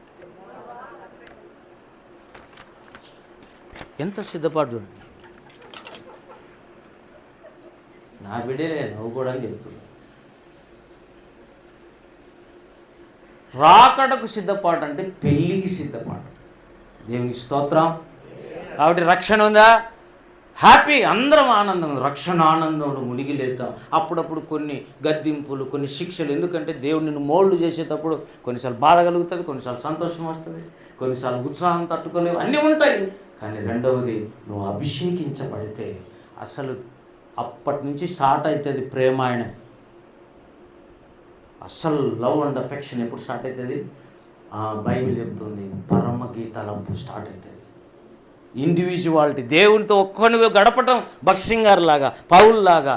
ఎంత సిద్ధపాటు చూడండి. నా బిడ్డలే నవ్వుకోవడానికి చెప్తున్నా. రాకడకు సిద్ధపాటు అంటే పెళ్ళికి సిద్ధపాటు. దేవునికి స్తోత్రం. కాబట్టి రక్షణ ఉందా? హ్యాపీ, అందరం ఆనందం, రక్షణ ఆనందంలో మునిగి లేద్దాం. అప్పుడప్పుడు కొన్ని గద్దింపులు, కొన్ని శిక్షలు. ఎందుకంటే దేవుడు నిన్ను మోల్డ్ చేసేటప్పుడు కొన్నిసార్లు బాధ కలుగుతుంది, కొన్నిసార్లు సంతోషం వస్తుంది, కొన్నిసార్లు ఉత్సాహం తట్టుకోలేవు, అన్నీ ఉంటాయి. కానీ రెండవది, నువ్వు అభిషేకించబడితే అసలు అప్పటి నుంచి స్టార్ట్ అవుతుంది ప్రేమాయణం. అసలు లవ్ అండ్ అఫెక్షన్ ఎప్పుడు స్టార్ట్ అవుతుంది? బైబిల్ చెప్తుంది, పరమగీతలంపు స్టార్ట్ అవుతుంది. ఇండివిజువాలిటీ, దేవునితో ఒక్కనివే గడపటం. భక్సింగ్ గారు లాగా, పౌల్ లాగా,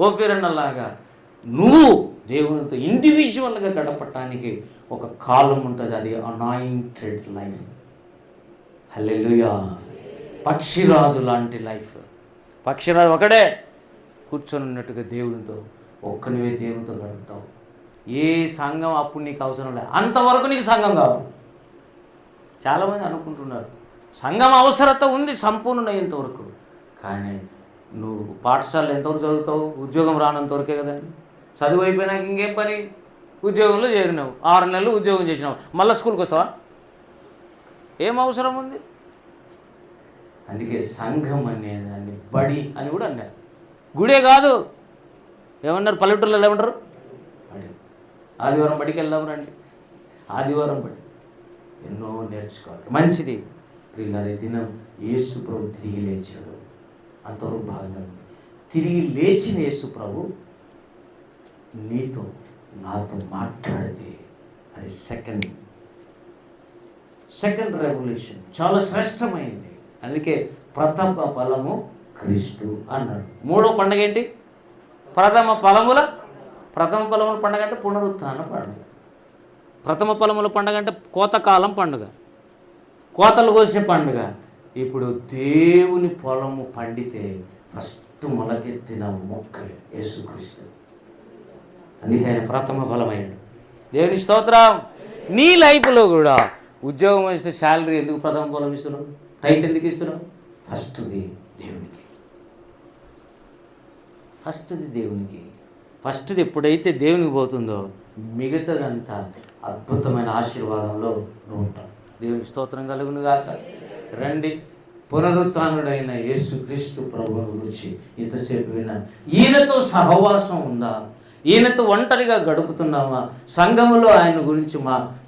ఓఫిరన్నలాగా నువ్వు దేవునితో ఇండివిజువల్గా గడపటానికి ఒక కాలం ఉంటుంది. అది అనాయింటెడ్ లైఫ్. హల్లెలూయా. పక్షిరాజు లాంటి లైఫ్. పక్షిరాజు ఒకడే కూర్చొని ఉన్నట్టుగా దేవునితో ఒక్కనివే దేవునితో గడుపుతావు. ఏ సంఘం అప్పుడు నీకు అవసరం లేదు, అంతవరకు నీకు సంఘం కావాలి. చాలామంది అనుకుంటున్నారు సంఘం అవసరత ఉంది సంపూర్ణమైనంత వరకు. కానీ నువ్వు పాఠశాలలో ఎంతవరకు చదువుతావు? ఉద్యోగం రానంతవరకే కదండి. చదువు అయిపోయినాక ఇంకేం పని? ఉద్యోగంలో చేరినావు, 6 నెలలు ఉద్యోగం చేసినావు, మళ్ళీ స్కూల్కి వస్తావా? ఏం అవసరం ఉంది? అందుకే సంఘం అనేదాన్ని బడి అని కూడా అన్నారు. గుడే కాదు, ఏమన్నారు పల్లెటూళ్ళలో ఏమంటారు? బడి. ఆదివారం బడికి వెళ్దాం రండి. ఆదివారం బడి ఎన్నో నేర్చుకోవాలి, మంచిది. వీళ్ళని దినం యేసు ప్రభు తిరిగి లేచాడు, అంతవరకు బాగా ఉంది. తిరిగి లేచిన యేసు ప్రభు నీతో నాతో మాట్లాడితే అది సెకండ్ రెవల్యూషన్, చాలా శ్రేష్టమైంది. అందుకే ప్రథమ ఫలము క్రీస్తు అన్నాడు. 3వ పండుగ ఏంటి? ప్రథమ ఫలముల పండుగ అంటే పునరుత్థాన పండుగ. ప్రథమ ఫలముల పండుగ అంటే కోతకాలం పండుగ, కోతలు కోసే పండుగ. ఇప్పుడు దేవుని పొలము పండితే ఫస్ట్ మొలకెత్తిన మొక్క యేసుక్రీస్తు. అందుకే ఆయన ప్రథమ ఫలమయ్యాడు. దేవుని స్తోత్రం. నీ లైఫ్లో కూడా ఉద్యోగం వస్తే శాలరీ ఎందుకు ప్రథమ ఫలం ఇస్తున్నావు? టైట్ ఎందుకు ఇస్తున్నావు? ఫస్ట్ది దేవునికి. ఫస్ట్ది ఎప్పుడైతే దేవునికి పోతుందో మిగతాదంతా అద్భుతమైన ఆశీర్వాదంలో నువ్వు ఉంటావు. దేవునికి స్తోత్రం కలుగును గాక. రండి పునరుత్థానుడైన యేసుక్రీస్తు ప్రభువుని గురించి ఇంతసేపు విన్నాను. ఈయనతో సహవాసం ఉందా? ఈయనతో ఒంటరిగా గడుపుతున్నామా? సంఘములో ఆయన గురించి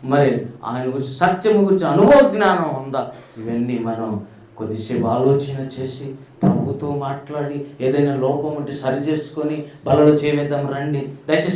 మరి ఆయన గురించి సత్యము గురించి అనుభవ జ్ఞానం ఉందా? ఇవన్నీ మనం కొద్దిసేపు ఆలోచన చేసి ప్రభుతో మాట్లాడి ఏదైనా లోపం ఉంటే సరి చేసుకొని బలలో చేవేద్దాం రండి. దయచేసి